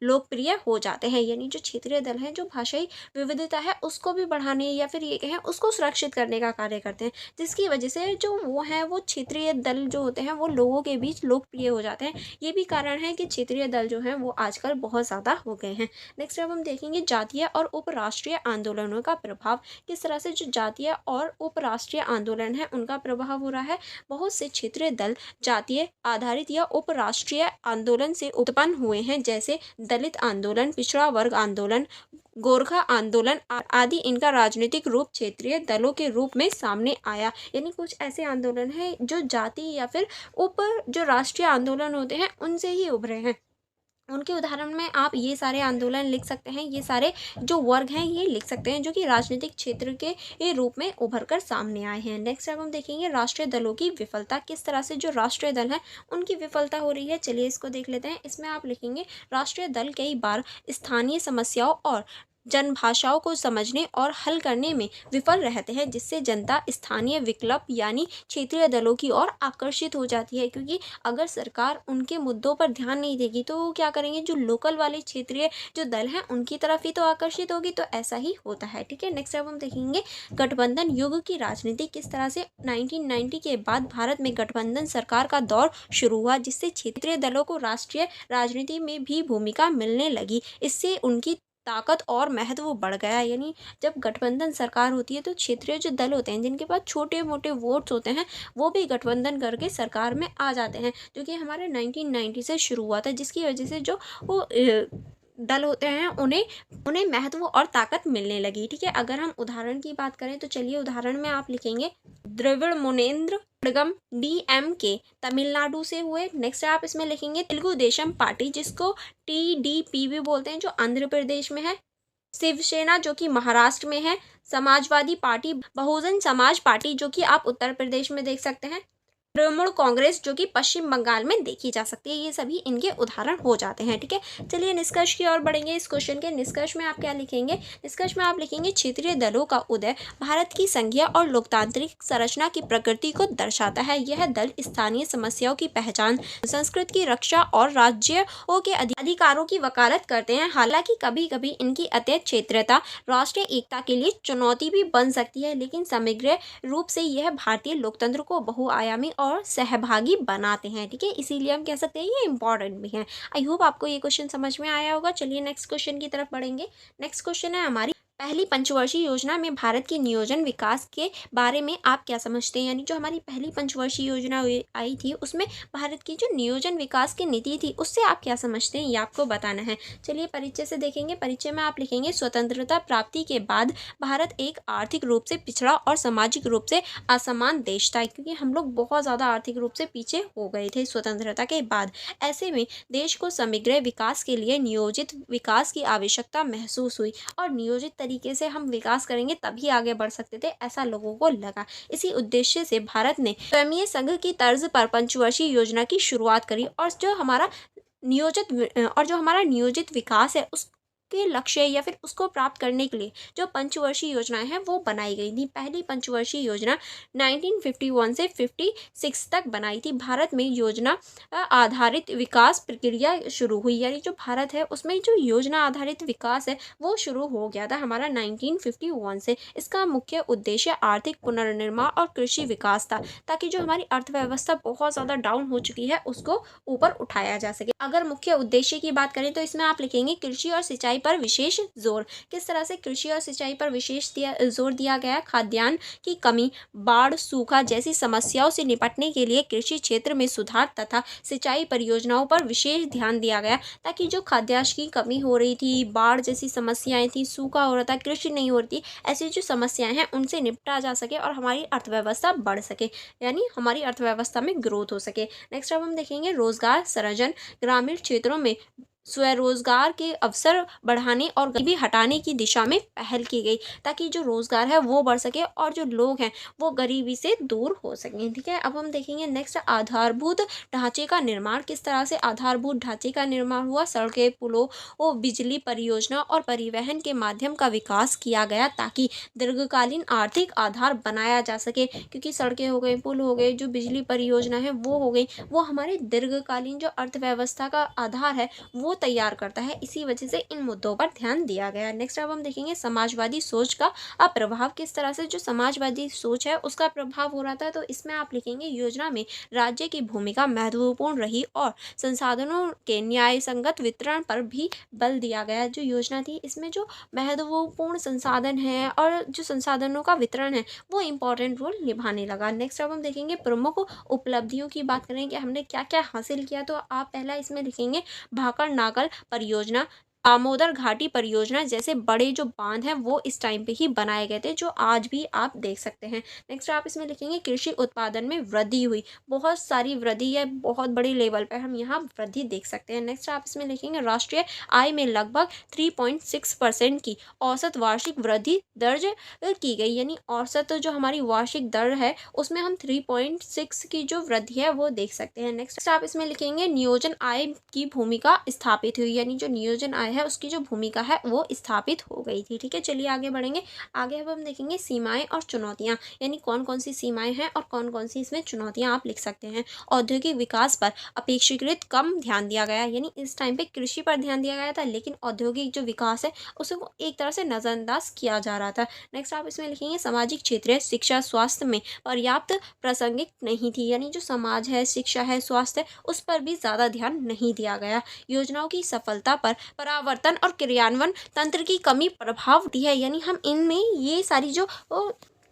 लोकप्रिय हो जाते हैं। यानी जो क्षेत्रीय दल हैं, जो भाषाई विविधता है उसको भी बढ़ाने या फिर ये कहें उसको सुरक्षित करने का कार्य करते हैं, जिसकी वजह से जो वो हैं, वो क्षेत्रीय दल जो होते हैं वो लोगों के बीच लोकप्रिय हो जाते हैं। ये भी कारण है कि क्षेत्रीय दल जो हैं वो आजकल बहुत ज़्यादा हो गए हैं। नेक्स्ट अब हम देखेंगे, जातीय और उपराष्ट्रीय आंदोलनों का प्रभाव। किस तरह से जो जातीय और उपराष्ट्रीय आंदोलन है उनका प्रभाव हो रहा है। बहुत से क्षेत्रीय दल जातीय आधारित या उपराष्ट्रीय आंदोलन से उत्पन्न हुए हैं, जैसे दलित आंदोलन, पिछड़ा वर्ग आंदोलन, गोरखा आंदोलन आदि। इनका राजनीतिक रूप क्षेत्रीय दलों के रूप में सामने आया। यानी कुछ ऐसे आंदोलन हैं जो जाति या फिर जो राष्ट्रीय आंदोलन होते हैं उनसे ही उभरे हैं। उनके उदाहरण में आप ये सारे आंदोलन लिख सकते हैं, ये सारे जो वर्ग हैं ये लिख सकते हैं, जो कि राजनीतिक क्षेत्र के रूप में उभर कर सामने आए हैं। नेक्स्ट अब हम देखेंगे, राष्ट्रीय दलों की विफलता। किस तरह से जो राष्ट्रीय दल हैं उनकी विफलता हो रही है, चलिए इसको देख लेते हैं। इसमें आप लिखेंगे, राष्ट्रीय दल कई बार स्थानीय समस्याओं और जनभाषाओं को समझने और हल करने में विफल रहते हैं, जिससे जनता स्थानीय विकल्प यानी क्षेत्रीय दलों की ओर आकर्षित हो जाती है। क्योंकि अगर सरकार उनके मुद्दों पर ध्यान नहीं देगी तो वो क्या करेंगे, जो लोकल वाले क्षेत्रीय जो दल हैं उनकी तरफ ही तो आकर्षित होगी। तो ऐसा ही होता है। ठीक है, नेक्स्ट अब हम देखेंगे गठबंधन युग की राजनीति किस तरह से 1990 के बाद भारत में गठबंधन सरकार का दौर शुरू हुआ, जिससे क्षेत्रीय दलों को राष्ट्रीय राजनीति में भी भूमिका मिलने लगी। इससे उनकी ताकत और महत्व बढ़ गया। यानी जब गठबंधन सरकार होती है तो क्षेत्रीय जो दल होते हैं जिनके पास छोटे मोटे वोट्स होते हैं वो भी गठबंधन करके सरकार में आ जाते हैं, जो कि हमारे 1990 से शुरू हुआ था, जिसकी वजह से जो वो दल होते हैं उन्हें उन्हें महत्व और ताकत मिलने लगी। ठीक है, अगर हम उदाहरण की बात करें तो चलिए उदाहरण में आप लिखेंगे द्रविड़ मुनेन्द्र कड़गम DMK तमिलनाडु से हुए। नेक्स्ट आप इसमें लिखेंगे तेलुगु देशम पार्टी जिसको TDP भी बोलते हैं जो आंध्र प्रदेश में है, शिवसेना जो कि महाराष्ट्र में है, समाजवादी पार्टी बहुजन समाज पार्टी जो कि आप उत्तर प्रदेश में देख सकते हैं, तृणमूल कांग्रेस जो कि पश्चिम बंगाल में देखी जा सकती है। ये सभी इनके उदाहरण हो जाते हैं। ठीक है, चलिए निष्कर्ष की ओर बढ़ेंगे। इस क्वेश्चन के निष्कर्ष में आप क्या लिखेंगे, निष्कर्ष में आप लिखेंगे क्षेत्रीय दलों का उदय भारत की संघीय और लोकतांत्रिक संरचना की प्रकृति को दर्शाता है। यह दल स्थानीय समस्याओं की पहचान, संस्कृति की रक्षा और राज्यों के अधिकारों की वकालत करते हैं। हालांकि कभी कभी इनकी अत्यधिक क्षेत्रीयता राष्ट्रीय एकता के लिए चुनौती भी बन सकती है, लेकिन समग्र रूप से यह भारतीय लोकतंत्र को बहुआयामी और सहभागी बनाते हैं। ठीक है, इसीलिए हम कह सकते हैं ये इंपॉर्टेंट भी है। आई होप आपको ये क्वेश्चन समझ में आया होगा। चलिए नेक्स्ट क्वेश्चन की तरफ बढ़ेंगे। नेक्स्ट क्वेश्चन है हमारी पहली पंचवर्षीय योजना में भारत की नियोजन विकास के बारे में आप क्या समझते हैं। यानी जो हमारी पहली पंचवर्षीय योजना आई थी उसमें भारत की जो नियोजन विकास की नीति थी उससे आप क्या समझते हैं, ये आपको बताना है। चलिए परिचय से देखेंगे। परिचय में आप लिखेंगे स्वतंत्रता प्राप्ति के बाद भारत एक आर्थिक रूप से पिछड़ा और सामाजिक रूप से असमान देश था, क्योंकि हम लोग बहुत ज़्यादा आर्थिक रूप से पीछे हो गए थे स्वतंत्रता के बाद। ऐसे में देश को समग्र विकास के लिए नियोजित विकास की आवश्यकता महसूस हुई और नियोजित तरीके से हम विकास करेंगे तभी आगे बढ़ सकते थे, ऐसा लोगों को लगा। इसी उद्देश्य से भारत ने स्वयं संघ की तर्ज पर पंचवर्षीय योजना की शुरुआत करी और जो हमारा नियोजित विकास है उसके लक्ष्य या फिर उसको प्राप्त करने के लिए जो पंचवर्षीय योजनाएं हैं वो बनाई गई थी। पहली पंचवर्षीय योजना 1951 से 56 तक बनाई थी। भारत में योजना आधारित विकास प्रक्रिया शुरू हुई, यानी जो भारत है उसमें जो योजना आधारित विकास है वो शुरू हो गया था हमारा 1951 से। इसका मुख्य उद्देश्य आर्थिक पुनर्निर्माण और कृषि विकास था, ताकि जो हमारी अर्थव्यवस्था बहुत ज़्यादा डाउन हो चुकी है उसको ऊपर उठाया जा सके। अगर मुख्य उद्देश्य की बात करें तो इसमें आप लिखेंगे कृषि और सिंचाई पर विशेष जोर। किस तरह से कृषि और सिंचाई पर विशेष जोर दिया गया, खाद्यान्न की कमी, बाढ़, सूखा जैसी समस्याओं से निपटने के लिए कृषि क्षेत्र में सुधार तथा सिंचाई परियोजनाओं पर विशेष ध्यान दिया गया, ताकि जो खाद्यान्न की कमी हो रही थी, बाढ़ जैसी समस्याएं थी, सूखा हो रहा था, कृषि नहीं हो रही थी, ऐसी जो समस्याएं हैं उनसे निपटा जा सके और हमारी अर्थव्यवस्था बढ़ सके, यानी हमारी अर्थव्यवस्था में ग्रोथ हो सके। नेक्स्ट अब हम देखेंगे रोजगार सृजन। ग्रामीण क्षेत्रों में स्वरोजगार के अवसर बढ़ाने और गरीबी हटाने की दिशा में पहल की गई, ताकि जो रोजगार है वो बढ़ सके और जो लोग हैं वो गरीबी से दूर हो सकें। ठीक है, अब हम देखेंगे नेक्स्ट आधारभूत ढांचे का निर्माण। किस तरह से आधारभूत ढांचे का निर्माण हुआ, सड़कें, पुलों और बिजली परियोजना और परिवहन के माध्यम का विकास किया गया, ताकि दीर्घकालीन आर्थिक आधार बनाया जा सके। क्योंकि सड़कें हो गई, पुल हो गए, जो बिजली परियोजना है वो हो गई, वो हमारे दीर्घकालीन जो अर्थव्यवस्था का आधार है वो तैयार करता है। इसी वजह से इन मुद्दों पर ध्यान दिया गया। नेक्स्ट अब हम देखेंगे समाजवादी सोच का प्रभाव। किस तरह से जो समाजवादी सोच है उसका प्रभाव हो रहा था, तो इसमें आप लिखेंगे योजना में राज्य की भूमिका महत्वपूर्ण रही और संसाधनों के न्याय संगत वितरण पर भी बल दिया गया। जो योजना थी इसमें जो महत्वपूर्ण संसाधन है और जो संसाधनों का वितरण है वो इम्पोर्टेंट रोल निभाने लगा। नेक्स्ट अब हम देखेंगे प्रमुख उपलब्धियों की बात करें कि हमने क्या क्या हासिल किया, तो आप पहला इसमें लिखेंगे भाखड़ नागल परियोजना, दामोदर घाटी परियोजना जैसे बड़े जो बांध हैं वो इस टाइम पे ही बनाए गए थे, जो आज भी आप देख सकते हैं। नेक्स्ट आप इसमें लिखेंगे कृषि उत्पादन में वृद्धि हुई, बहुत सारी वृद्धि है, बहुत बड़ी लेवल पर हम यहाँ वृद्धि देख सकते हैं। नेक्स्ट आप इसमें लिखेंगे राष्ट्रीय आय में लगभग 3.6% की औसत वार्षिक वृद्धि दर्ज की गई, यानी औसत जो हमारी वार्षिक दर है उसमें हम 3.6 की जो वृद्धि है वो देख सकते हैं। नेक्स्ट आप इसमें लिखेंगे नियोजन आय की भूमिका स्थापित हुई, यानी जो नियोजन आय है है, उसकी जो भूमिका है वो स्थापित हो गई थी। ठीक है, चलिए आगे बढ़ेंगे। आगे अब हम देखेंगे सीमाएं और चुनौतियां, यानी कौन कौन सी सीमाएं हैं और कौन कौन सी इसमें चुनौतियां आप लिख सकते हैं। औद्योगिक विकास पर अपेक्षाकृत कम ध्यान दिया गया, यानी इस टाइम पे कृषि पर ध्यान दिया गया था, लेकिन औद्योगिक जो विकास है उसको एक तरह से नज़रअंदाज किया जा रहा था। नेक्स्ट आप इसमें लिखेंगे सामाजिक क्षेत्र, शिक्षा स्वास्थ्य में पर्याप्त प्रासंगिक नहीं थी, यानी जो समाज है, शिक्षा है, स्वास्थ्य है, उस पर भी ज़्यादा ध्यान नहीं दिया गया। योजनाओं की सफलता पर परावर्तन और क्रियान्वयन तंत्र की कमी प्रभाव होती है, यानी हम इनमें ये सारी जो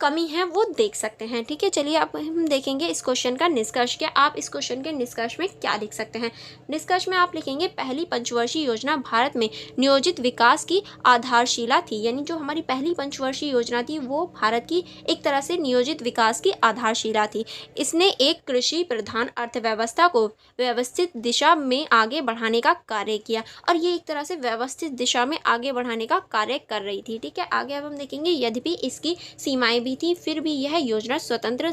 कमी है वो देख सकते हैं। ठीक है, चलिए अब हम देखेंगे इस क्वेश्चन का निष्कर्ष क्या। आप इस क्वेश्चन के निष्कर्ष में क्या लिख सकते हैं। निष्कर्ष में आप लिखेंगे पहली पंचवर्षीय योजना भारत में नियोजित विकास की आधारशिला थी, यानी जो हमारी पहली पंचवर्षीय योजना थी वो भारत की एक तरह से नियोजित विकास की आधारशिला थी। इसने एक कृषि प्रधान अर्थव्यवस्था को व्यवस्थित दिशा में आगे बढ़ाने का कार्य किया, और ये एक तरह से व्यवस्थित दिशा में आगे बढ़ाने का कार्य कर रही थी। ठीक है, आगे अब हम देखेंगे यद्यपि इसकी सीमाएं भी थी, फिर भी यह योजना स्वतंत्र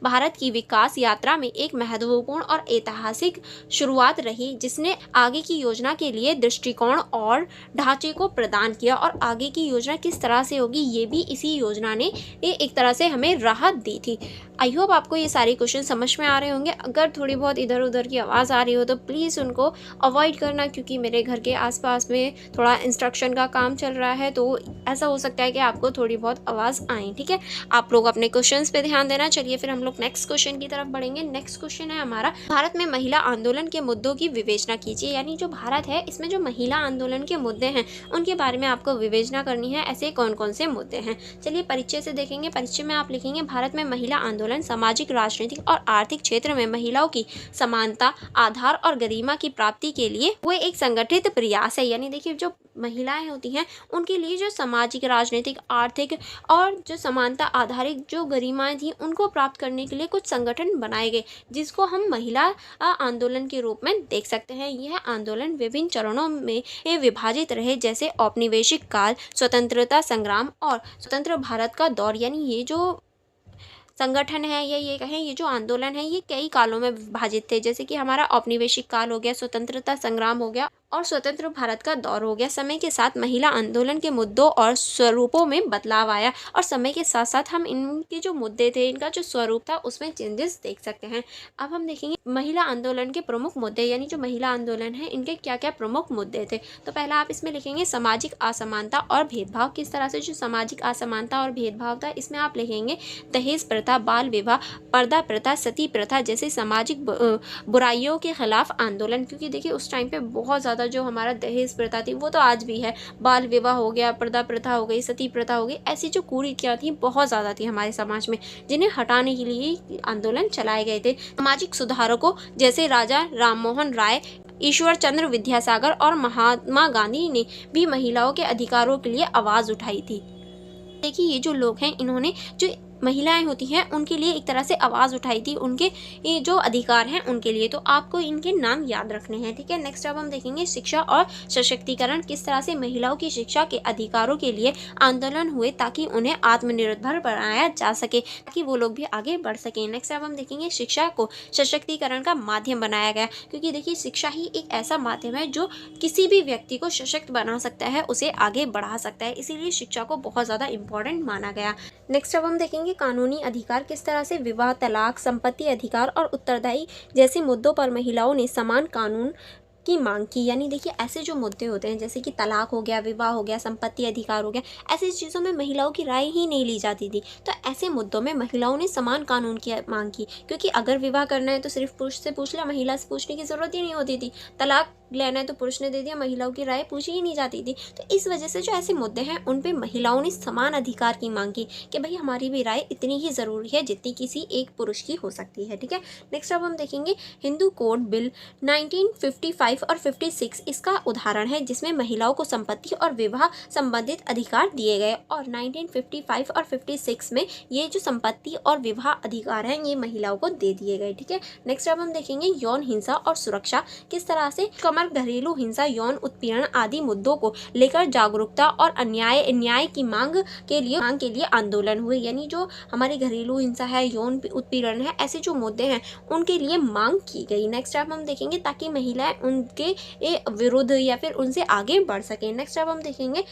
भारत की विकास यात्रा में एक महत्वपूर्ण और ऐतिहासिक शुरुआत रही, जिसने आगे की योजना के लिए दृष्टिकोण और ढांचे को प्रदान किया, और आगे की योजना किस तरह से होगी ये भी इसी योजना ने एक तरह से हमें राहत दी थी। आई होप आपको ये सारे क्वेश्चन समझ में आ रहे होंगे। अगर थोड़ी बहुत इधर उधर की आवाज़ आ रही हो तो प्लीज़ उनको अवॉइड करना, क्योंकि मेरे घर के आसपास में थोड़ा इंस्ट्रक्शन का काम चल रहा है, तो ऐसा हो सकता है कि आपको थोड़ी बहुत आवाज़ आए। ठीक है, आप लोग अपने क्वेश्चंस पे ध्यान देना। चलिए फिर हम लोग नेक्स्ट क्वेश्चन की तरफ बढ़ेंगे। नेक्स्ट क्वेश्चन है हमारा, भारत में महिला आंदोलन के मुद्दों की विवेचना कीजिए, यानी जो भारत है इसमें जो महिला आंदोलन के मुद्दे हैं उनके बारे में आपको विवेचना करनी है। ऐसे कौन कौन से मुद्दे हैं, चलिए परिचय से देखेंगे। परिचय में आप लिखेंगे भारत में महिला आंदोलन सामाजिक, राजनीतिक और आर्थिक क्षेत्र में महिलाओं की समानता, आधार और गरिमा की प्राप्ति के लिए हुए एक संगठित प्रयास है। यानी देखिए जो महिलाएं होती हैं उनके लिए जो सामाजिक, राजनीतिक, आर्थिक और जो समानता आधारित जो गरिमाएं थी उनको प्राप्त करने के लिए कुछ संगठन बनाए गए, जिसको हम महिला आंदोलन के रूप में देख सकते हैं। यह आंदोलन विभिन्न चरणों में विभाजित रहे, जैसे औपनिवेशिक काल, स्वतंत्रता संग्राम और स्वतंत्र भारत का दौर। यानी ये जो संगठन है या ये कहें ये जो आंदोलन है ये कई कालों में विभाजित थे, जैसे कि हमारा औपनिवेशिक काल हो गया, स्वतंत्रता संग्राम हो गया और स्वतंत्र भारत का दौर हो गया। समय के साथ महिला आंदोलन के मुद्दों और स्वरूपों में बदलाव आया, और समय के साथ साथ हम इनके जो मुद्दे थे, इनका जो स्वरूप था उसमें चेंजेस देख सकते हैं। अब हम देखेंगे महिला आंदोलन के प्रमुख मुद्दे, यानी जो महिला आंदोलन है इनके क्या क्या प्रमुख मुद्दे थे। तो पहला आप इसमें लिखेंगे सामाजिक असमानता और भेदभाव। किस तरह से जो सामाजिक असमानता और भेदभाव था, इसमें आप लिखेंगे दहेज प्रथा, बाल विवाह, पर्दा प्रथा, सती प्रथा जैसे सामाजिक बुराइयों के खिलाफ आंदोलन। क्योंकि देखिए उस टाइम पे बहुत ज़्यादा जो हमारा दहेज प्रथा थी वो तो आज भी है, बाल विवाह हो गया, पर्दा प्रथा हो गई, सती प्रथा हो गई, ऐसी जो कुरीतियाँ थी बहुत ज़्यादा थी हमारे समाज में, जिन्हें हटाने के लिए आंदोलन चलाए गए थे। सामाजिक सुधारकों जैसे राजा राममोहन राय, ईश्वर चंद्र विद्यासागर और महात्मा गांधी ने भी महिलाओं के अधिकारों के लिए आवाज़ उठाई थी। देखिए ये जो लोग हैं इन्होंने जो महिलाएं होती हैं उनके लिए एक तरह से आवाज़ उठाई थी, उनके ये जो अधिकार हैं उनके लिए। तो आपको इनके नाम याद रखने हैं। ठीक है, नेक्स्ट अब हम देखेंगे शिक्षा और सशक्तिकरण। किस तरह से महिलाओं की शिक्षा के अधिकारों के लिए आंदोलन हुए ताकि उन्हें आत्मनिर्भर बनाया जा सके, ताकि वो लोग भी आगे बढ़ सकें। नेक्स्ट अब हम देखेंगे शिक्षा को सशक्तिकरण का माध्यम बनाया गया, क्योंकि देखिए शिक्षा ही एक ऐसा माध्यम है जो किसी भी व्यक्ति को सशक्त बना सकता है, उसे आगे बढ़ा सकता है, इसीलिए शिक्षा को बहुत ज़्यादा इंपॉर्टेंट माना गया। नेक्स्ट अब हम देखेंगे कानूनी अधिकार। किस तरह से विवाह, तलाक, संपत्ति अधिकार और उत्तरदायी जैसे मुद्दों पर महिलाओं ने समान कानून की मांग की। यानी देखिए ऐसे जो मुद्दे होते हैं जैसे कि तलाक हो गया, विवाह हो गया, संपत्ति अधिकार हो गया, ऐसी चीज़ों में महिलाओं की राय ही नहीं ली जाती थी। तो ऐसे मुद्दों में महिलाओं ने समान कानून की मांग की, क्योंकि अगर विवाह करना है तो सिर्फ पुरुष से पूछ लिया, महिला से पूछने की ज़रूरत ही नहीं होती थी। तलाक लेना है तो पुरुष ने दे दिया, महिलाओं की राय पूछी ही नहीं जाती थी। तो इस वजह से जो ऐसे मुद्दे हैं उन पे महिलाओं ने समान अधिकार की मांग की कि भाई हमारी भी राय इतनी ही ज़रूरी है जितनी किसी एक पुरुष की हो सकती है। ठीक है, नेक्स्ट अब हम देखेंगे हिंदू कोड बिल 1955 और 56 इसका उदाहरण है, जिसमें महिलाओं को संपत्ति और विवाह संबंधित अधिकार दिए गए। और 1955 और 56 में ये जो संपत्ति और विवाह अधिकार हैं ये महिलाओं को दे दिए गए। ठीक है, नेक्स्ट अब हम देखेंगे यौन हिंसा और सुरक्षा। किस तरह से कमन हमारे घरेलू हिंसा, यौन उत्पीड़न आदि मुद्दों को लेकर जागरूकता और न्याय की मांग के लिए आंदोलन हुए। यानी जो हमारी घरेलू हिंसा है, यौन उत्पीड़न है, ऐसे जो मुद्दे हैं उनके लिए मांग की गई। नेक्स्ट अब हम देखेंगे ताकि महिलाएं उनके विरुद्ध या फिर उनसे आगे बढ़ सकें। नेक्स्ट अब हम देखेंगे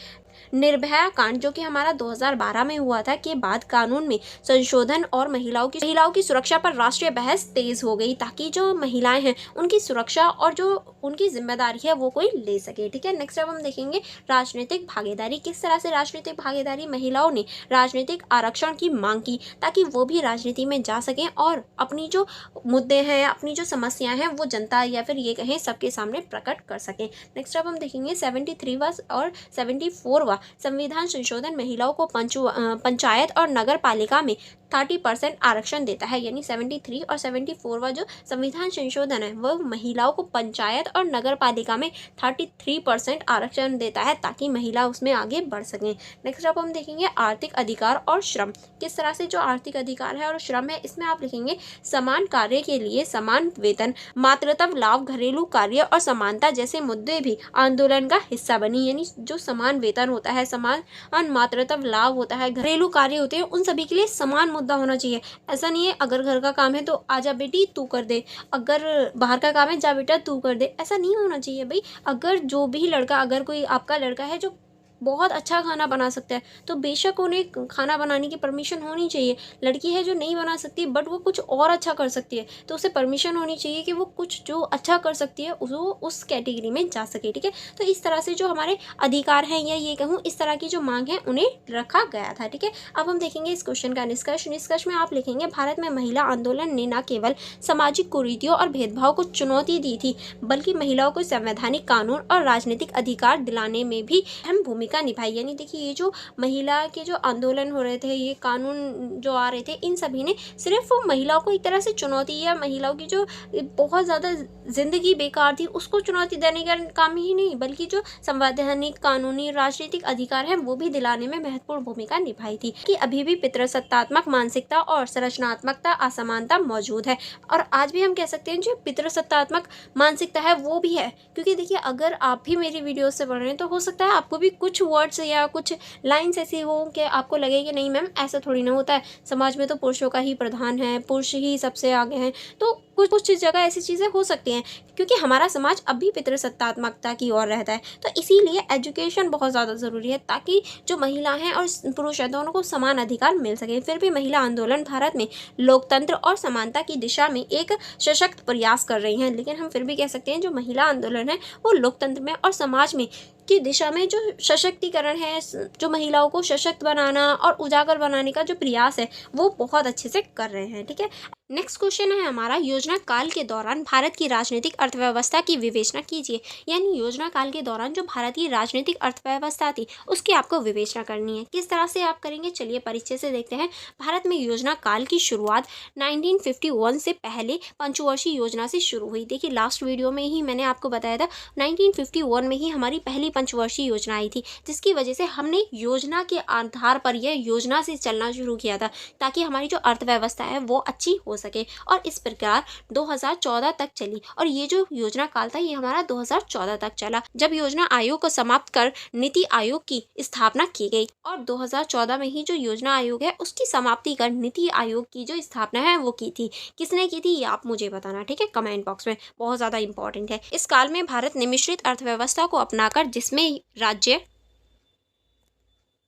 निर्भया कांड, जो कि हमारा 2012 में हुआ था, के बाद कानून में संशोधन और महिलाओं की सुरक्षा पर राष्ट्रीय बहस तेज हो गई ताकि जो महिलाएं हैं उनकी सुरक्षा और जो उनकी जिम्मेदारी है वो कोई ले सके। ठीक है, नेक्स्ट अब हम देखेंगे राजनीतिक भागीदारी। किस तरह से राजनीतिक भागीदारी, महिलाओं ने राजनीतिक आरक्षण की मांग की ताकि वो भी राजनीति में जा सकें और अपनी जो मुद्दे हैं, अपनी जो समस्याएं हैं वो जनता या फिर ये कहें सबके सामने प्रकट कर सकें। नेक्स्ट अब हम देखेंगे 73वां और 74वां संविधान संशोधन महिलाओं को पंचायत और नगर पालिका में 30% आरक्षण देता है। यानी 73 और 74वां जो संविधान संशोधन है वो महिलाओं को पंचायत और नगर पालिका में 33% आरक्षण देता है ताकि महिला उसमें आगे बढ़ सकें। नेक्स्ट अब हम देखेंगे आर्थिक अधिकार और श्रम। किस तरह से जो आर्थिक अधिकार है और श्रम है, इसमें आप लिखेंगे समान कार्य के लिए समान वेतन, मातृत्व लाभ, घरेलू कार्य और समानता जैसे मुद्दे भी आंदोलन का हिस्सा बनी। यानी जो समान वेतन होता है, समान मातृत्व लाभ होता है, घरेलू कार्य होते हैं, उन सभी के लिए समान मुद्दा होना चाहिए। ऐसा नहीं है अगर घर का काम है तो आजा बेटी तू कर दे, अगर बाहर का काम है जा बेटा तू कर दे, ऐसा नहीं होना चाहिए भाई। अगर जो भी लड़का, अगर कोई आपका लड़का है जो बहुत अच्छा खाना बना सकता है तो बेशक उन्हें खाना बनाने की परमिशन होनी चाहिए। लड़की है जो नहीं बना सकती बट वो कुछ और अच्छा कर सकती है तो उसे परमिशन होनी चाहिए कि वो कुछ जो अच्छा कर सकती है वो उस कैटेगरी में जा सके। ठीक है, तो इस तरह से जो हमारे अधिकार हैं या ये कहूँ इस तरह की जो मांग है उन्हें रखा गया था। ठीक है, अब हम देखेंगे इस क्वेश्चन का निष्कर्ष में आप लिखेंगे भारत में महिला आंदोलन ने न केवल सामाजिक कुरीतियों और भेदभाव को चुनौती दी थी बल्कि महिलाओं को संवैधानिक कानून और राजनीतिक अधिकार दिलाने में भी अहम भूमिका निभाई। यानी देखिए ये जो महिला के जो आंदोलन हो रहे थे, ये कानून जो आ रहे थे, इन सभी ने सिर्फ महिलाओं को एक तरह से चुनौती या महिलाओं की जो बहुत ज़्यादा जिंदगी बेकार थी उसको चुनौती देने का काम ही नहीं बल्कि जो संवैधानिक कानूनी राजनीतिक अधिकार है वो भी दिलाने में महत्वपूर्ण भूमिका निभाई थी। कि अभी भी पितृसत्तात्मक मानसिकता और संरचनात्मकता असमानता मौजूद है और आज भी हम कह सकते हैं जो पितृसत्तात्मक मानसिकता है वो भी है। क्योंकि देखिए अगर आप भी मेरी वीडियो से पढ़ रहे हैं तो हो सकता है आपको भी कुछ वर्ड्स या कुछ लाइन्स ऐसी हो कि आपको लगे कि नहीं मैम ऐसा थोड़ी ना होता है, समाज में तो पुरुषों का ही प्रधान है, पुरुष ही सबसे आगे हैं। तो कुछ जगह ऐसी चीज़ें हो सकती हैं क्योंकि हमारा समाज अब भी पितृसत्तात्मकता की ओर रहता है। तो इसीलिए एजुकेशन बहुत ज़्यादा ज़रूरी है ताकि जो महिला हैं और पुरुष हैं दोनों को समान अधिकार मिल सके। फिर भी महिला आंदोलन भारत में लोकतंत्र और समानता की दिशा में एक सशक्त प्रयास कर रही हैं। लेकिन हम फिर भी कह सकते हैं जो महिला आंदोलन है वो लोकतंत्र में और समाज में की दिशा में जो सशक्तिकरण है, जो महिलाओं को सशक्त बनाना और उजागर बनाने का जो प्रयास है वो बहुत अच्छे से कर रहे हैं। ठीक है, नेक्स्ट क्वेश्चन है हमारा योजना काल के दौरान भारत की राजनीतिक अर्थव्यवस्था की विवेचना कीजिए। यानी योजना काल के दौरान जो भारत की राजनीतिक अर्थव्यवस्था थी उसकी आपको विवेचना करनी है। किस तरह से आप करेंगे चलिए परिचय से देखते हैं। भारत में योजना काल की शुरुआत 1951 से पहले पंचवर्षीय योजना से शुरू हुई। देखिए लास्ट वीडियो में ही मैंने आपको बताया था 1951 में ही हमारी पहली पंचवर्षीय योजना आई थी जिसकी वजह से हमने योजना के आधार पर यह योजना से चलना शुरू किया था ताकि हमारी जो अर्थव्यवस्था है वो अच्छी हो सके और इस प्रकार 2014 तक चली। और ये जो योजना काल था ये हमारा 2014 तक चला जब योजना आयोग को समाप्त कर नीति आयोग की स्थापना की गई। और 2014 में ही जो योजना आयोग है उसकी समाप्ति कर नीति आयोग की जो स्थापना है वो की थी। किसने की थी ये आप मुझे बताना, ठीक है, कमेंट बॉक्स में, बहुत ज़्यादा इंपॉर्टेंट है। इस काल में भारत ने मिश्रित अर्थव्यवस्था को अपनाकर जिसमें राज्य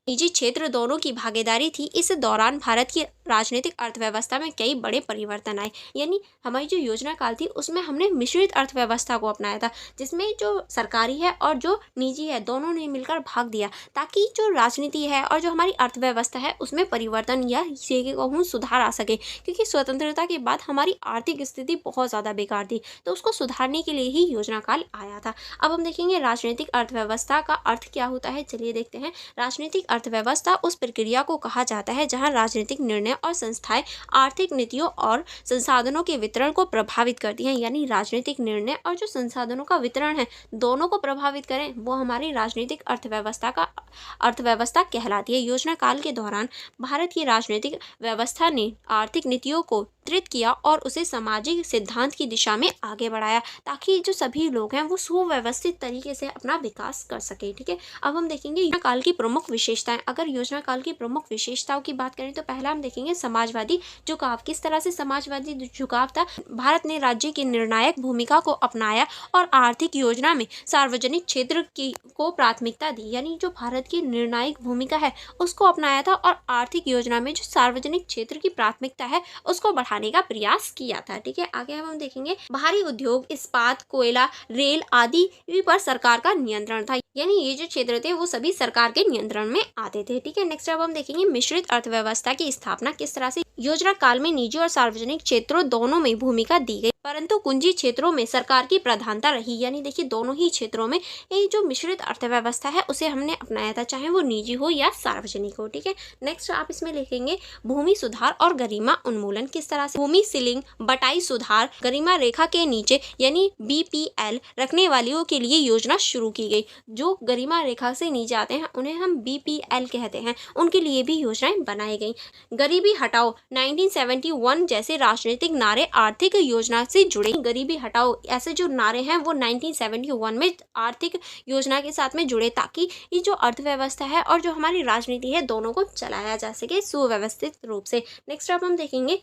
निजी क्षेत्र दोनों की भागीदारी थी, इस दौरान भारत की राजनीतिक अर्थव्यवस्था में कई बड़े परिवर्तन आए। यानी हमारी जो योजना काल थी उसमें हमने मिश्रित अर्थव्यवस्था को अपनाया था जिसमें जो सरकारी है और जो निजी है दोनों ने मिलकर भाग दिया ताकि जो राजनीति है और जो हमारी अर्थव्यवस्था है उसमें परिवर्तन या कहूँ सुधार आ सके। क्योंकि स्वतंत्रता के बाद हमारी आर्थिक स्थिति बहुत ज़्यादा बेकार थी तो उसको सुधारने के लिए ही योजना काल आया था। अब हम देखेंगे राजनीतिक अर्थव्यवस्था का अर्थ क्या होता है, चलिए देखते हैं। राजनीतिक अर्थव्यवस्था उस प्रक्रिया को कहा जाता है जहां राजनीतिक निर्णय और संस्थाएं आर्थिक नीतियों और संसाधनों के वितरण को प्रभावित करती हैं। यानी राजनीतिक निर्णय और जो संसाधनों का वितरण है दोनों को प्रभावित करें वो हमारी राजनीतिक अर्थव्यवस्था कहलाती है। योजना काल के दौरान भारत की राजनीतिक व्यवस्था ने आर्थिक नीतियों को एकत्रित किया और उसे सामाजिक सिद्धांत की दिशा में आगे बढ़ाया, ताकि जो सभी लोग हैं वो सुव्यवस्थित तरीके से अपना विकास कर सके। ठीक है, अब हम देखेंगे योजना काल की प्रमुख विशेषताएं। अगर योजना काल की प्रमुख विशेषताओं की बात करें तो पहला हम देखेंगे समाजवादी झुकाव। किस तरह से समाजवादी झुकाव था? भारत ने राज्य की निर्णायक भूमिका को अपनाया और आर्थिक योजना में सार्वजनिक क्षेत्र की को प्राथमिकता दी, यानी जो भारत की निर्णायक भूमिका है उसको अपनाया था और आर्थिक योजना में जो सार्वजनिक क्षेत्र की प्राथमिकता है उसको बढ़ाने का प्रयास किया था। ठीक है, आगे हम देखेंगे भारी उद्योग, इस्पात, कोयला, रेल आदि पर सरकार का नियंत्रण था, यानी ये जो क्षेत्र थे वो सभी सरकार के नियंत्रण में आते थे। ठीक है, नेक्स्ट अब हम देखेंगे मिश्रित अर्थव्यवस्था की स्थापना। किस तरह से योजना काल में निजी और सार्वजनिक क्षेत्रों दोनों में भूमिका दी गई, परंतु कुंजी क्षेत्रों में सरकार की प्रधानता रही, यानी देखिए दोनों ही क्षेत्रों में ये जो मिश्रित अर्थव्यवस्था है उसे हमने अपनाया था, चाहे वो निजी हो या सार्वजनिक हो। ठीक है, नेक्स्ट आप इसमें लिखेंगे भूमि सुधार और गरिमा उन्मूलन। किस तरह से भूमि सीलिंग, बटाई सुधार, गरिमा रेखा के नीचे यानी BPL रखने वालों के लिए योजना शुरू की गई। जो गरिमा रेखा से नीचे आते हैं उन्हें हम BPL कहते हैं, उनके लिए भी योजनाएं बनाई गई। गरीबी हटाओ 1971 जैसे राजनीतिक नारे आर्थिक योजना से जुड़े। गरीबी हटाओ ऐसे जो नारे हैं वो 1971 में आर्थिक योजना के साथ में जुड़े, ताकि ये जो अर्थव्यवस्था है और जो हमारी राजनीति है दोनों को चलाया जा सके सुव्यवस्थित रूप से। नेक्स्ट अब हम देखेंगे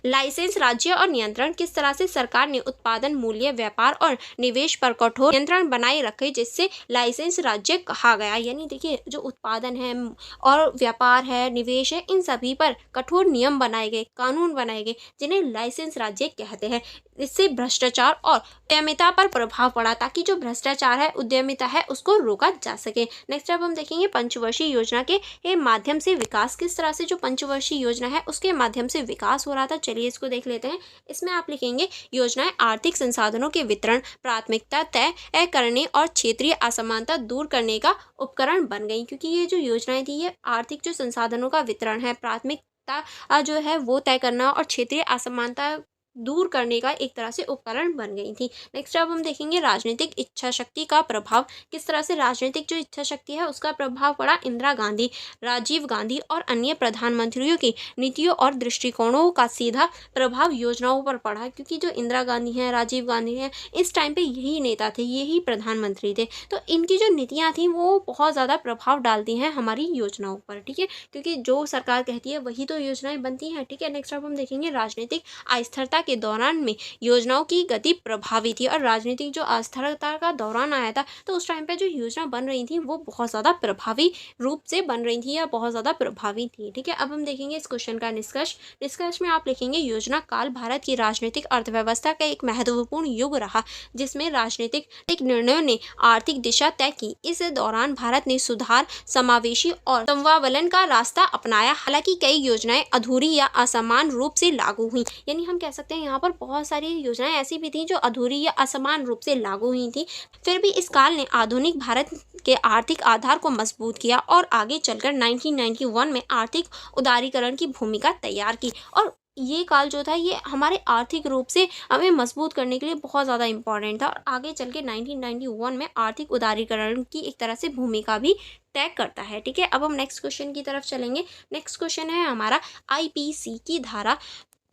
लाइसेंस, राज्य और नियंत्रण। किस तरह से सरकार ने उत्पादन, मूल्य, व्यापार और निवेश पर कठोर नियंत्रण बनाए रखे, जिससे लाइसेंस राज्य कहा गया। यानी देखिए जो उत्पादन है और व्यापार है, निवेश है, इन सभी पर कठोर नियम बनाए गए, कानून बनाए गए, जिन्हें लाइसेंस राज्य कहते हैं। इससे भ्रष्टाचार और उद्यमिता पर प्रभाव पड़ा, ताकि जो भ्रष्टाचार है, उद्यमिता है, उसको रोका जा सके। नेक्स्ट अब हम देखेंगे पंचवर्षीय योजना के माध्यम से विकास। किस तरह से जो पंचवर्षीय योजना है उसके माध्यम से विकास हो रहा था, चलिए इसको देख लेते हैं। इसमें आप लिखेंगे योजनाएं आर्थिक संसाधनों के वितरण, प्राथमिकता तय करने और क्षेत्रीय असमानता दूर करने का उपकरण बन गई, क्योंकि ये जो योजनाएं थी ये आर्थिक जो संसाधनों का वितरण है, प्राथमिकता जो है वो तय करना और क्षेत्रीय असमानता दूर करने का एक तरह से उपकरण बन गई थी। नेक्स्ट अब हम देखेंगे राजनीतिक इच्छा शक्ति का प्रभाव। किस तरह से राजनीतिक जो इच्छा शक्ति है उसका प्रभाव पड़ा इंदिरा गांधी, राजीव गांधी और अन्य प्रधानमंत्रियों की नीतियों और दृष्टिकोणों का सीधा प्रभाव योजनाओं पर पड़ा, क्योंकि जो इंदिरा गांधी हैं, राजीव गांधी हैं, इस टाइम पे यही नेता थे, यही प्रधानमंत्री थे, तो इनकी जो नीतियाँ थी वो बहुत ज़्यादा प्रभाव डालती हैं हमारी योजनाओं पर। ठीक है, क्योंकि जो सरकार कहती है वही तो योजनाएं बनती हैं। ठीक है, नेक्स्ट अब हम देखेंगे राजनीतिक अस्थिरता के दौरान में योजनाओं की गति प्रभावी थी, और राजनीतिक जो अस्थिरता का दौरान आया था तो उस टाइम पे जो योजना बन रही थी वो बहुत ज़्यादा प्रभावी रूप से बन रही थी या बहुत ज़्यादा प्रभावी थी। ठीक है, अब हम देखेंगे इस क्वेश्चन का निष्कर्ष में आप लिखेंगे योजना काल भारत की राजनीतिक अर्थव्यवस्था का एक महत्वपूर्ण युग रहा, जिसमें राजनीतिक निर्णयों ने आर्थिक दिशा तय की। इस दौरान भारत ने सुधार, समावेशी और समावेशन का रास्ता अपनाया। हालांकि कई योजनाएं अधूरी या असमान रूप से लागू हुई, यानी हम कह सकते हैं यहाँ पर बहुत सारी योजनाएं ऐसी भी थी जो अधूरी या असमान रूप से लागू हुई थी। फिर भी इस काल ने आधुनिक भारत के आर्थिक आधार को मजबूत किया और आगे चलकर 1991 में आर्थिक उदारीकरण की भूमिका तैयार की। और ये काल जो था ये हमारे आर्थिक रूप से हमें मजबूत करने के लिए बहुत ज़्यादा इम्पॉर्टेंट था, और आगे चल के 1991 में आर्थिक उदारीकरण की एक तरह से भूमिका भी तय करता है। ठीक है, अब हम नेक्स्ट क्वेश्चन की तरफ चलेंगे। नेक्स्ट क्वेश्चन है हमारा IPC की धारा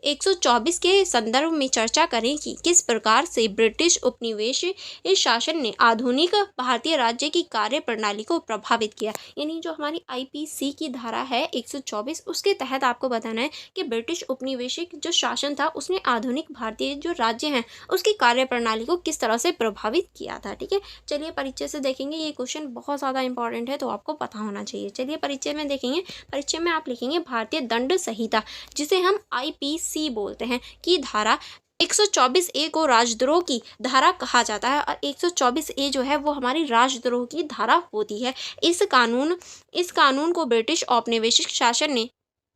124 के संदर्भ में चर्चा करें कि किस प्रकार से ब्रिटिश उपनिवेश शासन ने आधुनिक भारतीय राज्य की कार्य प्रणाली को प्रभावित किया। यानी जो हमारी IPC की धारा है 124, उसके तहत आपको बताना है कि ब्रिटिश उपनिवेशिक जो शासन था उसने आधुनिक भारतीय जो राज्य हैं उसकी कार्य प्रणाली को किस तरह से प्रभावित किया था। ठीक है, चलिए परिचय से देखेंगे। ये क्वेश्चन बहुत ज़्यादा इंपॉर्टेंट है तो आपको पता होना चाहिए। चलिए परिचय में देखेंगे। परिचय में आप लिखेंगे भारतीय दंड संहिता, जिसे हम IPC बोलते हैं, की धारा 124A को राजद्रोह की धारा कहा जाता है, और 124A जो है वो हमारी राजद्रोह की धारा होती है। इस कानून को ब्रिटिश औपनिवेशिक शासन ने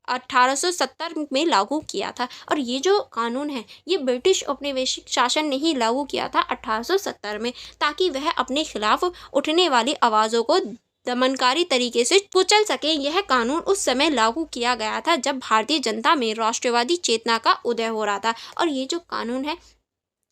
1870 में लागू किया था, और ये जो कानून है ये ब्रिटिश औपनिवेशिक शासन ने ही लागू किया था 1870 में, ताकि वह अपने खिलाफ उठने वाली आवाज़ों को दमनकारी तरीके से कुचल सके। यह कानून उस समय लागू किया गया था जब भारतीय जनता में राष्ट्रवादी चेतना का उदय हो रहा था, और ये जो कानून है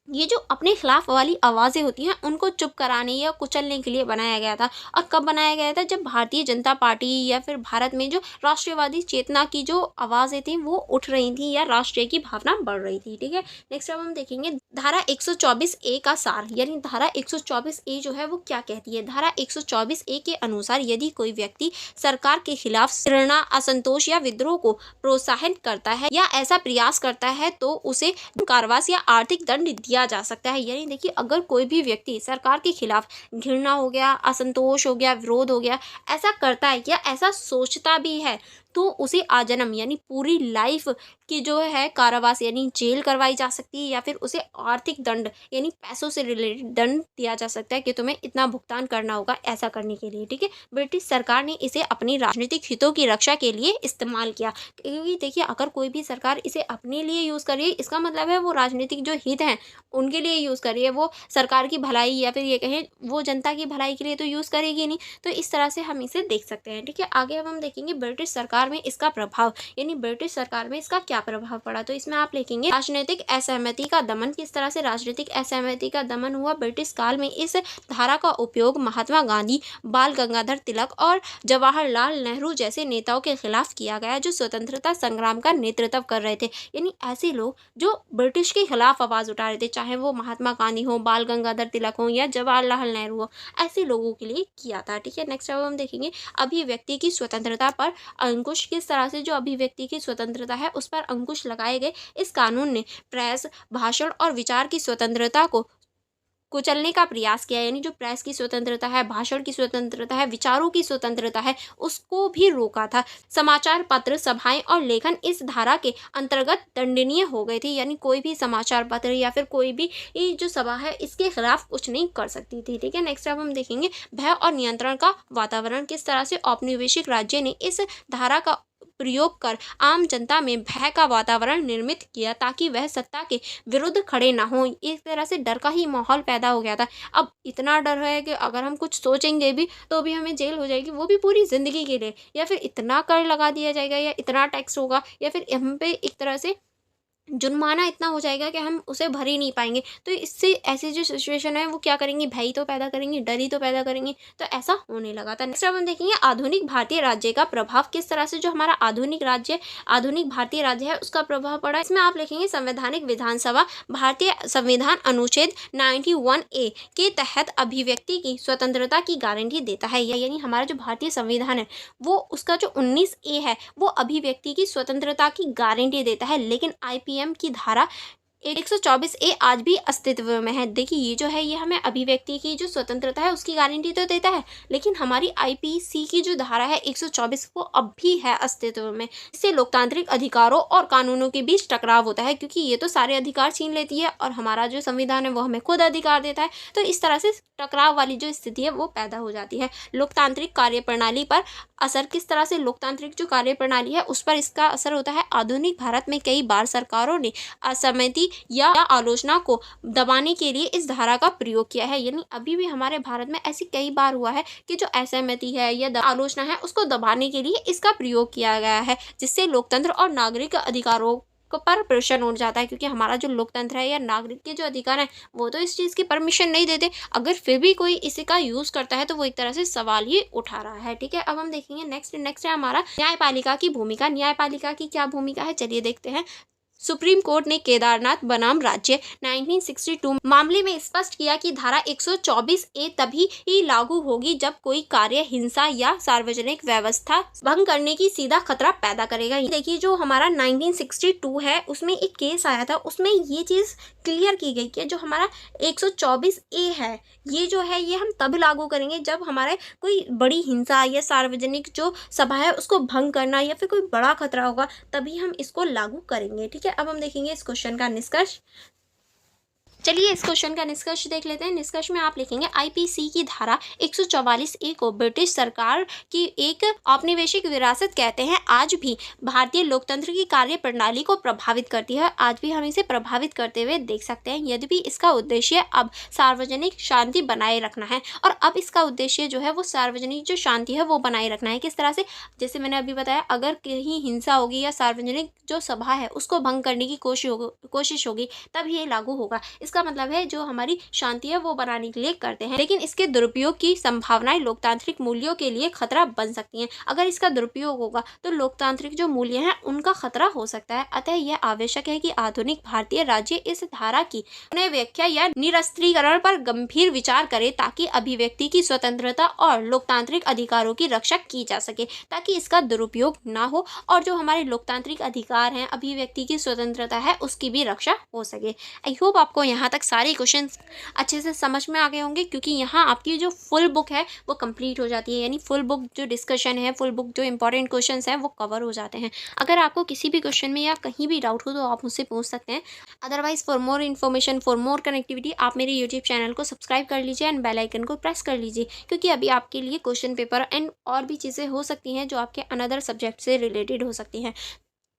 ये जो अपने खिलाफ वाली आवाज़ें होती हैं उनको चुप कराने या कुचलने के लिए बनाया गया था। और कब बनाया गया था? जब भारतीय जनता पार्टी या फिर भारत में जो राष्ट्रवादी चेतना की जो आवाज़ें थी वो उठ रही थी या राष्ट्रीय की भावना बढ़ रही थी। ठीक है, नेक्स्ट अब हम देखेंगे धारा 124 ए का सार, यानी धारा 124 ए जो है वो क्या कहती है। धारा 124 ए के अनुसार यदि कोई व्यक्ति सरकार के खिलाफ प्रेरणा, असंतोष या विद्रोह को प्रोत्साहित करता है या ऐसा प्रयास करता है तो उसे कारावास या आर्थिक दंड दिया जा सकता है। यानी देखिए, अगर कोई भी व्यक्ति सरकार के खिलाफ घृणा हो गया, असंतोष हो गया, विरोध हो गया, ऐसा करता है या ऐसा सोचता भी है तो उसे आजन्म यानी पूरी लाइफ की जो है कारावास यानी जेल करवाई जा सकती है या फिर उसे आर्थिक दंड यानी पैसों से रिलेटेड दंड दिया जा सकता है कि तुम्हें इतना भुगतान करना होगा ऐसा करने के लिए। ठीक है, ब्रिटिश सरकार ने इसे अपनी राजनीतिक हितों की रक्षा के लिए इस्तेमाल किया, क्योंकि देखिए अगर कोई भी सरकार इसे अपने लिए यूज़ कर रही है इसका मतलब है वो राजनीतिक जो हित हैं उनके लिए यूज़ कर रही है, वो सरकार की भलाई या फिर ये कहें वो जनता की भलाई के लिए तो यूज़ करेगी नहीं। तो इस तरह से हम इसे देख सकते हैं। ठीक है, आगे अब हम देखेंगे ब्रिटिश सरकार में इसका प्रभाव, यानी ब्रिटिश सरकार में इसका क्या प्रभाव पड़ा। तो इसमें आप लिखेंगे राजनीतिक असहमति का दमन। किस तरह से राजनीतिक असहमति का दमन हुआ? ब्रिटिश काल में इस धारा का उपयोग महात्मा गांधी, बाल गंगाधर तिलक और जवाहरलाल नेहरू जैसे नेताओं के खिलाफ किया गया जो स्वतंत्रता संग्राम का नेतृत्व कर रहे थे। यानी ऐसे लोग जो ब्रिटिश के खिलाफ आवाज उठा रहे थे, चाहे वो महात्मा गांधी हो, बाल गंगाधर तिलक हो या जवाहरलाल नेहरू हो, ऐसे लोगों के लिए किया था। ठीक है, नेक्स्ट अब हम देखेंगे अभिव्यक्ति की स्वतंत्रता पर अंकुश। किस तरह से जो अभिव्यक्ति की स्वतंत्रता है उस पर अंकुश लगाए गए इस कानून ने प्रेस, भाषण और विचार की स्वतंत्रता को कुचलने का प्रयास किया। यानी जो प्रेस की स्वतंत्रता है, भाषण की स्वतंत्रता है, विचारों की स्वतंत्रता है, उसको भी रोका था। समाचार पत्र, सभाएं और लेखन इस धारा के अंतर्गत दंडनीय हो गए थे। यानी कोई भी समाचार पत्र या फिर कोई भी ये जो सभा है इसके खिलाफ कुछ नहीं कर सकती थी। ठीक है, नेक्स्ट अब हम देखेंगे भय और नियंत्रण का वातावरण। किस तरह से औपनिवेशिक राज्य ने इस धारा का प्रयोग कर आम जनता में भय का वातावरण निर्मित किया ताकि वह सत्ता के विरुद्ध खड़े ना हो। एक तरह से डर का ही माहौल पैदा हो गया था। अब इतना डर है कि अगर हम कुछ सोचेंगे भी तो भी हमें जेल हो जाएगी, वो भी पूरी ज़िंदगी के लिए, या फिर इतना कर लगा दिया जाएगा या इतना टैक्स होगा या फिर हम पे एक तरह से जुर्माना इतना हो जाएगा कि हम उसे भर ही नहीं पाएंगे। तो इससे ऐसी जो सिचुएशन है वो क्या करेंगी, भय तो पैदा करेंगी, डर ही तो पैदा करेंगी। तो ऐसा होने लगा था। नेक्स्ट अब हम देखेंगे आधुनिक भारतीय राज्य का प्रभाव। किस तरह से जो हमारा आधुनिक भारतीय राज्य है उसका प्रभाव पड़ा। इसमें आप लिखेंगे संवैधानिक विधानसभा भारतीय संविधान अनुच्छेद 91A के तहत अभिव्यक्ति की स्वतंत्रता की गारंटी देता है। यानी हमारा जो भारतीय संविधान है वो उसका जो 19A है वो अभिव्यक्ति की स्वतंत्रता की गारंटी देता है। लेकिन आईपीएम की धारा 124A आज भी अस्तित्व में है। देखिए ये जो है ये हमें अभिव्यक्ति की जो स्वतंत्रता है उसकी गारंटी तो देता है, लेकिन हमारी आईपीसी की जो धारा है 124 वो अब भी है अस्तित्व में। इससे लोकतांत्रिक अधिकारों और कानूनों के बीच टकराव होता है, क्योंकि ये तो सारे अधिकार छीन लेती है और हमारा जो संविधान है वो हमें खुद अधिकार देता है। तो इस तरह से टकराव वाली जो स्थिति है वो पैदा हो जाती है। लोकतांत्रिक कार्यप्रणाली पर असर। किस तरह से लोकतांत्रिक जो कार्यप्रणाली है उस पर इसका असर होता है। आधुनिक भारत में कई बार सरकारों ने असहमति या आलोचना को दबाने के लिए इस धारा का प्रयोग किया है। यानी अभी भी हमारे भारत में ऐसी कई बार हुआ है कि जो असहमति है या आलोचना है उसको दबाने के लिए इसका प्रयोग किया गया है, जिससे लोकतंत्र और नागरिक अधिकारों पर प्रश्न उठ जाता है, क्योंकि हमारा जो लोकतंत्र है या नागरिक के जो अधिकार हैं वो तो इस चीज़ की परमिशन नहीं देते। अगर फिर भी कोई इसी का यूज़ करता है तो वो एक तरह से सवाल ही उठा रहा है। ठीक है, अब हम देखेंगे नेक्स्ट है हमारा न्यायपालिका की भूमिका। न्यायपालिका की क्या भूमिका है चलिए देखते हैं। सुप्रीम कोर्ट ने केदारनाथ बनाम राज्य 1962 मामले में स्पष्ट किया कि धारा 124A तभी ही लागू होगी जब कोई कार्य हिंसा या सार्वजनिक व्यवस्था भंग करने की सीधा खतरा पैदा करेगा। देखिए जो हमारा 1962 है उसमें एक केस आया था, उसमें ये चीज़ क्लियर की गई कि जो हमारा 124A है ये जो है ये हम तब लागू करेंगे जब हमारे कोई बड़ी हिंसा या सार्वजनिक जो सभा है उसको भंग करना या फिर कोई बड़ा खतरा होगा, तभी हम इसको लागू करेंगे। ठीक है, अब हम देखेंगे इस क्वेश्चन का निष्कर्ष। चलिए इस क्वेश्चन का निष्कर्ष देख लेते हैं। निष्कर्ष में आप लिखेंगे आईपीसी की धारा 144A को ब्रिटिश सरकार की एक औपनिवेशिक विरासत कहते हैं। आज भी भारतीय लोकतंत्र की कार्य प्रणाली को प्रभावित करती है। आज भी हम इसे प्रभावित करते हुए देख सकते हैं। यद्यपि इसका उद्देश्य अब सार्वजनिक शांति बनाए रखना है, और अब इसका उद्देश्य जो है वो सार्वजनिक जो शांति है वो बनाए रखना है। किस तरह से, जैसे मैंने अभी बताया, अगर कहीं हिंसा होगी या सार्वजनिक जो सभा है उसको भंग करने की कोशिश होगी तब ये लागू होगा। इसका इसका मतलब है जो हमारी शांति है वो बनाने के लिए करते हैं, लेकिन इसके दुरुपयोग की संभावनाएं लोकतांत्रिक मूल्यों के लिए खतरा बन सकती हैं। अगर इसका दुरुपयोग होगा तो लोकतांत्रिक जो मूल्य हैं उनका खतरा हो सकता है। अतः यह आवश्यक है कि आधुनिक भारतीय राज्य इस धारा की पुनः व्याख्या या निरस्त्रीकरण पर गंभीर विचार करे, ताकि अभिव्यक्ति की स्वतंत्रता और लोकतांत्रिक अधिकारों की रक्षा की जा सके, ताकि इसका दुरुपयोग ना हो और जो हमारे लोकतांत्रिक अधिकार हैं, अभिव्यक्ति की स्वतंत्रता है, उसकी भी रक्षा हो सके। आई होप आपको यहाँ तक सारे क्वेश्चन अच्छे से समझ में आ गए होंगे, क्योंकि यहाँ आपकी जो फुल बुक है वो कंप्लीट हो जाती है, यानी फुल बुक जो डिस्कशन है, फुल बुक जो इंपॉर्टेंट क्वेश्चन हैं वो कवर हो जाते हैं। अगर आपको किसी भी क्वेश्चन में या कहीं भी डाउट हो तो आप मुझसे पूछ सकते हैं। Otherwise for more information, for more connectivity, आप मेरे यूट्यूब चैनल को सब्सक्राइब कर लीजिए एंड बेल आइकन को प्रेस कर लीजिए, क्योंकि अभी आपके लिए क्वेश्चन पेपर एंड और भी चीज़ें हो सकती हैं जो आपके अनदर सब्जेक्ट से रिलेटेड हो सकती हैं,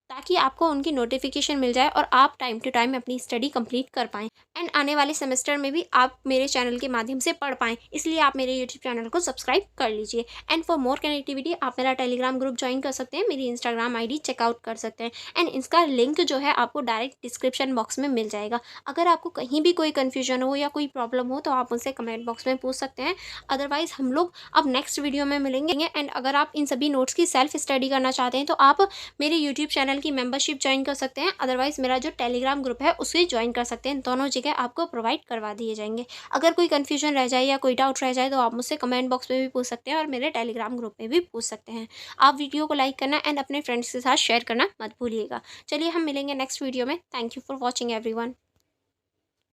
ताकि आपको उनकी नोटिफिकेशन मिल जाए और आप टाइम टू टाइम अपनी स्टडी कंप्लीट कर पाएँ एंड आने वाले सेमेस्टर में भी आप मेरे चैनल के माध्यम से पढ़ पाएँ। इसलिए आप मेरे यूट्यूब चैनल को सब्सक्राइब कर लीजिए एंड फॉर मोर कनेक्टिविटी आप मेरा टेलीग्राम ग्रुप ज्वाइन कर सकते हैं, मेरी इंस्टाग्राम आईडी चेकआउट कर सकते हैं एंड इसका लिंक जो है आपको डायरेक्ट डिस्क्रिप्शन बॉक्स में मिल जाएगा। अगर आपको कहीं भी कोई कन्फ्यूजन हो या कोई प्रॉब्लम हो तो आप मुझसे कमेंट बॉक्स में पूछ सकते हैं। अदरवाइज हम लोग अब नेक्स्ट वीडियो में मिलेंगे एंड अगर आप इन सभी नोट्स की सेल्फ स्टडी करना चाहते हैं तो आप मेरे यूट्यूब चैनल की मेंबरशिप ज्वाइन कर सकते हैं, अदरवाइज मेरा जो टेलीग्राम ग्रुप है उसे ज्वाइन कर सकते हैं। दोनों जगह आपको प्रोवाइड करवा दिए जाएंगे। अगर कोई कन्फ्यूजन रह जाए या कोई डाउट रह जाए तो आप मुझसे कमेंट बॉक्स में भी पूछ सकते हैं और मेरे टेलीग्राम ग्रुप में भी पूछ सकते हैं। आप वीडियो को लाइक करना एंड अपने फ्रेंड्स के साथ शेयर करना मत भूलिएगा। चलिए हम मिलेंगे नेक्स्ट वीडियो में। Thank you for watching everyone.